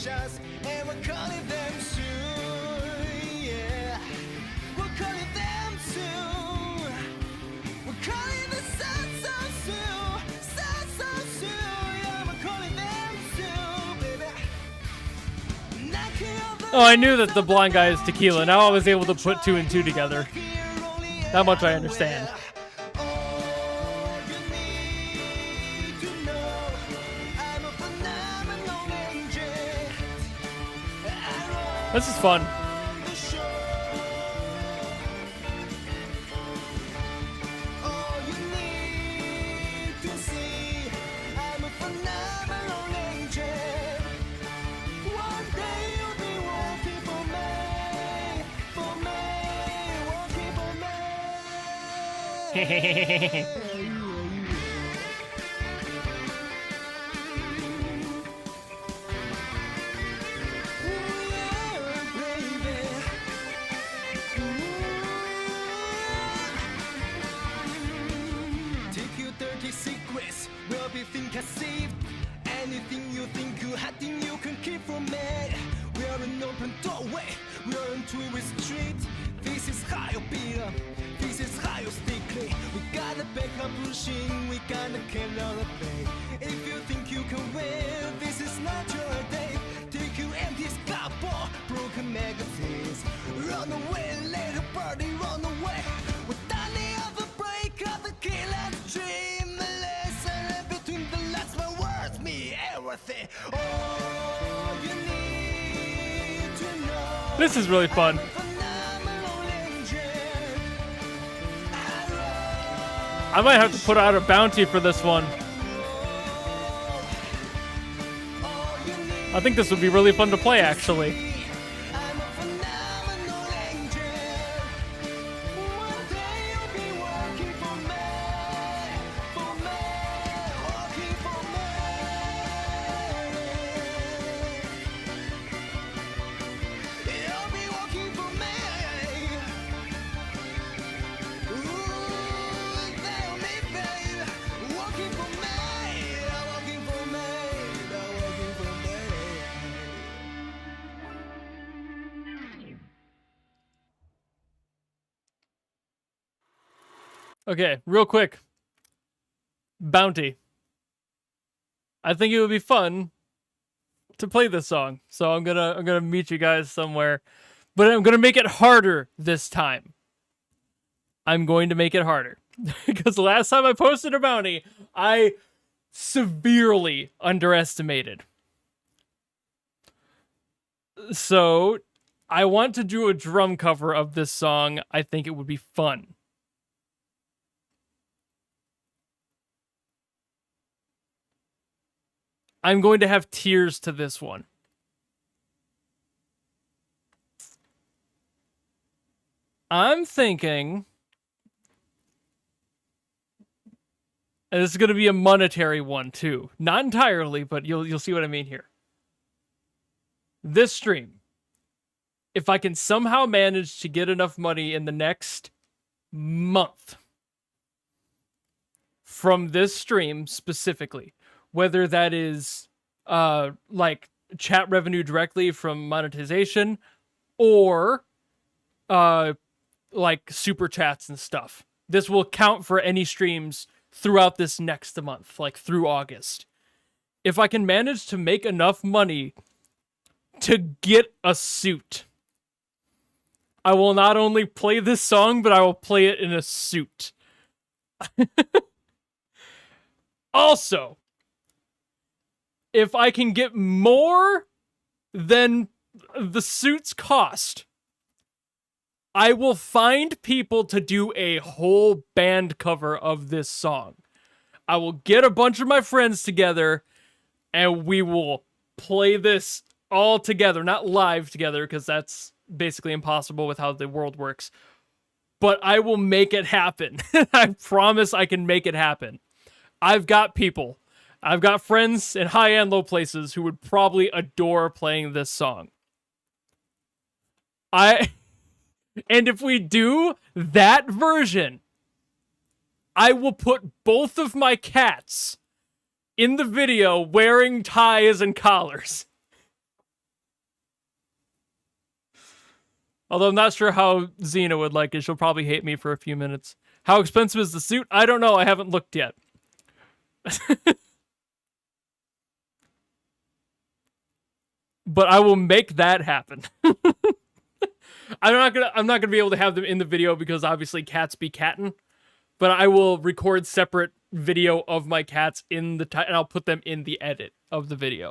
musicians, and we're calling them soon. Yeah, we're calling them soon. We're calling the sun so soon, so soon. Yeah, we're calling them soon, baby. Knocking on the Oh, I knew that the blind guy is Tequila. Now I was able to put 2 and 2 together. That much I understand. This is fun. Take your dirty secrets, will be think I saved. Anything you think you had, thing you can keep from me. We are an open doorway, we are on tourist street. This is how you beat up, this is how you stay clean. We gotta back up pushing, we gotta get out of play. If you think you can win, this is not your day. Take your empty scalpel, broken magazines. Run away, let the party run away. We're done the other break of the killer's dream. The lesson between the last my words me everything. All you need to know. This is really fun. I might have to put out a bounty for this one. I think this would be really fun to play, actually. Okay, real quick. Bounty. I think it would be fun to play this song. So I'm gonna meet you guys somewhere. But I'm gonna make it harder this time. I'm going to make it harder. Because the last time I posted a bounty, I severely underestimated. So I want to do a drum cover of this song. I think it would be fun. I'm going to have tears to this one. I'm thinking, and this is going to be a monetary one too. Not entirely, but you'll see what I mean here. This stream, if I can somehow manage to get enough money in the next month from this stream specifically, whether that is like chat revenue directly from monetization or like super chats and stuff. This will count for any streams throughout this next month, like through August. If I can manage to make enough money to get a suit, I will not only play this song, but I will play it in a suit. Also, if I can get more than the suit's cost, I will find people to do a whole band cover of this song. I will get a bunch of my friends together and we will play this all together, not live together, because that's basically impossible with how the world works. But I will make it happen. I promise I can make it happen. I've got people. I've got friends in high and low places who would probably adore playing this song. And if we do that version, I will put both of my cats in the video wearing ties and collars. Although I'm not sure how Xena would like it. She'll probably hate me for a few minutes. How expensive is the suit? I don't know. I haven't looked yet. But I will make that happen. I'm not gonna be able to have them in the video because obviously cats be cattin'. But I will record separate video of my cats in the and I'll put them in the edit of the video.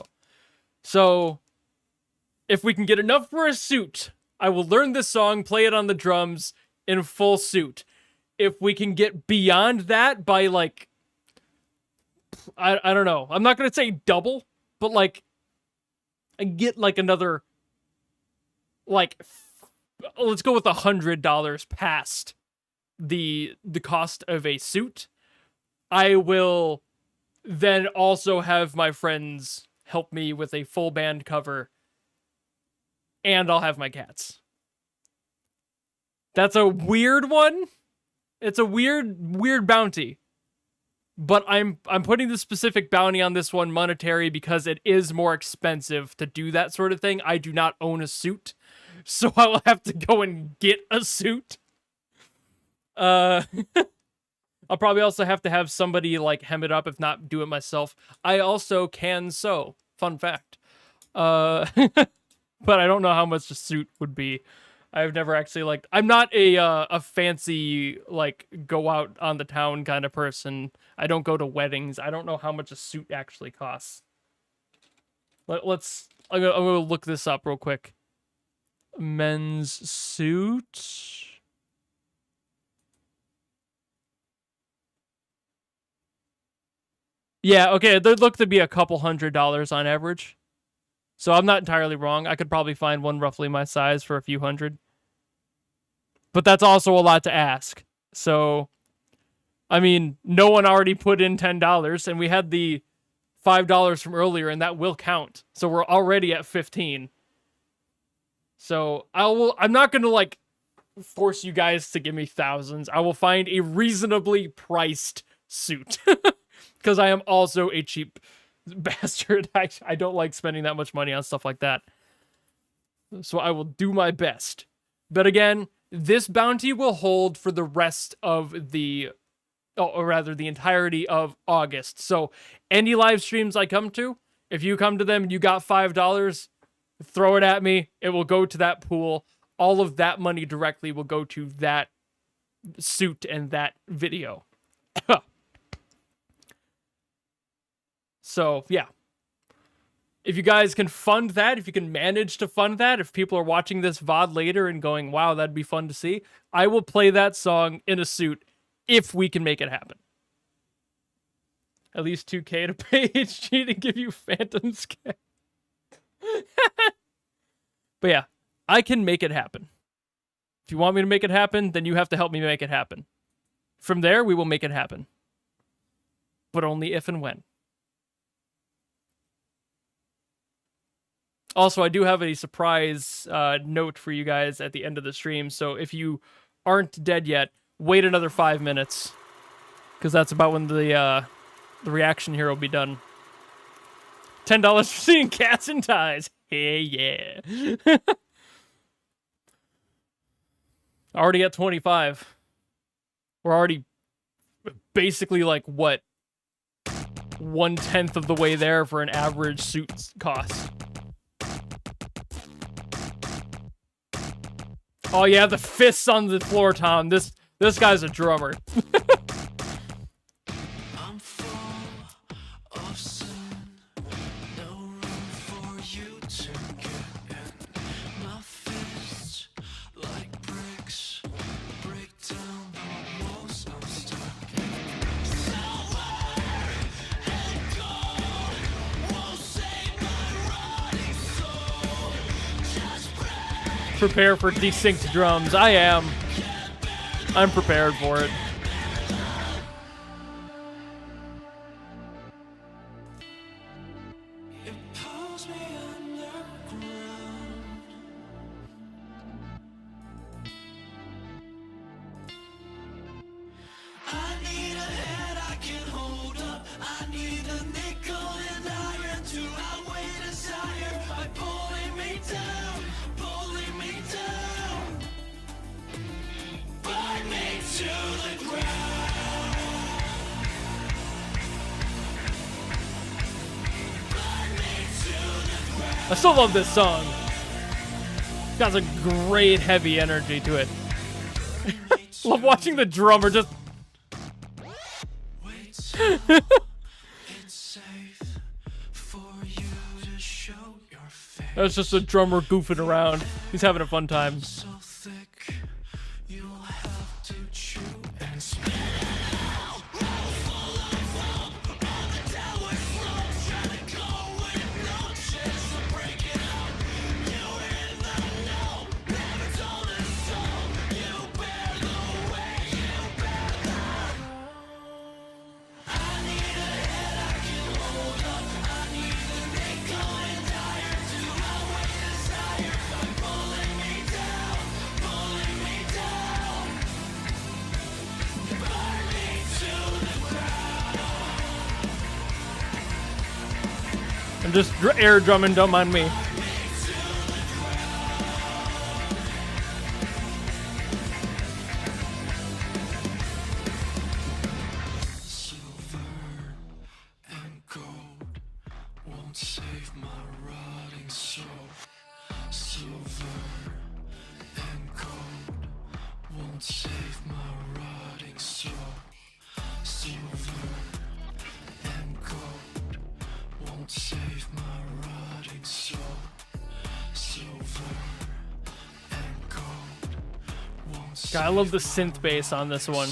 So if we can get enough for a suit, I will learn this song, play it on the drums in full suit. If we can get beyond that by like, I don't know. I'm not gonna say double, but like, I get like another, like, let's go with $100 past the cost of a suit. I will then also have my friends help me with a full band cover, and I'll have my cats. That's a weird one. It's a weird bounty. But I'm putting the specific bounty on this one monetary because it is more expensive to do that sort of thing. I do not own a suit, so I will have to go and get a suit. I'll probably also have to have somebody like hem it up, if not do it myself. I also can sew. Fun fact. But I don't know how much a suit would be. I've never actually like. I'm not a fancy like go out on the town kind of person. I don't go to weddings. I don't know how much a suit actually costs. Let's. I'm gonna look this up real quick. Men's suit. Yeah. Okay. There'd look to be a couple $100 on average. So I'm not entirely wrong. I could probably find one roughly my size for a few hundred. But that's also a lot to ask. So, I mean, no one already put in $10, and we had the $5 from earlier, and that will count. So we're already at 15. So I'm not going to, like, force you guys to give me thousands. I will find a reasonably priced suit. Because I am also a cheap bastard. I don't like spending that much money on stuff like that. So I will do my best. But again, this bounty will hold for the rest of the, or rather the entirety of August. So any live streams I come to, if you come to them and you got $5, throw it at me. It will go to that pool. All of that money directly will go to that suit and that video. So, yeah. If you guys can fund that, if you can manage to fund that, if people are watching this VOD later and going, wow, that'd be fun to see, I will play that song in a suit if we can make it happen. At least $2K to pay HG to give you Phantom Scan. But yeah, I can make it happen. If you want me to make it happen, then you have to help me make it happen. From there, we will make it happen. But only if and when. Also, I do have a surprise note for you guys at the end of the stream. So if you aren't dead yet, wait another 5 minutes. Because that's about when the reaction here will be done. $10 for seeing cats and ties. Hey, yeah. Already at 25. We're already basically like, what? 1/10 of the way there for an average suit cost. Oh yeah, the fists on the floor, Tom. This guy's a drummer. I'm full of sin. No room for you to get in. My fists, like bricks, break down the walls I'm stuck in. Silver and gold won't save my rotting soul. Just Prepare for desynced drums. I am. I'm prepared for it. it pulls me underground. I need a head I can hold up. I need a nickel and iron to outweigh desire by pulling me down, pulling me down. I still love this song. It's got a great heavy energy to it. Love watching the drummer just... That's just a drummer goofing around. He's having a fun time. I'm just air drumming, don't mind me. God, I love the synth bass on this one.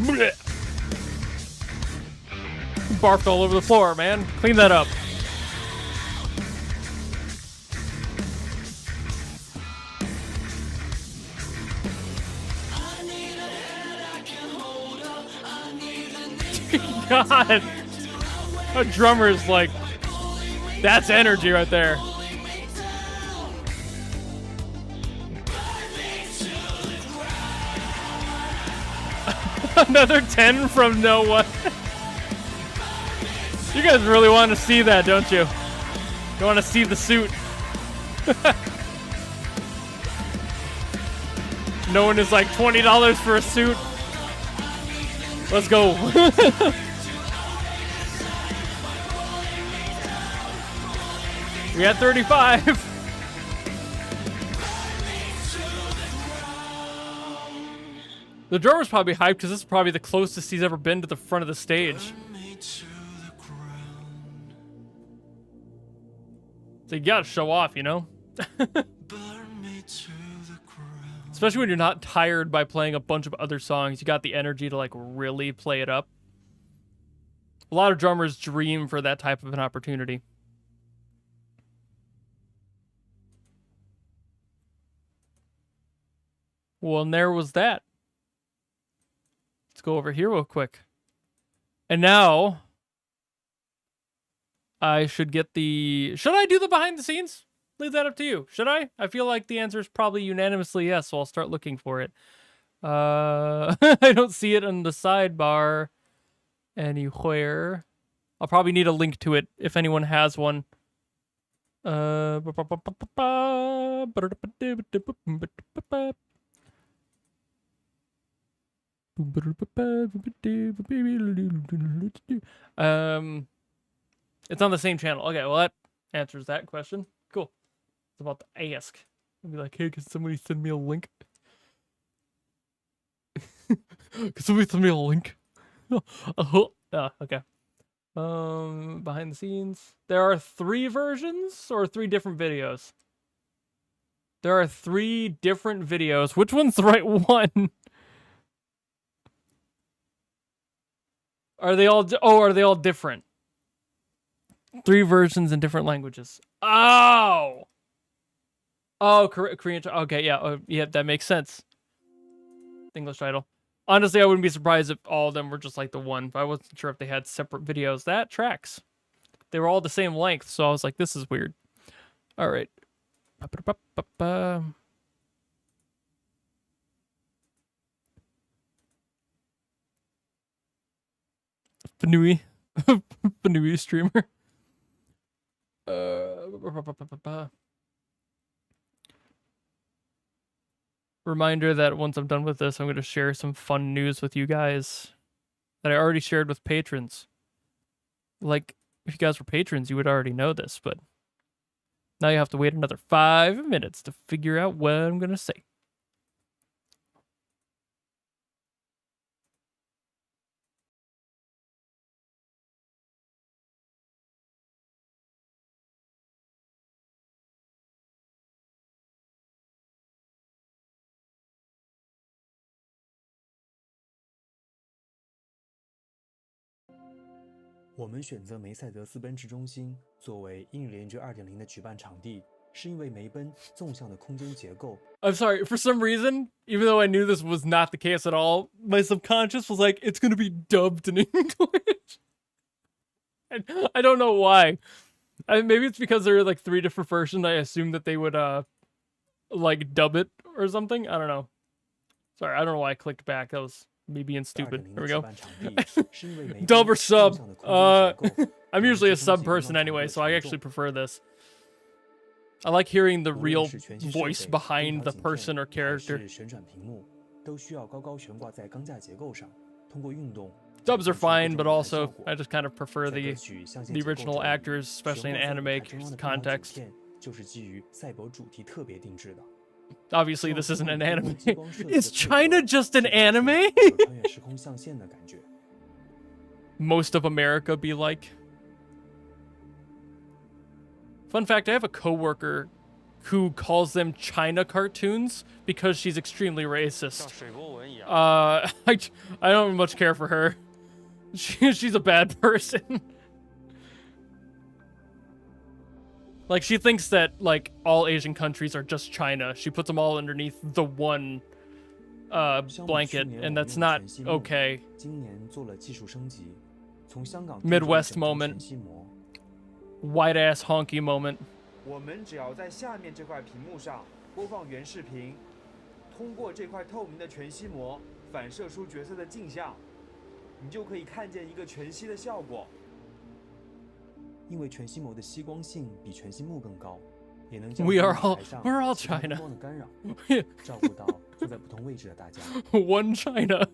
Blech. Barfed all over the floor, man. Clean that up. God. A drummer is like, that's energy right there. Another 10 from no one. You guys really want to see that, don't you? You want to see the suit. No one is like $20 for a suit. Let's go. We had 35. The drummer's probably hyped because this is probably the closest he's ever been to the front of the stage. So you gotta show off, you know? Especially when you're not tired by playing a bunch of other songs. You got the energy to like really play it up. A lot of drummers dream for that type of an opportunity. Well, and there was that. Let's go over here real quick. And now I should get the... Should I do the behind the scenes? Leave that up to you. Should I? I feel like the answer is probably unanimously yes, so I'll start looking for it. I don't see it on the sidebar anywhere. I'll probably need a link to it if anyone has one. It's on the same channel. Okay, well that answers that question. Cool. It's about to ask. I'll be like, hey, can somebody send me a link? Can somebody send me a link? Okay. Behind the scenes. There are 3 versions or 3 different videos? There are 3 different videos. Which one's the right one? Are they all... are they all different? 3 versions in different languages. Oh! Oh, Korean... Okay, yeah. Yeah, that makes sense. English title. Honestly, I wouldn't be surprised if all of them were just like the one. But I wasn't sure if they had separate videos. That tracks. They were all the same length, so I was like, this is weird. All right. Fanui. Fanui streamer. Reminder that once I'm done with this, I'm going to share some fun news with you guys that I already shared with patrons. Like if you guys were patrons, you would already know this, but now you have to wait another 5 minutes to figure out what I'm gonna say.我们选择梅赛德斯奔驰中心作为英语联军2.0的举办场地，是因为梅奔纵向的空间结构。I'm sorry, for some reason, even though I knew this was not the case at all, my subconscious was like, it's gonna be dubbed in English. And I don't know why. Maybe it's because there are like 3 different versions. I assumed that they would like dub it or something. I don't know. Sorry, I don't know why I clicked back. That was me being stupid. There we go. Dub or sub. I'm usually a sub person anyway, so I actually prefer this. I like hearing the real voice behind the person or character. Dubs are fine, but also I just kind of prefer the original actors, especially in anime context. Obviously, this isn't an anime. Is China just an anime? Most of America be like. Fun fact, I have a coworker who calls them China cartoons because she's extremely racist. I don't much care for her. She's a bad person. Like, she thinks that, like, all Asian countries are just China. She puts them all underneath the one blanket, and that's not okay. Midwest moment. White-ass honky moment. 我们只要在下面这块屏幕上播放原视频，通过这块透明的全息膜反射出角色的镜像，你就可以看见一个全息的效果。因为全息膜的吸光性比全息幕更高，也能 we're all China. 光的干扰，照顾到坐在不同位置的大家。One China.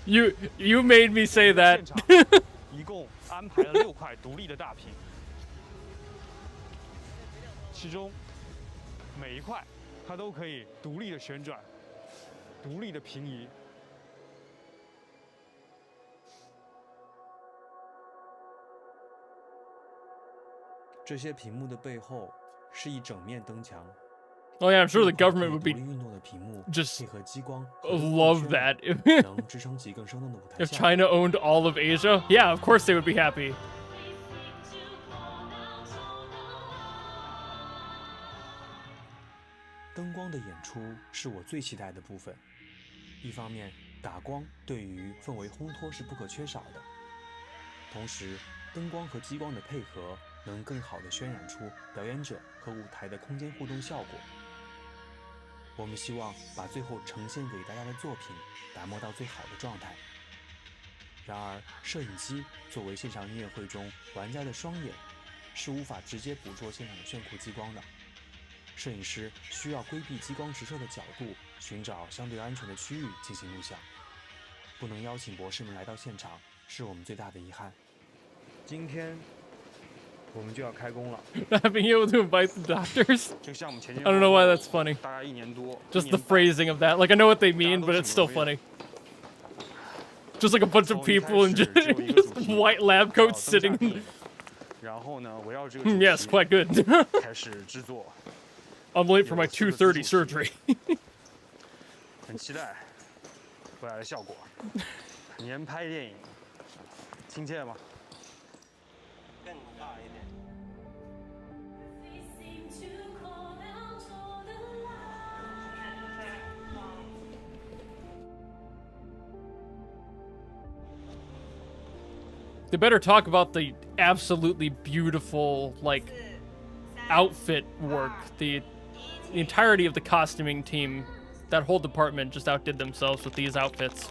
You made me say that. 一共安排了6块独立的大屏，其中每一块它都可以独立的旋转、独立的平移。这些屏幕的背后是一整面灯墙。Oh yeah, I'm sure the government would be just love that if China owned all of Asia. Yeah, of course they would be happy. 灯光的演出是我最期待的部分。一方面，打光对于氛围烘托是不可缺少的，同时，灯光和激光的配合能更好地渲染出表演者和舞台的空间互动效果。我们希望把最后呈现给大家的作品打磨到最好的状态。然而，摄影机作为现场音乐会中玩家的双眼，是无法直接捕捉现场的炫酷激光的。摄影师需要规避激光直射的角度，寻找相对安全的区域进行录像。不能邀请博士们来到现场，是我们最大的遗憾。今天我们就要开工了。Not being able to invite the doctors. I don't know why that's funny. Just the phrasing of that. Like, I know what they mean, but it's still funny. Just like a bunch of people in just white lab coats sitting. Yes, quite good. I'm late for my 2:30 surgery. 很期待未来的效果。年拍电影，亲切吗？ They better talk about the absolutely beautiful, like, outfit work. The entirety of the costuming team, that whole department just outdid themselves with these outfits.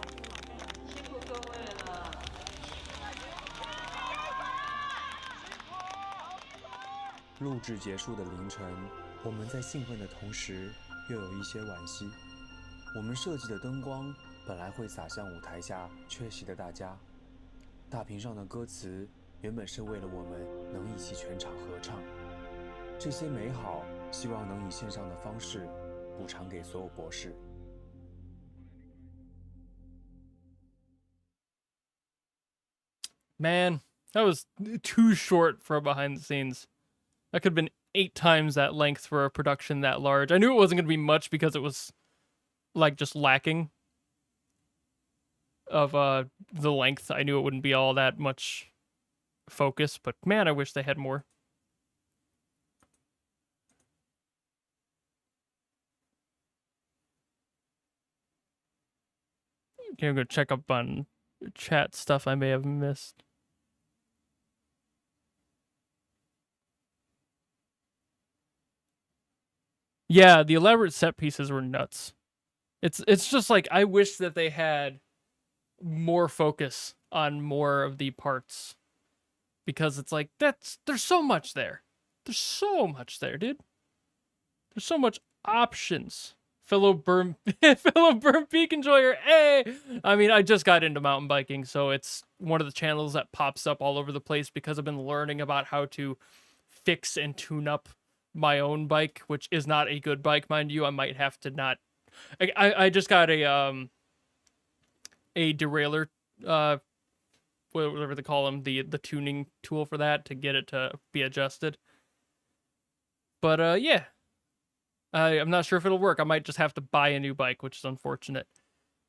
录制结束的凌晨，我们在兴奋的同时，又有一些惋惜。我们设计的灯光本来会洒向舞台下缺席的大家，大屏上的歌词原本是为了我们能一起全场合唱，这些美好希望能以线上的方式补偿给所有博士。Man, that was too short for a behind the scenes. That could have been 8 times that length for a production that large. I knew it wasn't going to be much because it was like just lacking of the length. I knew it wouldn't be all that much focus, but man, I wish they had more. Okay, I'm gonna check up on chat stuff I may have missed. Yeah, the elaborate set pieces were nuts. It's just like I wish that they had more focus on more of the parts, because it's like there's so much there. There's so much there, dude. There's so much options. Fellow Burn Peak enjoyer. Hey, I mean, I just got into mountain biking, so it's one of the channels that pops up all over the place because I've been learning about how to fix and tune up my own bike, which is not a good bike, mind you. I might have to not. I just got a derailleur, whatever they call them, the tuning tool for that to get it to be adjusted. But yeah. I'm not sure if it'll work. I might just have to buy a new bike, which is unfortunate.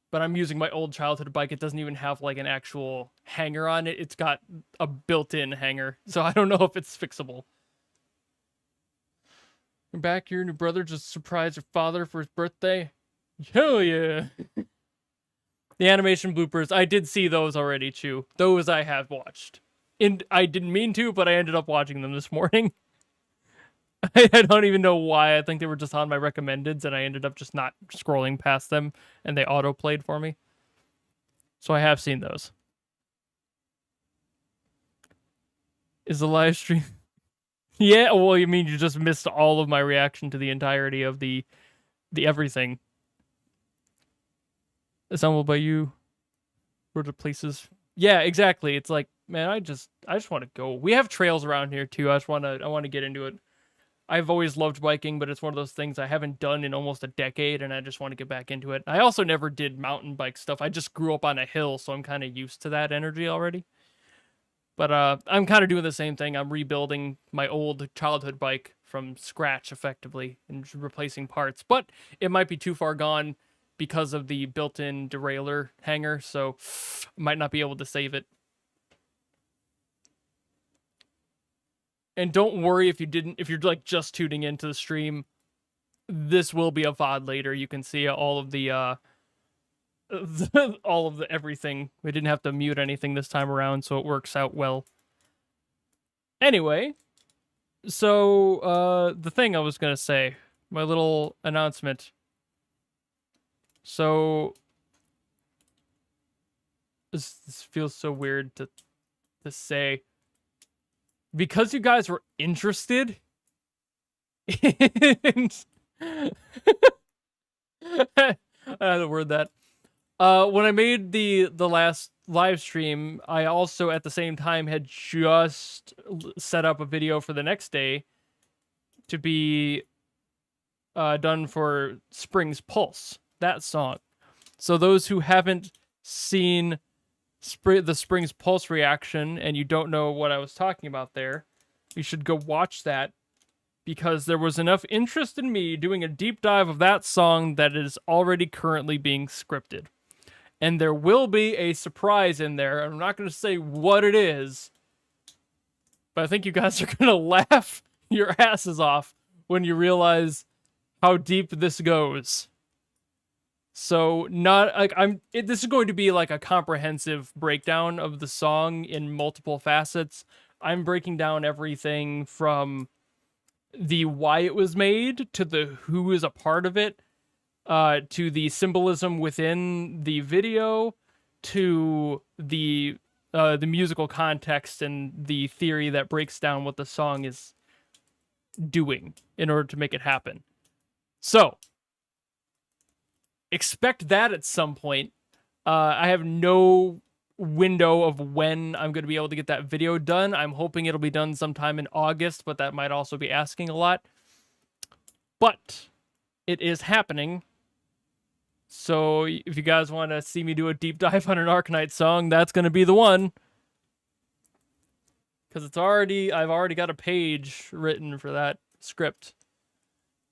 But I'm using my old childhood bike. It doesn't even have like an actual hanger on it. It's got a built-in hanger. So I don't know if it's fixable. You're back. Your new brother just surprised your father for his birthday. Hell yeah. The animation bloopers, I did see those already, Chew. Those I have watched. And I didn't mean to, but I ended up watching them this morning. I don't even know why. I think they were just on my recommendeds, and I ended up just not scrolling past them, and they auto-played for me. So I have seen those. Is the live stream... Yeah, well, you mean you just missed all of my reaction to the entirety of the everything. Assembled by you. Where the places... Yeah, exactly. It's like, man, I just want to go. We have trails around here, too. I want to get into it. I've always loved biking, but it's one of those things I haven't done in almost a decade, and I just want to get back into it. I also never did mountain bike stuff. I just grew up on a hill, so I'm kind of used to that energy already. But I'm kind of doing the same thing. I'm rebuilding my old childhood bike from scratch, effectively, and replacing parts. But it might be too far gone because of the built-in derailleur hanger, so I might not be able to save it. And don't worry if you're like just tuning into the stream, this will be a VOD later. You can see all of the everything. We didn't have to mute anything this time around, so it works out well. Anyway, so the thing I was gonna say, my little announcement. So this feels so weird to say. Because you guys were interested in... I had to word that. When I made the last live stream, I also at the same time had just set up a video for the next day to be done for Spring's Pulse, that song. So those who haven't seen the Spring's Pulse reaction and you don't know what I was talking about there, you should go watch that, because there was enough interest in me doing a deep dive of that song that is already currently being scripted. And there will be a surprise in there. I'm not going to say what it is, but I think you guys are going to laugh your asses off when you realize how deep this goes. So not like this is going to be like a comprehensive breakdown of the song in multiple facets. I'm breaking down everything from the why it was made to the who is a part of it, to the symbolism within the video, to the musical context and the theory that breaks down what the song is doing in order to make it happen. So expect that at some point. I have no window of when I'm going to be able to get that video done. I'm hoping it'll be done sometime in August, but that might also be asking a lot. But it is happening. So if you guys want to see me do a deep dive on an Arknights song, that's going to be the one. Because I've already got a page written for that script.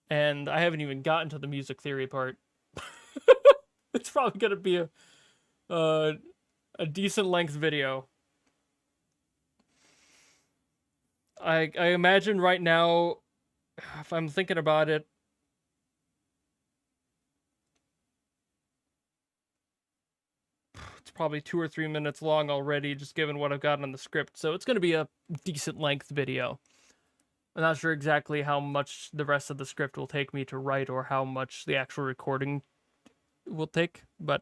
And I haven't even gotten to the music theory part. It's probably going to be a decent length video. I imagine right now, if I'm thinking about it, it's probably 2 or 3 minutes long already, just given what I've got on the script. So it's going to be a decent length video. I'm not sure exactly how much the rest of the script will take me to write or how much the actual recording will take, but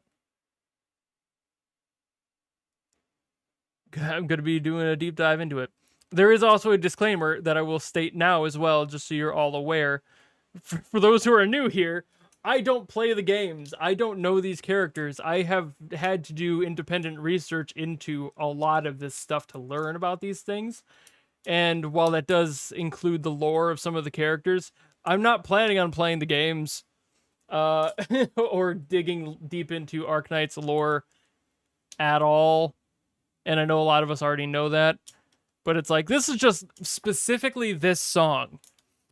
I'm going to be doing a deep dive into it. There is also a disclaimer that I will state now as well, just so you're all aware. For those who are new here, I don't play the games. I don't know these characters. I have had to do independent research into a lot of this stuff to learn about these things. And while that does include the lore of some of the characters, I'm not planning on playing the games or digging deep into Arknights lore at all. And I know a lot of us already know that. But it's like, this is just specifically this song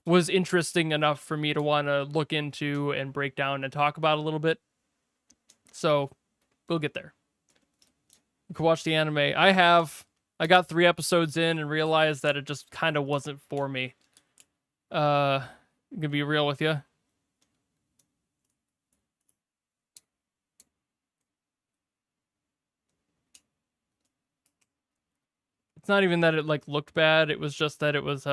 was interesting enough for me to want to look into and break down and talk about a little bit. So we'll get there. You can watch the anime. I got 3 episodes in and realized that it just kind of wasn't for me. I'm gonna be real with you. It's not even that it like looked bad. It was just that it was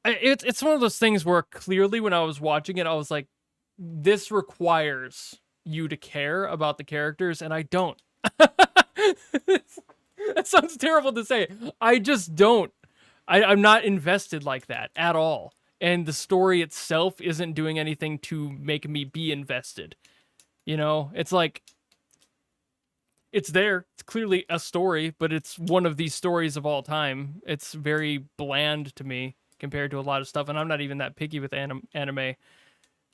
it's one of those things where clearly when I was watching it, I was like, this requires you to care about the characters, and I don't. That sounds terrible to say. I just don't. I'm not invested like that at all. And the story itself isn't doing anything to make me be invested. You know, it's like, it's there. It's clearly a story, but it's one of these stories of all time. It's very bland to me compared to a lot of stuff, and I'm not even that picky with anime.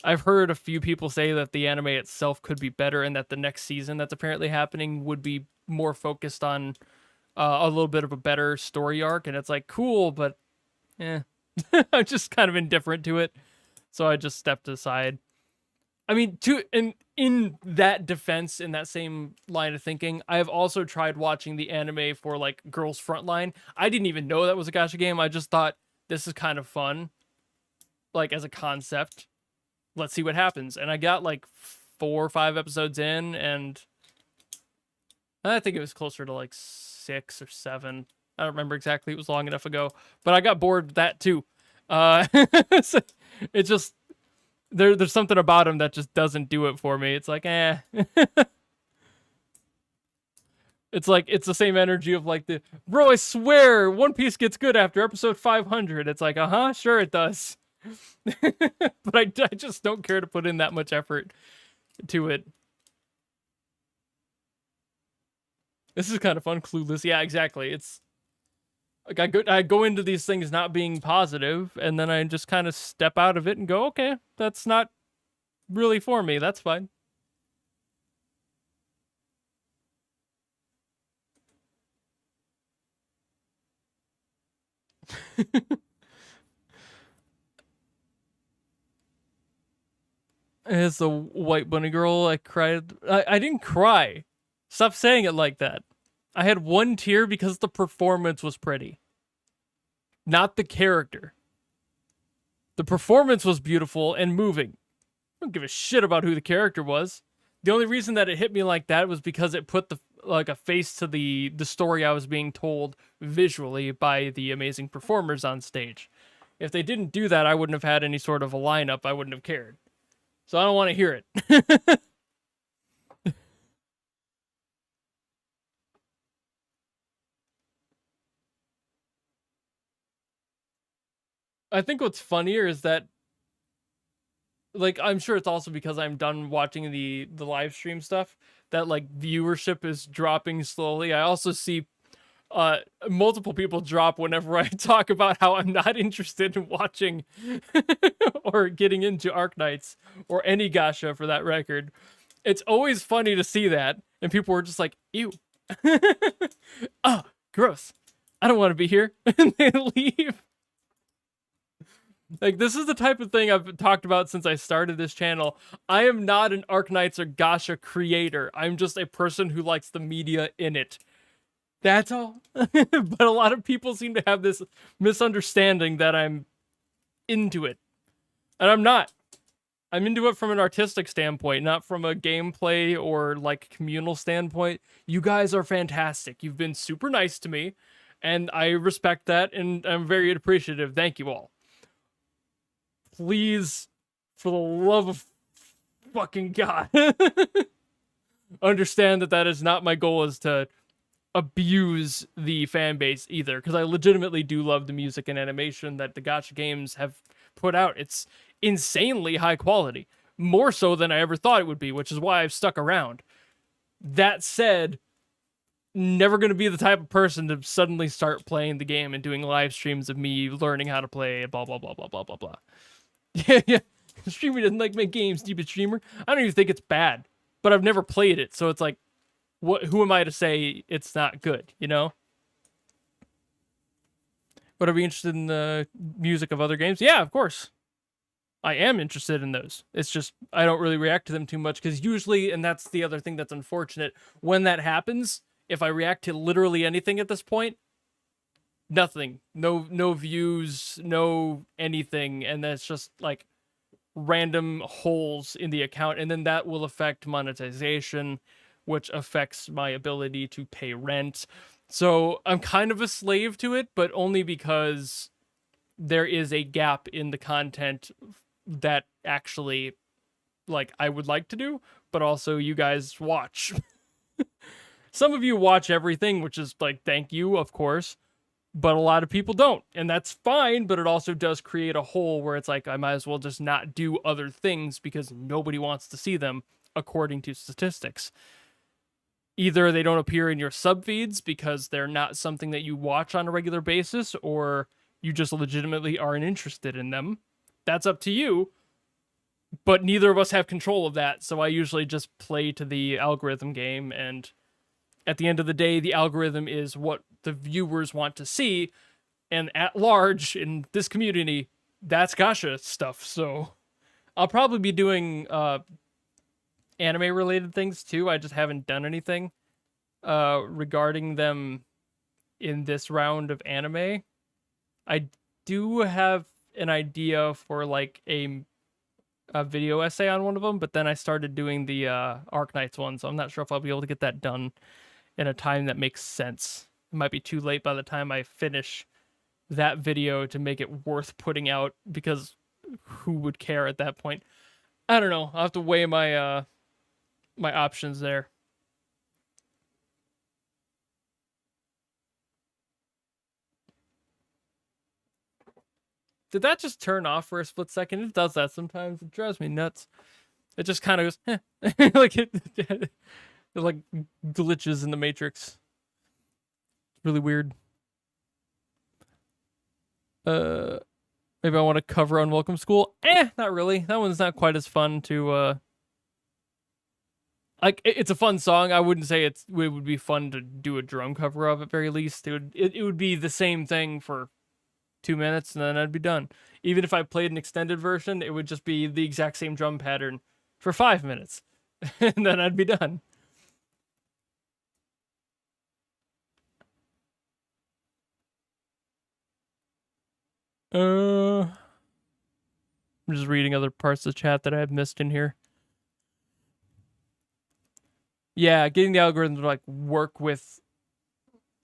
I've heard a few people say that the anime itself could be better and that the next season that's apparently happening would be more focused on a little bit of a better story arc, and it's like, cool, but I'm just kind of indifferent to it, so I just stepped aside. I mean, in that defense, in that same line of thinking, I have also tried watching the anime for, like, Girls Frontline. I didn't even know that was a gacha game. I just thought, this is kind of fun, like, as a concept. Let's see what happens. And I got, like, 4 or 5 episodes in, and I think it was closer to, like, 6 or 7. I don't remember exactly. It was long enough ago. But I got bored with that, too. So it just... There's something about him that just doesn't do it for me. It's like, eh. It's like, it's the same energy of like bro, I swear, One Piece gets good after episode 500. It's like, sure it does. But I just don't care to put in that much effort to it. This is kind of fun, Clueless. Yeah, exactly. It's like I go into these things not being positive, and then I just kind of step out of it and go, okay, that's not really for me. That's fine. As the white bunny girl, I cried. I didn't cry. Stop saying it like that. I had 1 tear because the performance was pretty. Not the character. The performance was beautiful and moving. I don't give a shit about who the character was. The only reason that it hit me like that was because it put a face to the story I was being told visually by the amazing performers on stage. If they didn't do that, I wouldn't have had any sort of a lineup. I wouldn't have cared. So I don't want to hear it. I think what's funnier is that like, I'm sure it's also because I'm done watching the live stream stuff that like viewership is dropping slowly. I also see multiple people drop whenever I talk about how I'm not interested in watching or getting into Arknights or any gacha for that record. It's always funny to see that, and people were just like, ew. Oh, gross. I don't want to be here. And they leave. Like, this is the type of thing I've talked about since I started this channel. I am not an Arknights or gacha creator. I'm just a person who likes the media in it. That's all. But a lot of people seem to have this misunderstanding that I'm into it. And I'm not. I'm into it from an artistic standpoint, not from a gameplay or like communal standpoint. You guys are fantastic. You've been super nice to me, and I respect that, and I'm very appreciative. Thank you all. Please, for the love of fucking God, understand that that is not my goal, is to abuse the fan base either, because I legitimately do love the music and animation that the gacha games have put out. It's insanely high quality, more so than I ever thought it would be, which is why I've stuck around. That said, never going to be the type of person to suddenly start playing the game and doing live streams of me learning how to play, blah, blah, blah, blah, blah, blah, blah. Yeah. Streamer doesn't like my games, stupid streamer. I don't even think it's bad, but I've never played it, so it's like, who am I to say it's not good, you know? But are we interested in the music of other games? Yeah, of course. I am interested in those. It's just, I don't really react to them too much, because usually, and that's the other thing that's unfortunate, when that happens, if I react to literally anything at this point, nothing. No views, no anything, and that's just like random holes in the account, and then that will affect monetization, which affects my ability to pay rent. So I'm kind of a slave to it, but only because there is a gap in the content that actually, like, I would like to do, but also you guys watch. Some of you watch everything, which is like, thank you, of course, but a lot of people don't, and that's fine, but it also does create a hole where it's like, I might as well just not do other things because nobody wants to see them, according to statistics. Either they don't appear in your sub feeds because they're not something that you watch on a regular basis, or you just legitimately aren't interested in them. That's up to you, but neither of us have control of that, so I usually just play to the algorithm game, and at the end of the day, the algorithm is what the viewers want to see, and at large, in this community, that's gacha stuff, so I'll probably be doing anime-related things too. I just haven't done anything regarding them in this round of anime. I do have an idea for like a video essay on one of them, but then I started doing the Arknights one, so I'm not sure if I'll be able to get that done in a time that makes sense. It might be too late by the time I finish that video to make it worth putting out, because who would care at that point? I don't know. I'll have to weigh my my options there. Did that just turn off for a split second? It does that sometimes. It drives me nuts. It just kind of goes, like it like glitches in the Matrix. It's really weird. Maybe I want to cover Unwelcome School. Not really. That one's not quite as fun to like, it's a fun song. I wouldn't say it would be fun to do a drum cover of, at very least. It would be the same thing for 2 minutes, and then I'd be done. Even if I played an extended version, it would just be the exact same drum pattern for 5 minutes, and then I'd be done. I'm just reading other parts of the chat that I have missed in here. Yeah, getting the algorithm to like work with,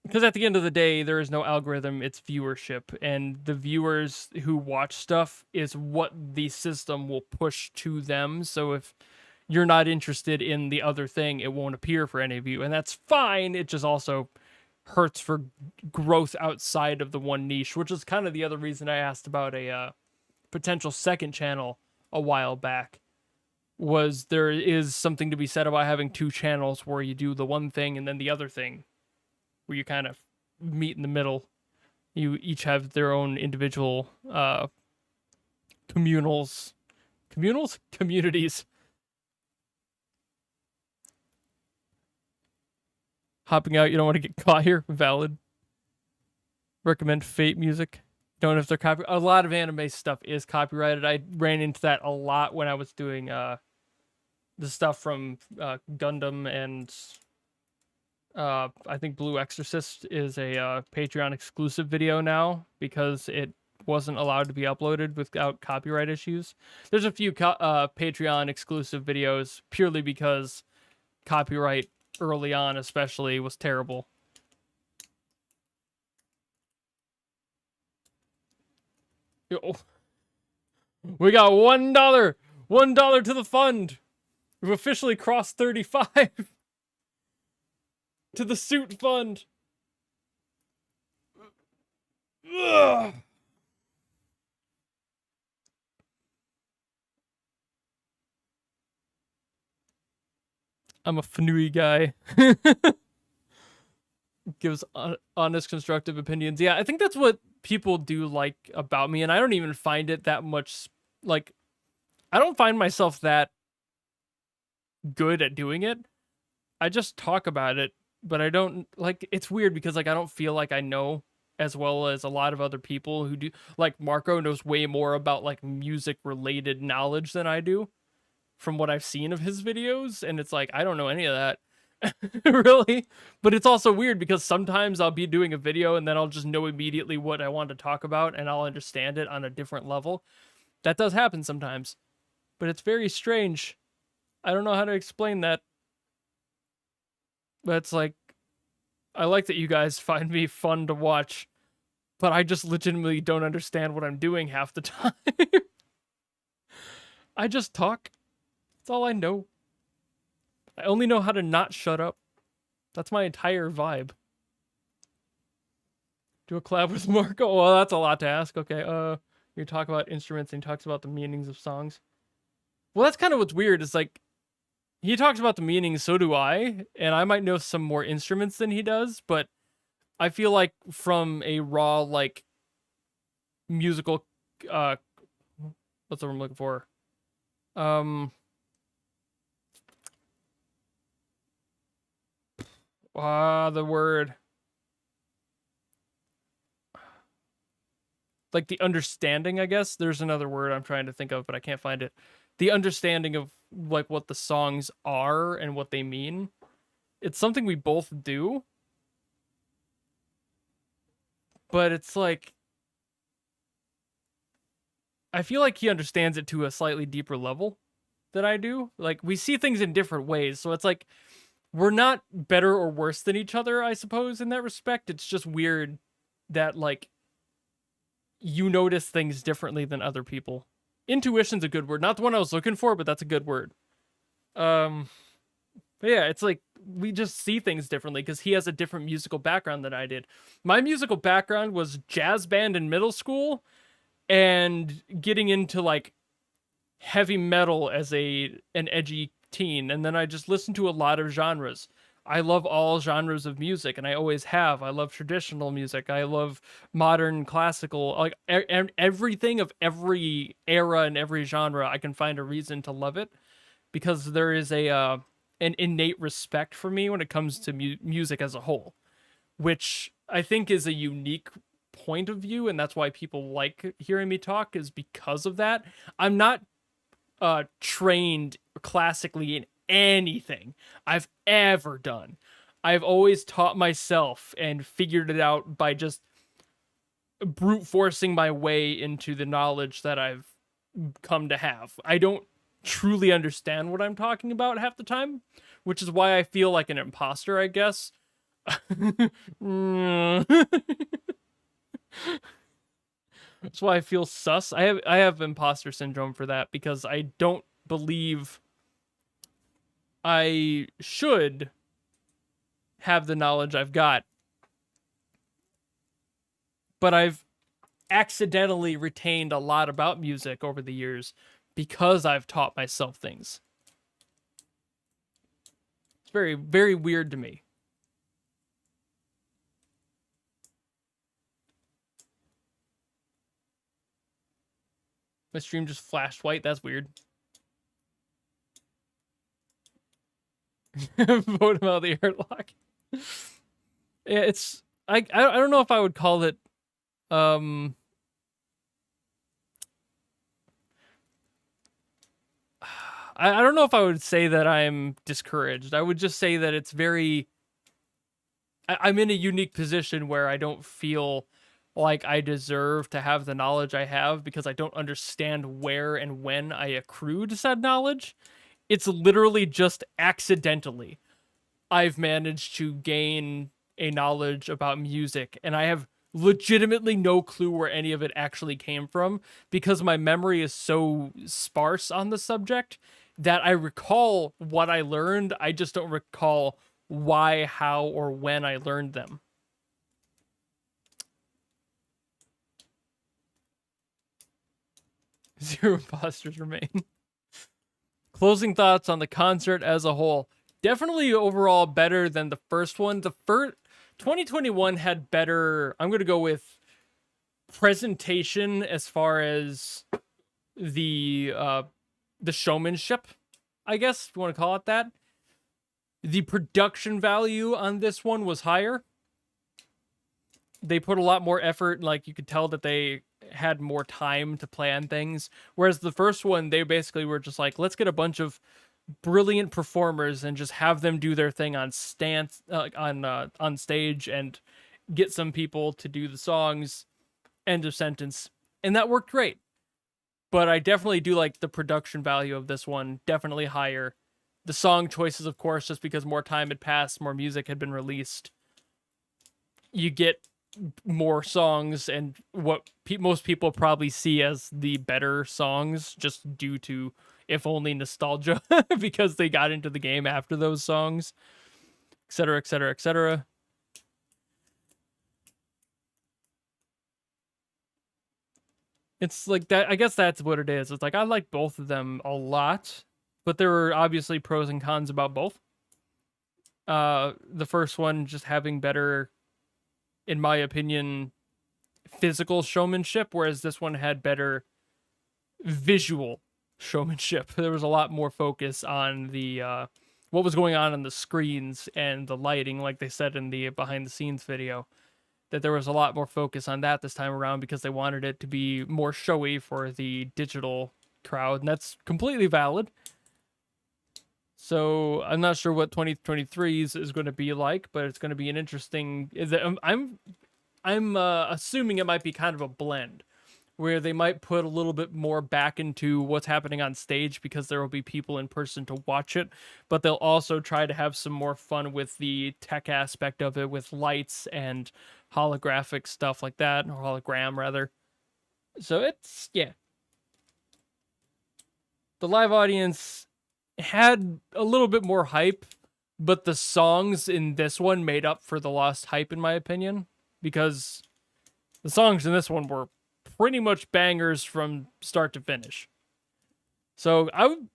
because at the end of the day, there is no algorithm, it's viewership, and the viewers who watch stuff is what the system will push to them. So if you're not interested in the other thing, it won't appear for any of you, and that's fine. It just also hurts for growth outside of the one niche, which is kind of the other reason I asked about a potential second channel a while back, was there is something to be said about having two channels where you do the one thing and then the other thing, where you kind of meet in the middle. You each have their own individual communities. Hopping out, you don't want to get caught here. Valid. Recommend Fate music. Don't know if they're copy. A lot of anime stuff is copyrighted. I ran into that a lot when I was doing the stuff from Gundam, and I think Blue Exorcist is a Patreon exclusive video now because it wasn't allowed to be uploaded without copyright issues. There's a few Patreon exclusive videos purely because copyright early on especially was terrible. Yo. We got $1 to the fund. We've officially crossed 35 to the suit fund. Ugh. I'm a Fanui guy. Gives honest, constructive opinions. Yeah, I think that's what people do like about me, and I don't even find it that much, like, I don't find myself that good at doing it. I just talk about it, but I don't, like, it's weird because, like, I don't feel like I know as well as a lot of other people who do. Like, Marco knows way more about, like, music-related knowledge than I do from what I've seen of his videos, and it's like, I don't know any of that. Really. But it's also weird because sometimes I'll be doing a video and then I'll just know immediately what I want to talk about and I'll understand it on a different level. That does happen sometimes, but it's very strange. I don't know how to explain that, but it's like, I like that you guys find me fun to watch, but I just legitimately don't understand what I'm doing half the time. I just talk. That's all I know. I only know how to not shut up. That's my entire vibe. Do a collab with Marco? Well, that's a lot to ask. Okay, you talk about instruments and he talks about the meanings of songs. Well, that's kind of what's weird. Is like, he talks about the meanings, so do I, and I might know some more instruments than he does, but I feel like from a raw, like, musical, what's the word I'm looking for? The word. Like the understanding, I guess. There's another word I'm trying to think of, but I can't find it. The understanding of, like, what the songs are and what they mean. It's something we both do. But it's like, I feel like he understands it to a slightly deeper level than I do. Like, we see things in different ways, so it's like, we're not better or worse than each other, I suppose, in that respect. It's just weird that, like, you notice things differently than other people. Intuition's a good word. Not the one I was looking for, but that's a good word. But yeah, it's like, we just see things differently because he has a different musical background than I did. My musical background was jazz band in middle school and getting into, like, heavy metal as an edgy teen, and then I just listened to a lot of genres. I love all genres of music, and I always have. I love traditional music. I love modern, classical, like everything of every era and every genre. I can find a reason to love it because there is an innate respect for me when it comes to music as a whole, which I think is a unique point of view, and that's why people like hearing me talk, is because of that. I'm not trained classically in anything I've ever done. I've always taught myself and figured it out by just brute forcing my way into the knowledge that I've come to have. I don't truly understand what I'm talking about half the time, which is why I feel like an imposter, I guess. That's why I feel sus. I have imposter syndrome for that because I don't believe I should have the knowledge I've got. But I've accidentally retained a lot about music over the years because I've taught myself things. It's very, very weird to me. My stream just flashed white. That's weird. Vote him out of the airlock. Yeah, it's... I don't know if I would call it... I don't know if I would say that I'm discouraged. I would just say that it's very... I'm in a unique position where I don't feel like I deserve to have the knowledge I have because I don't understand where and when I accrued said knowledge. It's literally just accidentally I've managed to gain a knowledge about music, and I have legitimately no clue where any of it actually came from because my memory is so sparse on the subject that I recall what I learned. I just don't recall why, how, or when I learned them. Zero imposters remain. Closing thoughts on the concert as a whole. Definitely overall better than the first one. The first 2021 had better, I'm going to go with presentation as far as the showmanship, I guess, if you want to call it that. The production value on this one was higher. They put a lot more effort, like you could tell that they had more time to plan things. Whereas the first one, they basically were just like, let's get a bunch of brilliant performers and just have them do their thing on on stage and get some people to do the songs. End of sentence. And that worked great. But I definitely do like the production value of this one, definitely higher. The song choices, of course, just because more time had passed, more music had been released. You get more songs and what most people probably see as the better songs just due to, if only, nostalgia because they got into the game after those songs, etc., etc., etc. It's like that. I guess that's what it is. It's like I like both of them a lot, but there were obviously pros and cons about both. The first one just having better, in my opinion, physical showmanship, whereas this one had better visual showmanship. There was a lot more focus on the what was going on the screens and the lighting, like they said in the behind the scenes video, that there was a lot more focus on that this time around because they wanted it to be more showy for the digital crowd, and that's completely valid. So I'm not sure what 2023 is going to be like, but it's going to be an interesting... I'm assuming it might be kind of a blend, where they might put a little bit more back into what's happening on stage because there will be people in person to watch it, but they'll also try to have some more fun with the tech aspect of it, with lights and holographic stuff like that, or hologram rather. So it's, yeah. The live audience had a little bit more hype, but the songs in this one made up for the lost hype, in my opinion, because the songs in this one were pretty much bangers from start to finish. So I'm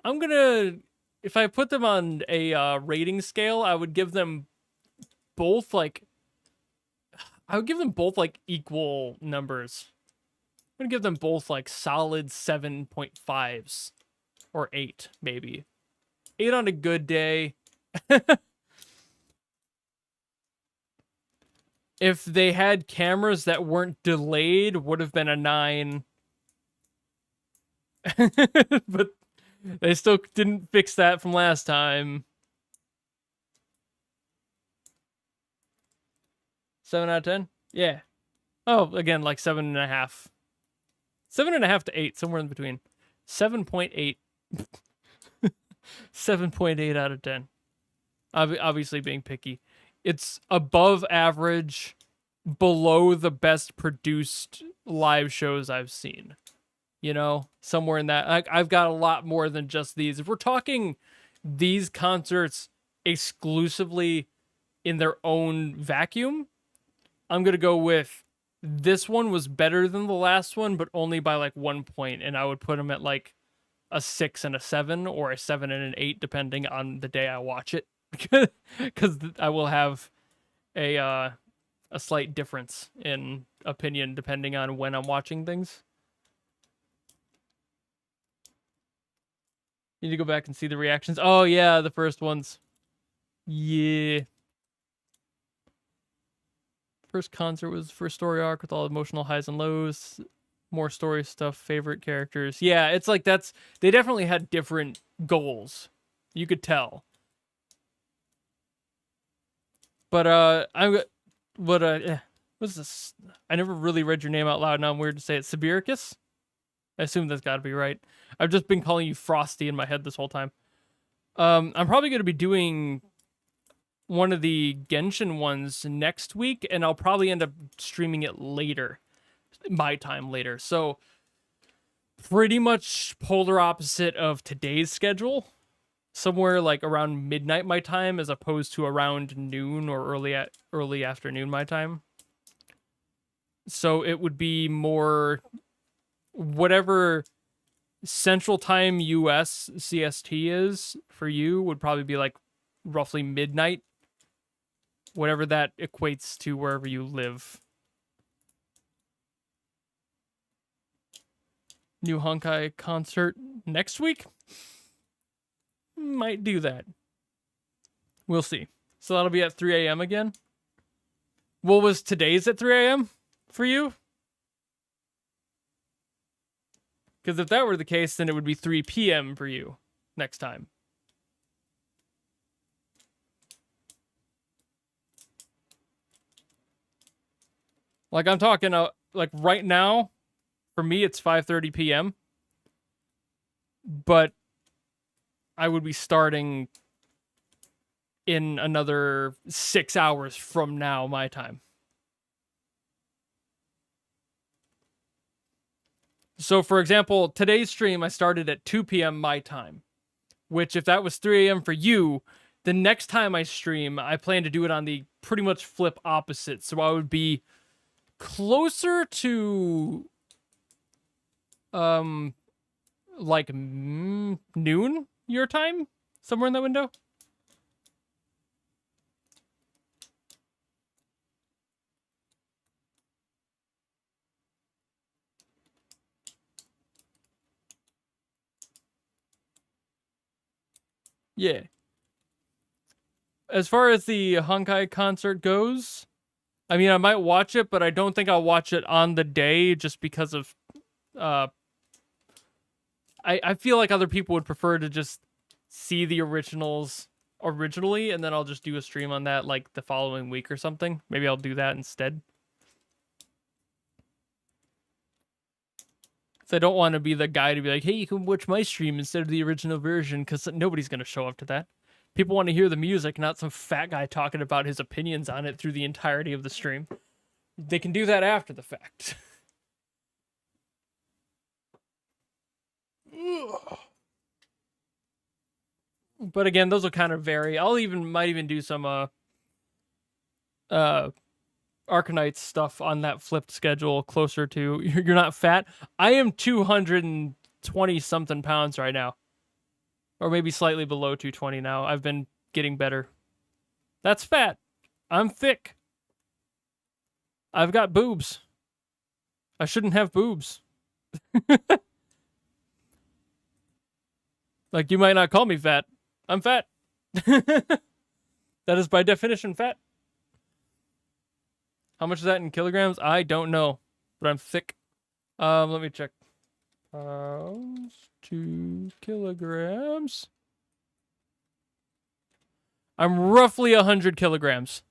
gonna, if I put them on a rating scale, I would give them both like equal numbers. I'm gonna give them both like solid 7.5s or 8 maybe. 8 on a good day. If they had cameras that weren't delayed, would have been a 9. But they still didn't fix that from last time. 7 out of 10? Yeah. Oh, again, like 7.5. 7.5 to 8, somewhere in between. 7.8. 7.8 out of 10. Obviously being picky. It's above average, below the best produced live shows I've seen. You know, somewhere in that. I've got a lot more than just these. If we're talking these concerts exclusively in their own vacuum, I'm going to go with this one was better than the last one, but only by like 1 point, and I would put them at like a 6 and a 7, or a 7 and an 8, depending on the day I watch it, because I will have a slight difference in opinion depending on when I'm watching things. Need to go back and see the reactions. Oh yeah, the first ones. Yeah. First concert was first story arc with all emotional highs and lows. More story stuff, favorite characters. Yeah, it's like they definitely had different goals. You could tell. But what's this? I never really read your name out loud. Now I'm weird to say it. Sibiricus? I assume that's got to be right. I've just been calling you Frosty in my head this whole time. I'm probably going to be doing one of the Genshin ones next week, and I'll probably end up streaming it later. My time later. So, pretty much polar opposite of today's schedule. Somewhere like around midnight my time, as opposed to around noon or early afternoon my time. So it would be more whatever Central Time US CST is for you would probably be like roughly midnight. Whatever that equates to wherever you live. New Honkai concert next week? Might do that. We'll see. So that'll be at 3 a.m. again? What was today's at 3 a.m. for you? Because if that were the case, then it would be 3 p.m. for you next time. Like I'm talking, like right now, for me, it's 5:30 p.m. But I would be starting in another 6 hours from now, my time. So, for example, today's stream, I started at 2 p.m. my time. Which, if that was 3 a.m. for you, the next time I stream, I plan to do it on the pretty much flip opposite. So I would be closer to like noon your time, somewhere in that window. Yeah. As far as the Honkai concert goes, I mean, I might watch it, but I don't think I'll watch it on the day just because of I feel like other people would prefer to just see the originals originally, and then I'll just do a stream on that like the following week or something. Maybe I'll do that instead. So I don't want to be the guy to be like, hey, you can watch my stream instead of the original version, because nobody's going to show up to that. People want to hear the music, not some fat guy talking about his opinions on it through the entirety of the stream. They can do that after the fact. But again, those will kind of vary. Might even do some Arknights stuff on that flipped schedule closer to You're Not Fat. I am 220 something pounds right now. Or maybe slightly below 220 now. I've been getting better. That's fat. I'm thick. I've got boobs. I shouldn't have boobs. Like, you might not call me fat. I'm fat. That is by definition fat. How much is that in kilograms? I don't know, but I'm thick. Let me check. Pounds to kilograms. I'm roughly 100 kilograms.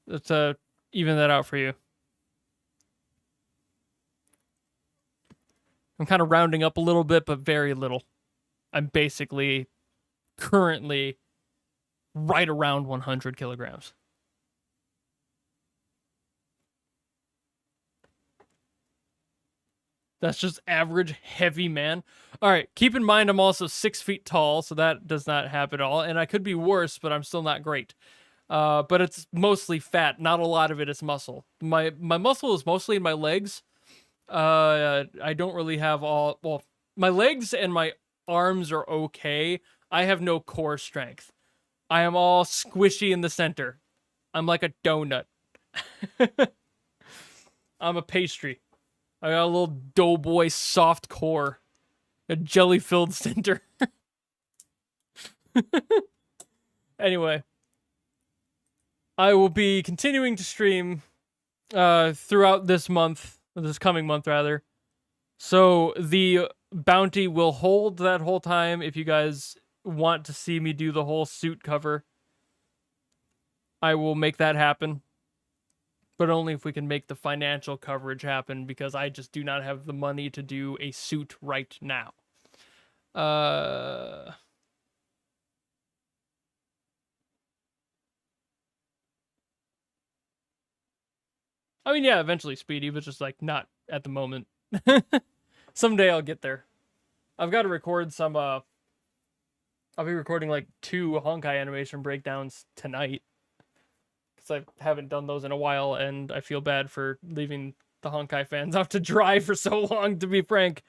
Let's even that out for you. I'm kind of rounding up a little bit, but very little. I'm basically currently right around 100 kilograms. That's just average heavy man. All right, keep in mind I'm also 6 feet tall, so that does not happen at all. And I could be worse, but I'm still not great. But it's mostly fat. Not a lot of it is muscle. My muscle is mostly in my legs. I don't really have all... Well, my legs and my arms are okay. I have no core strength. I am all squishy in the center. I'm like a donut. I'm a pastry. I got a little doughboy soft core. A jelly-filled center. Anyway. I will be continuing to stream throughout this month. This coming month, rather. So the bounty will hold that whole time if you guys want to see me do the whole suit cover. I will make that happen. But only if we can make the financial coverage happen, because I just do not have the money to do a suit right now. I mean, yeah, eventually Speedy, but just like not at the moment. Someday I'll get there. I've got to record some, I'll be recording like 2 Honkai animation breakdowns tonight. Because I haven't done those in a while, and I feel bad for leaving the Honkai fans out to dry for so long, to be frank.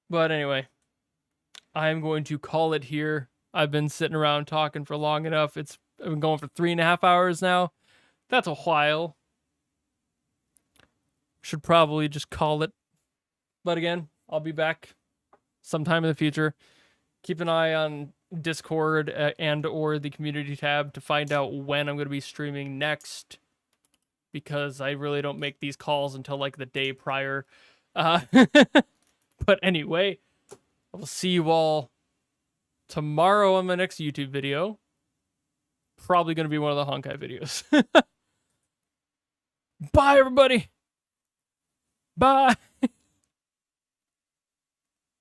But anyway, I'm going to call it here. I've been sitting around talking for long enough. I've been going for 3.5 hours now. That's a while. Should probably just call it. But again, I'll be back sometime in the future. Keep an eye on Discord and or the community tab to find out when I'm going to be streaming next, because I really don't make these calls until like the day prior. But anyway, I'll see you all tomorrow on my next YouTube video. Probably going to be one of the Honkai videos. Bye, everybody. Bye.